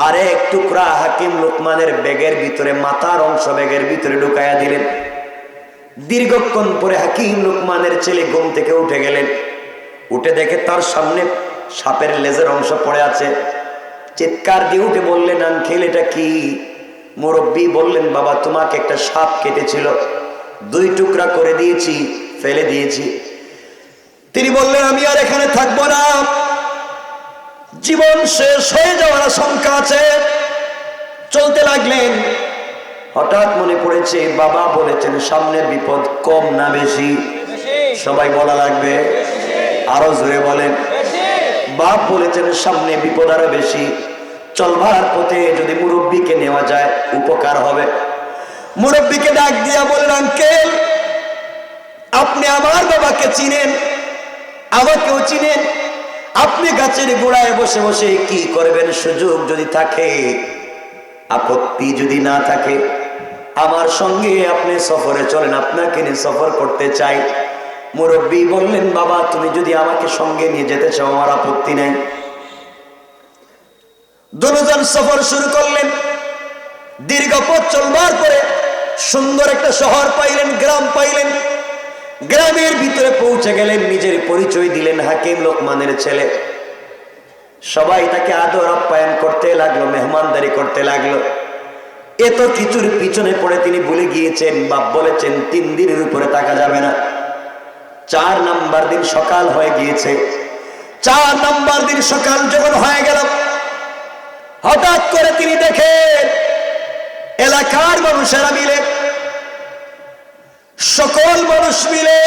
আর 1 টুকরা হাকিম লোকমানের ব্যাগের ভিতরে, মাথার অংশ ব্যাগের ভিতরে ঢুকাইয়া দিলেন। দীর্ঘক্ষণ পরে হাকিম লোকমানের ছেলে ঘুম থেকে উঠে গেলেন। উঠে দেখে তার সামনে সাপের লেজের অংশ পড়ে আছে। চিৎকার দিয়ে উঠে বললেন, আঙ্কেল এটা কি? মুরব্বী বললেন, বাবা তোমাকে একটা সাপ কেটেছিল, 2 টুকরা করে দিয়েছি, ফেলে দিয়েছি। তিনি বললেন, আমি আর এখানে থাকবো না, জীবন শেষ হয়ে যাওয়ার আশঙ্কা আছে। চলতে লাগলেন। হঠাৎ মনে পড়েছে বাবা বলেছেন সামনে বিপদ, কম না বেশি? সবাই বলা লাগবে, আরো জোরে বলেন। বাপ বলেছেন সামনে বিপদ আরো বেশি, চলবার পথে যদি মুরব্বীকে নেওয়া যায় উপকার হবে। মুরব্বীকে ডাক দিয়া বলেন, আঙ্কেল আপনি আমার বাবাকে চিনেন, আমাকেও চিনেন, আপনি গাছের গোড়ায় বসে বসে কি করবেন? সুযোগ যদি থাকে, আপত্তি যদি না থাকে, আমার সঙ্গে আপনি সফরে চলেন, আপনাকে নিয়ে সফর করতে চাই। মুরব্বী বললেন, বাবা তুমি যদি আমাকে সঙ্গে নিয়ে যেতে চাও আমার আপত্তি নেই। দুজন সফর শুরু করলেন। দীর্ঘ পথ চলবার পরে সুন্দর একটা শহর পাইলেন, গ্রাম পাইলেন। গ্রামের ভিতরে পৌঁছে গেলেন, নিজের পরিচয় দিলেন, হাকিম লোকমানের ছেলে। সবাই তাকে আদর আপ্যায়ন করতে লাগলো, মেহমানদারি করতে লাগলো। এত কিছুর পিছনে পড়ে তিনি ভুলে গিয়েছেন, বাপ বলেছেন 3 দিনের উপরে থাকা যাবে না। 4 নাম্বার দিন সকাল হয়ে গিয়েছে। 4 নাম্বার দিন সকাল যখন হয়ে গেল, হঠাৎ করে তিনি দেখেন এলাকার মানুষেরা মিলে, সকল মানুষ মিলে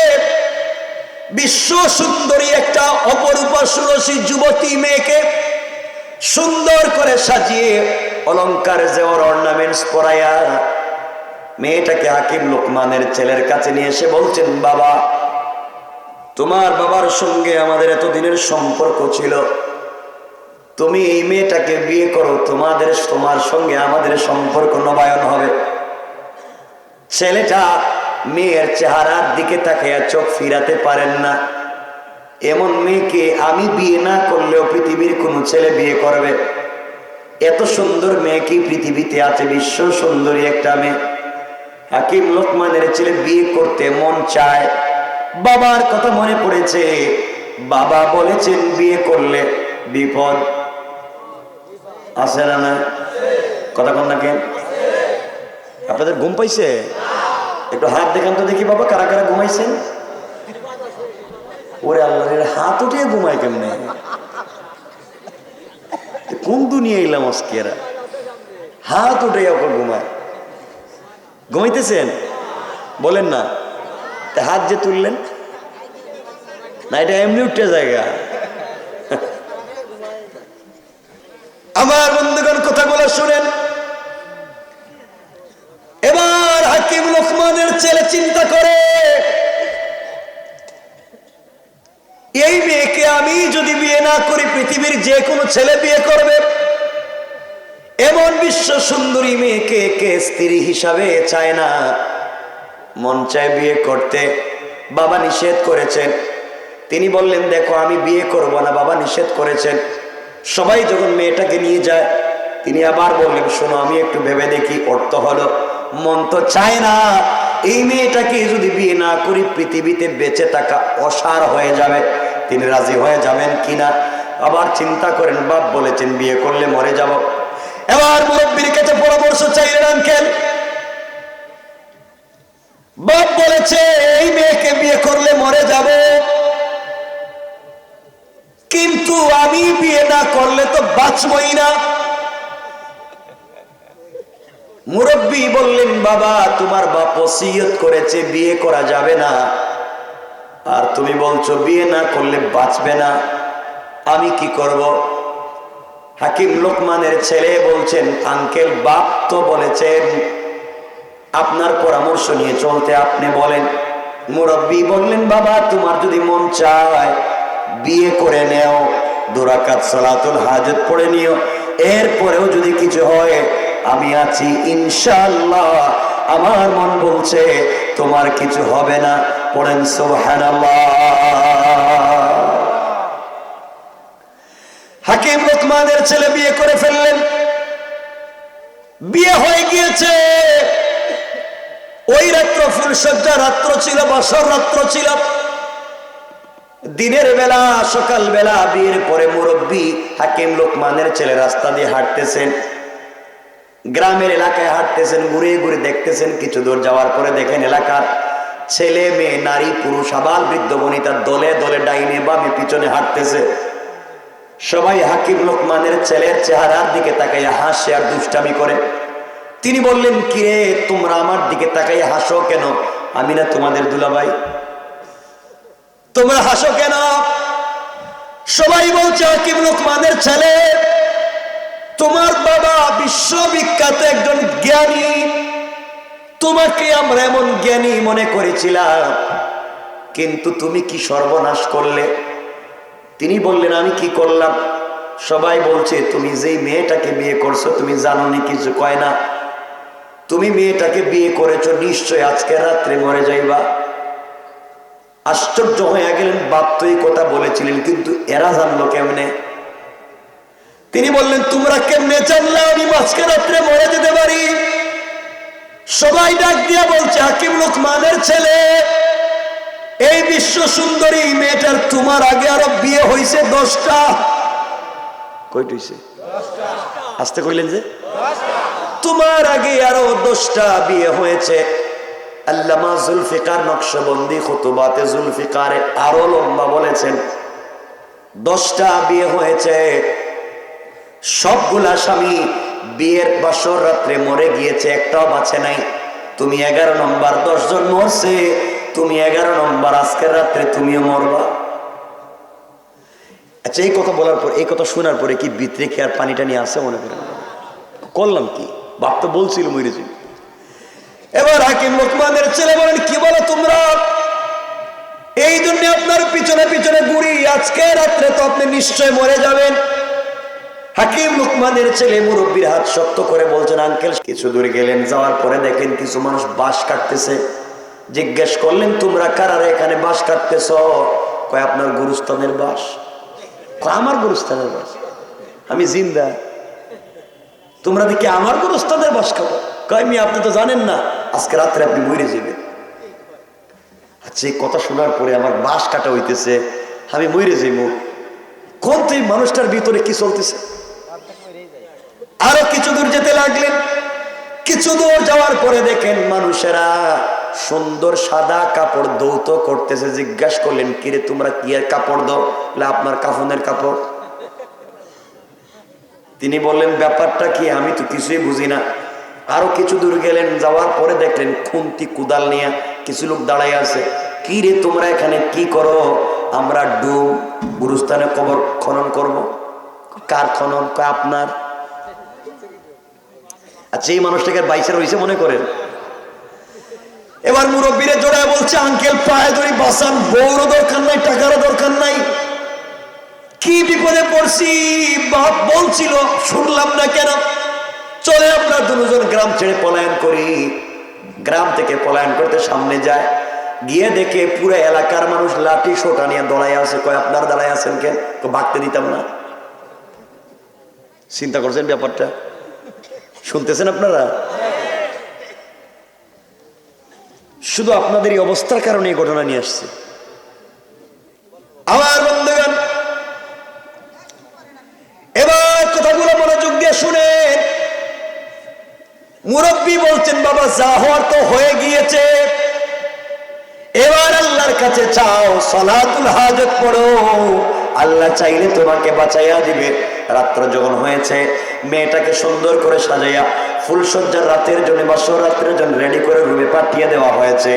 বিশ্ব সুন্দরী একটা অপরূপা সুরসী যুবতী মেয়েকে সুন্দর করে সাজিয়ে অলংকার জেওয়ার অর্নামেন্টস পরাইয়া মেয়েটাকে হাকিম লোকমানের ছেলের কাছে নিয়ে এসে বলছেন, বাবা তোমার বাবার সঙ্গে আমাদের এতদিনের সম্পর্ক ছিল, তুমি এই মেয়েটাকে বিয়ে করো, তোমার সঙ্গে আমাদের সম্পর্ক নবায়ন হবে। ছেলেটা মেয়ের চেহারার দিকে তাকিয়ে চোখ ফিরাতে পারেন না। এমন মেয়েকে আমি বিয়ে না করলেও পৃথিবীর কোনো ছেলে বিয়ে করবে। এত সুন্দর মেয়ে কি পৃথিবীতে আছে? বিশ্ব সুন্দরী একটা মেয়ে। হাকিম লোকমানের ছেলে বিয়ে করতে মন চায়, বাবার কথা মনে পড়েছে। বাবা বলেছেন বিয়ে করলে বিপদ আছে না? না কথা কন না কেন? আপনাদের ঘুম পাইছে? একটু হাত দেখান তো দেখি বাবা, কারা কারা ঘুমাইছেন? ওরে আল্লাহ, হাত উঠিয়ে ঘুমায় কেমনে? কোন দুনিয়া এলাম আজকে? এরা হাত উঠে ওপর ঘুমায়, ঘুমাইতেছেন? বলেন না, হাত যে তুললেন না, এটা এমনি উঠে জায়গা। আমার বন্ধুগণ কথাগুলো শুনেন। এবার হাকিম লোকমানের ছেলে চিন্তা করে, এই মেয়েকে আমি যদি বিয়ে না করি পৃথিবীর যে কোনো ছেলে বিয়ে করবে। এমন বিশ্ব সুন্দরী মেয়েকে কে স্ত্রী হিসাবে চায় না? মন চায় বিয়ে করতে, বাবা নিষেধ করেছেন। তিনি বললেন, দেখো আমি বিয়ে করব না, বাবা নিষেধ করেছেন। সবাই যখন মেয়েটাকে নিয়ে যায়, তিনি আবার বললেন, শোনো আমি একটু ভেবে দেখি। অর্থ হলো মন তো চায় না, এই মেয়েটাকে যদি বিয়ে না করি পৃথিবীতে বেঁচে থাকা অসার হয়ে যাবে। তিনি রাজি হয়ে যাবেন কিনা আবার চিন্তা করেন। বাপ বলেছেন বিয়ে করলে মরে যাব। এবার মুরব্বীর কাছে পরামর্শ চাইলেন, আঙ্কেল বাপ বলেছে এই মেয়েকে বিয়ে করলে মরে যাব, কিন্তু আমি বিয়ে না করলে তো বাঁচবই না। মুরব্বী বললেন, বাবা তোমার বাপ ওসিয়ত করেছে বিয়ে করা যাবে না, আর তুমি বলছো বিয়ে না করলে বাঁচবে না, আমি কি করব? হাকিম লোকমানের ছেলে বলছেন, আঙ্কেল বাপ তো বলেছেন আপনার পরামর্শ নিয়ে চলতে, আপনি বলেন। মুরব্বী বললেন, বাবা তোমার যদি মন চায় বিয়ে করে নেও, 2 রাকাত সালাতুল হাজত পড়ে নিও, এরপরেও যদি কিছু হয় আমি আছি ইনশাআল্লাহ। আমার মন বলছে তোমার কিছু হবে না, পড়েন সুবহানাল্লাহ। হাকিম লোকমানের ছেলে বিয়ে করে ফেললেন। বিয়ে হয়ে গিয়েছে। ওই রাত্র ফুলসজ্জা রাত্র ছিল, বছর রাত্র ছিল। দিনের বেলা সকাল বেলা বিয়ের পরে মুরব্বী হাকিম লোকমানের ছেলে রাস্তা দিয়ে হাঁটতেছেন। গ্রামের এলাকায় হাঁটতেছেন, ঘুরে ঘুরে দেখতেছেন, কিছু দূর যাওয়ার পরে দেখেন এলাকার ছেলে মেয়ে নারী পুরুষ আবাল বৃদ্ধ বনিতার দলে দলে ডাইনে বামে পিছনে হাঁটতেছে। সবাই হাকিম লোকমানের ছেলের চেহারার দিকে তাকাইয়া হাসে আর দুষ্টামি করে। তিনি বললেন, কিরে তোমরা আমার দিকে তাকাইয়া হাসো কেন? আমি না তোমাদের দুলাভাই, তোমরা হাসো কেন? সবাই বলছে, হাকিম লোকমানের ছেলে, তোমার বাবা বিশ্ববিখ্যাত একজন জ্ঞানী, তোমাকে আমরা এমন জ্ঞানী মনে করেছিলাম, কিন্তু তুমি কি সর্বনাশ করলে? তিনি বললেন, আমি কি করলাম? সবাই বলছে, তুমি যেই মেয়েটাকে বিয়ে করছো তুমি জানো নি কিছু? কয় না, তুমি মেয়েটাকে বিয়ে করেছো, নিশ্চয় আজকে রাত্রে মরে যাইবা। আশ্চর্য হয়ে গেলেন, বাপ তো এই কথা বলেছিলেন, কিন্তু এরা জানলো কেমনে? তিনি বললেন, তোমরা কেমনে জানলে আমি আজকে রাত্রে মরে যেতে পারি? সবাই ডাক দিয়া বলছে, হাকিম লোকমানের ছেলে, এই বিশ্ব সুন্দরী মেয়েটার তোমার আগে আরো বিয়ে হয়েছে 10টা। কয়টা হয়েছে? আসতে কইলেন যে তোমার আগে আরো 10টা বিয়ে হয়েছে। আল্লামা জুলফিকার নকশবন্দি খুতুবাতে জুলফিকারে আরো লম্বা বলেছেন, 10টা বিয়ে হয়েছে, সবগুলা স্বামী বিয়ের বাসর রাত্রে মরে গিয়েছে, একটাও বাঁচে নাই। তুমি 11 নম্বর, 10 জন মরছে, তুমি 11 নম্বর, আজকের রাত্রে তুমিও মরবা। আচ্ছা, এই কথা বলার পর, এই কথা শোনার পরে কি ভিতরে কি আর পানিটা নিয়ে আসে? মনে করেন করলাম কি? বাপ তো বলছিল মরেছি। এবার হাকিম লোকমানের ছেলে বলেন, কি বলো তোমরা? এই জন্য আপনার পিছনে পিছনে ঘুরি, আজকে রাত্রে তো আপনি নিশ্চয় মরে যাবেন। হাকিম লোকমানের ছেলে মুরব্বীর হাত শক্ত করে বলছেন, আঙ্কেল। কিছু দূরে গেলেন, যাওয়ার পরে দেখেন কিছু মানুষ বাঁশ কাটতেছে। জিজ্ঞেস করলেন, তোমরা কারারে এখানে বাঁশ কাটতেছ? কয়, আপনার গুরুস্থানের বাঁশ। আমার গুরুস্থানের বাঁশ? আমি জিন্দা, তোমরা দেখি আমার গুরুস্থানের বাঁশ খাবো? কয়, মি আপনি তো জানেন না, আজকে রাত্রে আপনি মরে যাবেন। আচ্ছা, এই কথা শোনার পরে আমার বাঁশ কাটা হইতেছে, আমি মরে যাইব। কোন তো এই মানুষটার ভিতরে কি চলতেছে? আরো কিছু দূর যেতে লাগলেন। কিছু দূর যাওয়ার পরে দেখেন মানুষেরা সুন্দর সাদা কাপড় দৌত করতেছে। জিজ্ঞাসা করলেন, কিরে তোমরা কি এর কাপড় দাও? আপনার কাফনের কাপড়। তিনি বললেন, ব্যাপারটা কি? আমি তো কিছুই বুঝি না। আরো কিছু দূর গেলেন, যাওয়ার পরে দেখলেন খুন্তি কুদাল নিয়ে কিছু লোক দাঁড়াই আছে। কি রে তোমরা এখানে কি করো? আমরা ডুব গুরুস্থানে কবর খনন করব। কার খনন? আপনার। আচ্ছা, এই মানুষটাকে 22 হয়েছে মনে করেন। এবার মুরব্বীরে জোড়ায় বলছে, আঙ্কেল পায়ে ধরি বাঁচান, বউরও দরকার নাই, টাকারও দরকার নাই। কি বিপদে পড়ছি, বাপ বলছিল শুনলাম না কেন? চলে আমরা দুজন গ্রাম ছেড়ে পলায়ন করি। গ্রাম থেকে পলায়ন করতে সামনে যায়, গিয়ে দেখে পুরো এলাকার মানুষ লাঠি সোটা নিয়ে দাঁড়ায় আছে। কয়, আপনার দাঁড়ায় আছেন কেন? ভাগতে দিতাম না। চিন্তা করছেন ব্যাপারটা? শুনতেছেন আপনারা? শুধু আপনাদের এই অবস্থার কারণে এই ঘটনা নিয়ে আসছে। আমার বন্ধুগণ, এবার কথাগুলো মনোযোগ দিয়ে শুনেন। মুরব্বী বলছেন, বাবা যা হওয়ার তো হয়ে গিয়েছে, এবার আল্লাহর কাছে চাও, সালাতুল হাজত পড়ো, আল্লাহ চাইলে তোমাকে বাঁচাইয়া দিবে। রাত্র যখন হয়েছে, মেয়েটাকে সুন্দর করে সাজাইয়া ফুলসজ্জার রাতের জন্য বা রাত্রের জন্য রেডি করে রুমে পাঠিয়ে দেওয়া হয়েছে।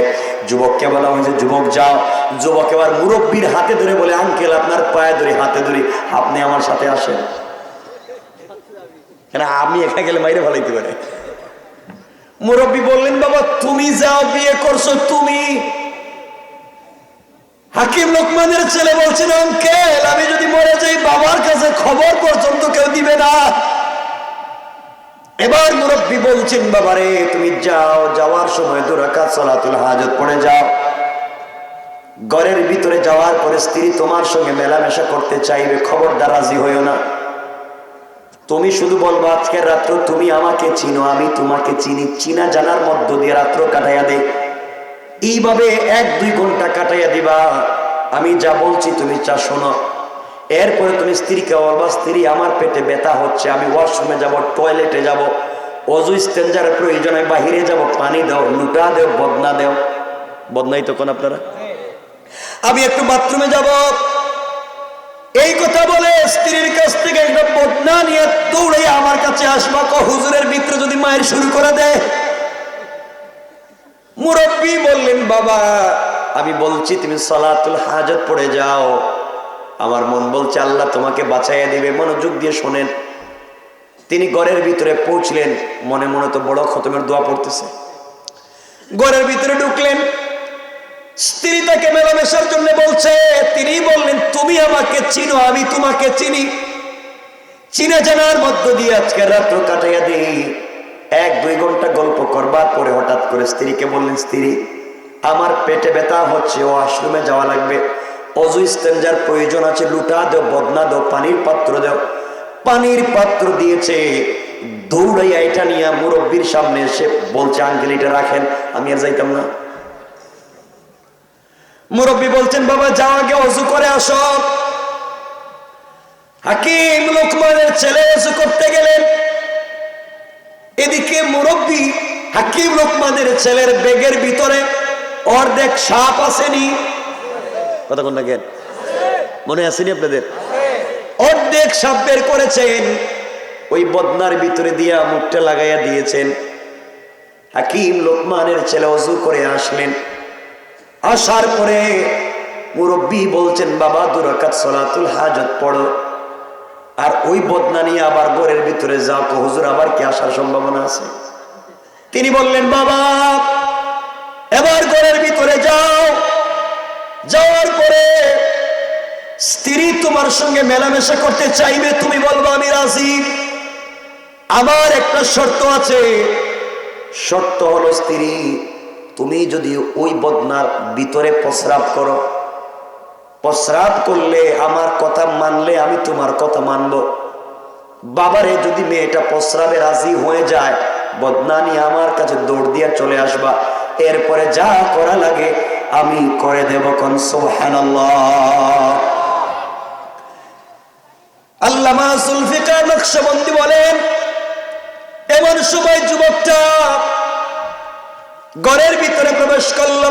যুবককে বলা হয়েছে, যুবক যাও। যুবক এবার মুরব্বীর হাতে ধরে বলে, আঙ্কেল আপনার পায়ে ধরি, হাতে ধরি, আপনি আমার সাথে আসেন। কেন আমি একা গেলে মাইরে ভালাইতে পারে। মুরব্বী বললেন, বাবা তুমি যাও, বিয়ে করছো তুমি। হাকিম লোকমানের ছেলে বলছেন, আঙ্কেল আমি যদি মরে যাই, বাবার কাছে খবর পর্যন্ত কেউ দিবে না। এবার মুরব্বী বলছেন, বাবারে তুমি যাও, যাওয়ার সময় 2 রাকাত সালাতুল হাজত পড়ে যাও। ঘরের ভিতরে যাওয়ার পরে স্ত্রী তোমার সঙ্গে মেলামেশা করতে চাইবে, খবরদার রাজি হইও না। তুমি শুধু বলবো, আজকের রাত্র তুমি আমাকে চিনো, আমি তোমাকে চিনি, চিনা জানার মধ্য দিয়ে রাত্র কাটাইয়া দে। এইভাবে 1-2 ঘন্টা কাটাইয়া দিবা। আমি যা বলছি তুমি যা শোনো। এরপরে তুমি স্ত্রীকে বলবা, স্ত্রী আমার পেটে ব্যথা হচ্ছে, আমি ওয়াশরুমে যাব, টয়লেটে যাব, অজু ইস্তেঞ্জার প্রয়োজনে বাহিরে যাব, পানি দাও, লুটা দেও, বদনা দেও। বদনাই তখন আপনারা, আমি একটু বাথরুমে যাব, এই কথা বলে স্ত্রীর কাছ থেকে একটা বদনা নিয়ে দৌড়ে আমার কাছে আসবা। হুজুরের ভিতরে যদি মায়ের শুরু করে দেয়। মুরব্বী বললেন, বাবা আমি বলছি তুমি সালাতুল হাজত পড়ে যাও, আমার মন বলছে আল্লাহ তোমাকে বাঁচাইয়া দিবে, মনোযোগ দিয়ে শোনেন। তিনি ঘরের ভিতরে পৌঁছলেন, মনে মনে তো বড় খতমের দোয়া পড়তেছে। ঘরের ভিতরে ঢুকলেন, স্ত্রী তাকে মেলামেশার জন্য বলছে। তিনি বললেন, তুমি আমাকে চিনো, আমি তোমাকে চিনি, চিনে জানার মধ্য দিয়ে আজকে রাত্র কাটাইয়া দিই। 1-2 ঘন্টা গল্প করবার পরে হঠাৎ করে স্ত্রীকে বললেন, স্ত্রী আমার পেটে ব্যথা হচ্ছে, ওয়াশরুমে যাওয়া লাগবে, অজু ইস্তেঞ্জার প্রয়োজন আছে, লুটা দাও, বদনা দাও, পানির পাত্র দাও। পানির পাত্র দিয়েছে, দৌড়াইয়া এটা নিয়ে মুরব্বীর সামনে এসে বলছে, আঙ্কেল এটা রাখেন, আমি আর যাইতাম না। মুরব্বী বলছেন, বাবা যাও আগে অজু করে আসো। হাকিম লোকমানের ছেলে অজু করতে গেলেন, এদিকে মুরব্বী হাকিম লোকমানের ছেলের ব্যাগের ভিতরে অর্ধেক সাপ আসেনি, কথা কোন দেখেন মনে আসেনি আপনাদের? অর্ধেক সাপ বের করেছেন, ওই বদনার ভিতরে দিয়া মুখটা লাগাইয়া দিয়েছেন। হাকিম লোকমানের ছেলে অজু করে আসলেন, আসার পরে মুরব্বী বলছেন, বাবা 2 রাকাত সালাতুল হাজত পড়ো, আর ওই বদনা নিয়ে আবার ঘরের ভিতরে যাও। হুজুর আবার কি আসার সম্ভাবনা আছে? তিনি বললেন, বাবা এবার ঘরের ভিতরে যাও, যাওয়ার পরে স্ত্রী তোমার সঙ্গে মেলামেশা করতে চাইবে, তুমি বলবো আমি রাজি, আমার একটা শর্ত আছে। শর্ত হলো, স্ত্রী তুমি যদি ওই বদনার ভিতরে প্রস্রাব করো, প্রস্রাব করলে আমার কথা মানলে আমি তোমার কথা মানব। বাবারে যদি মেয়েটা প্রস্রাবে রাজি হয়ে যায়, বদনা নিয়ে আমার কাছে দৌড় দিয়া চলে আসবা, এরপরে যা করা লাগে আমি করে দেব। কোন সুবহানাল্লাহ। আল্লামা জুলফিকার নকশবন্দি বলেন, এমন সময় যুবকটা ঘরের ভিতরে প্রবেশ করল,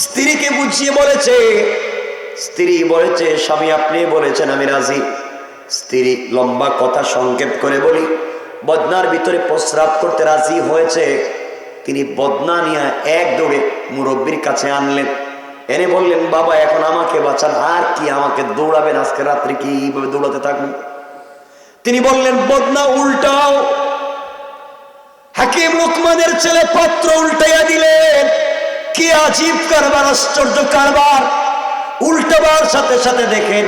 স্ত্রীকে বুঝিয়ে বলেছে। স্ত্রী বলেছে, স্বামী আপনি বলেছেন আমি রাজি। স্ত্রী লম্বা কথা সংক্ষেপ করে বলি, বদনার ভিতরে প্রস্রাব করতে রাজি হয়েছে। তিনি বদনা নিয়ে এক দৌড়ে মুরব্বীর কাছে আনলেন, এনে বললেন, বাবা এখন আমাকে বাঁচান, আর কি আমাকে দৌড়াবেন, আজকে রাত্রে কি এইভাবে দৌড়াতে থাকবেন? তিনি বললেন, বদনা উল্টাও। হাকিম লোকমানের ছেলে পাত্র উল্টাইয়া দিলেন। কি আজীব কারবার, আশ্চর্য কারবার। উল্টাবার সাথে সাথে দেখেন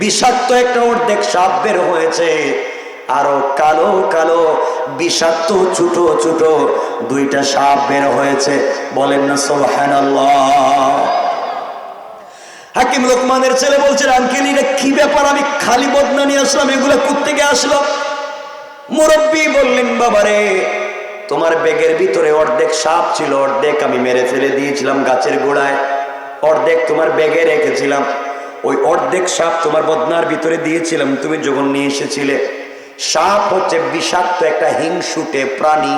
বিষাক্ত একটা অর্ধেক সাপ বের হয়েছে, আরো কালো কালো বিষাক্ত ছোট ছোট 2টা সাপ বের হয়েছে। বলেন না সুবহানাল্লাহ। হাকিম লোকমানের ছেলে বলছেন, আঙ্কেল এটা কি ব্যাপার, আমি খালি বদনা নিয়ে আসলাম, এগুলো কোত্থেকে আসলো? মুরব্বী বললেন, বাবারে তোমার ব্যাগের ভিতরে অর্ধেক সাপ ছিল, অর্ধেক আমি মেরে ফেলে দিয়েছিলাম গাছের গোড়ায়, অর্ধেক তোমার ব্যাগে রেখেছিলাম। ওই অর্ধেক সাপ তোমার বদনার ভিতরে দিয়েছিলাম তুমি যখন নিয়ে এসেছিলে। সাপ হচ্ছে বিষাক্ত একটা হিংসুটে প্রাণী,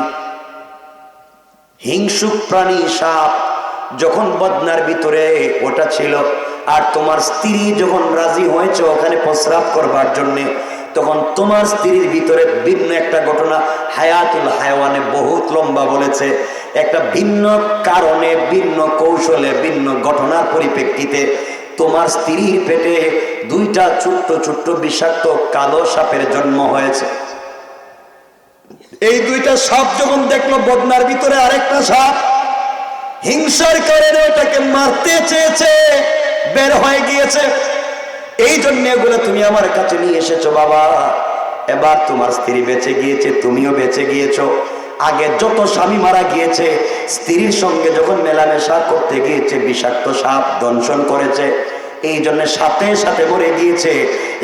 হিংসুক প্রাণী সাপ। যখন বদনার ভিতরে ওটা ছিল, আর তোমার স্ত্রী যখন রাজি হয়েছে ওখানে প্রস্রাব করবার জন্যে, তখন তোমার স্ত্রীর ভিতরে ভিন্ন একটা ঘটনা হায়াতুল হায়াওয়ানে বহুত লম্বা বলেছে, একটা ভিন্ন কারণে, ভিন্ন কৌশলে, ভিন্ন ঘটনার পরিপ্রেক্ষিতে তোমার স্ত্রীর পেটে 2টা ছোট্ট ছোট্ট বিষাক্ত কালো সাপের জন্ম হয়েছে। এই 2টা সাপ যখন দেখলো বদনার ভিতরে আরেকটা সাপ, হিংসার কারণে ওটাকে মারতে চেয়েছে, বের হয়ে গিয়েছে। এই জন্য এগুলো তুমি আমার কাছে নিয়ে এসেছো বাবা। এবার তোমার স্ত্রী বেঁচে গিয়েছে, তুমিও বেঁচে গিয়েছো। আগে যত স্বামী মারা গিয়েছে, স্ত্রীর সঙ্গে যখন মেলামেশা করতে গিয়েছে বিষাক্ত সাপ দংশন করেছে, এই জন্য সাথে সাথে মরে গিয়েছে।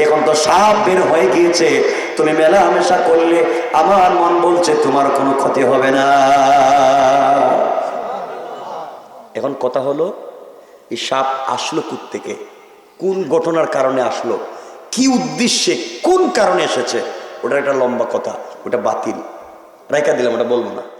এখন তো সাপ বের হয়ে গিয়েছে, তুমি মেলামেশা করলে আমার মন বলছে তোমার কোনো ক্ষতি হবে না। এখন কথা হলো, এই সাপ আসলো কোত্থেকে, কোন ঘটনার কারণে আসলো, কি উদ্দেশ্যে, কোন কারণে এসেছে, ওটা একটা লম্বা কথা, ওটা বাতিল। রাইকা দিলাম, ওটা বলবো না।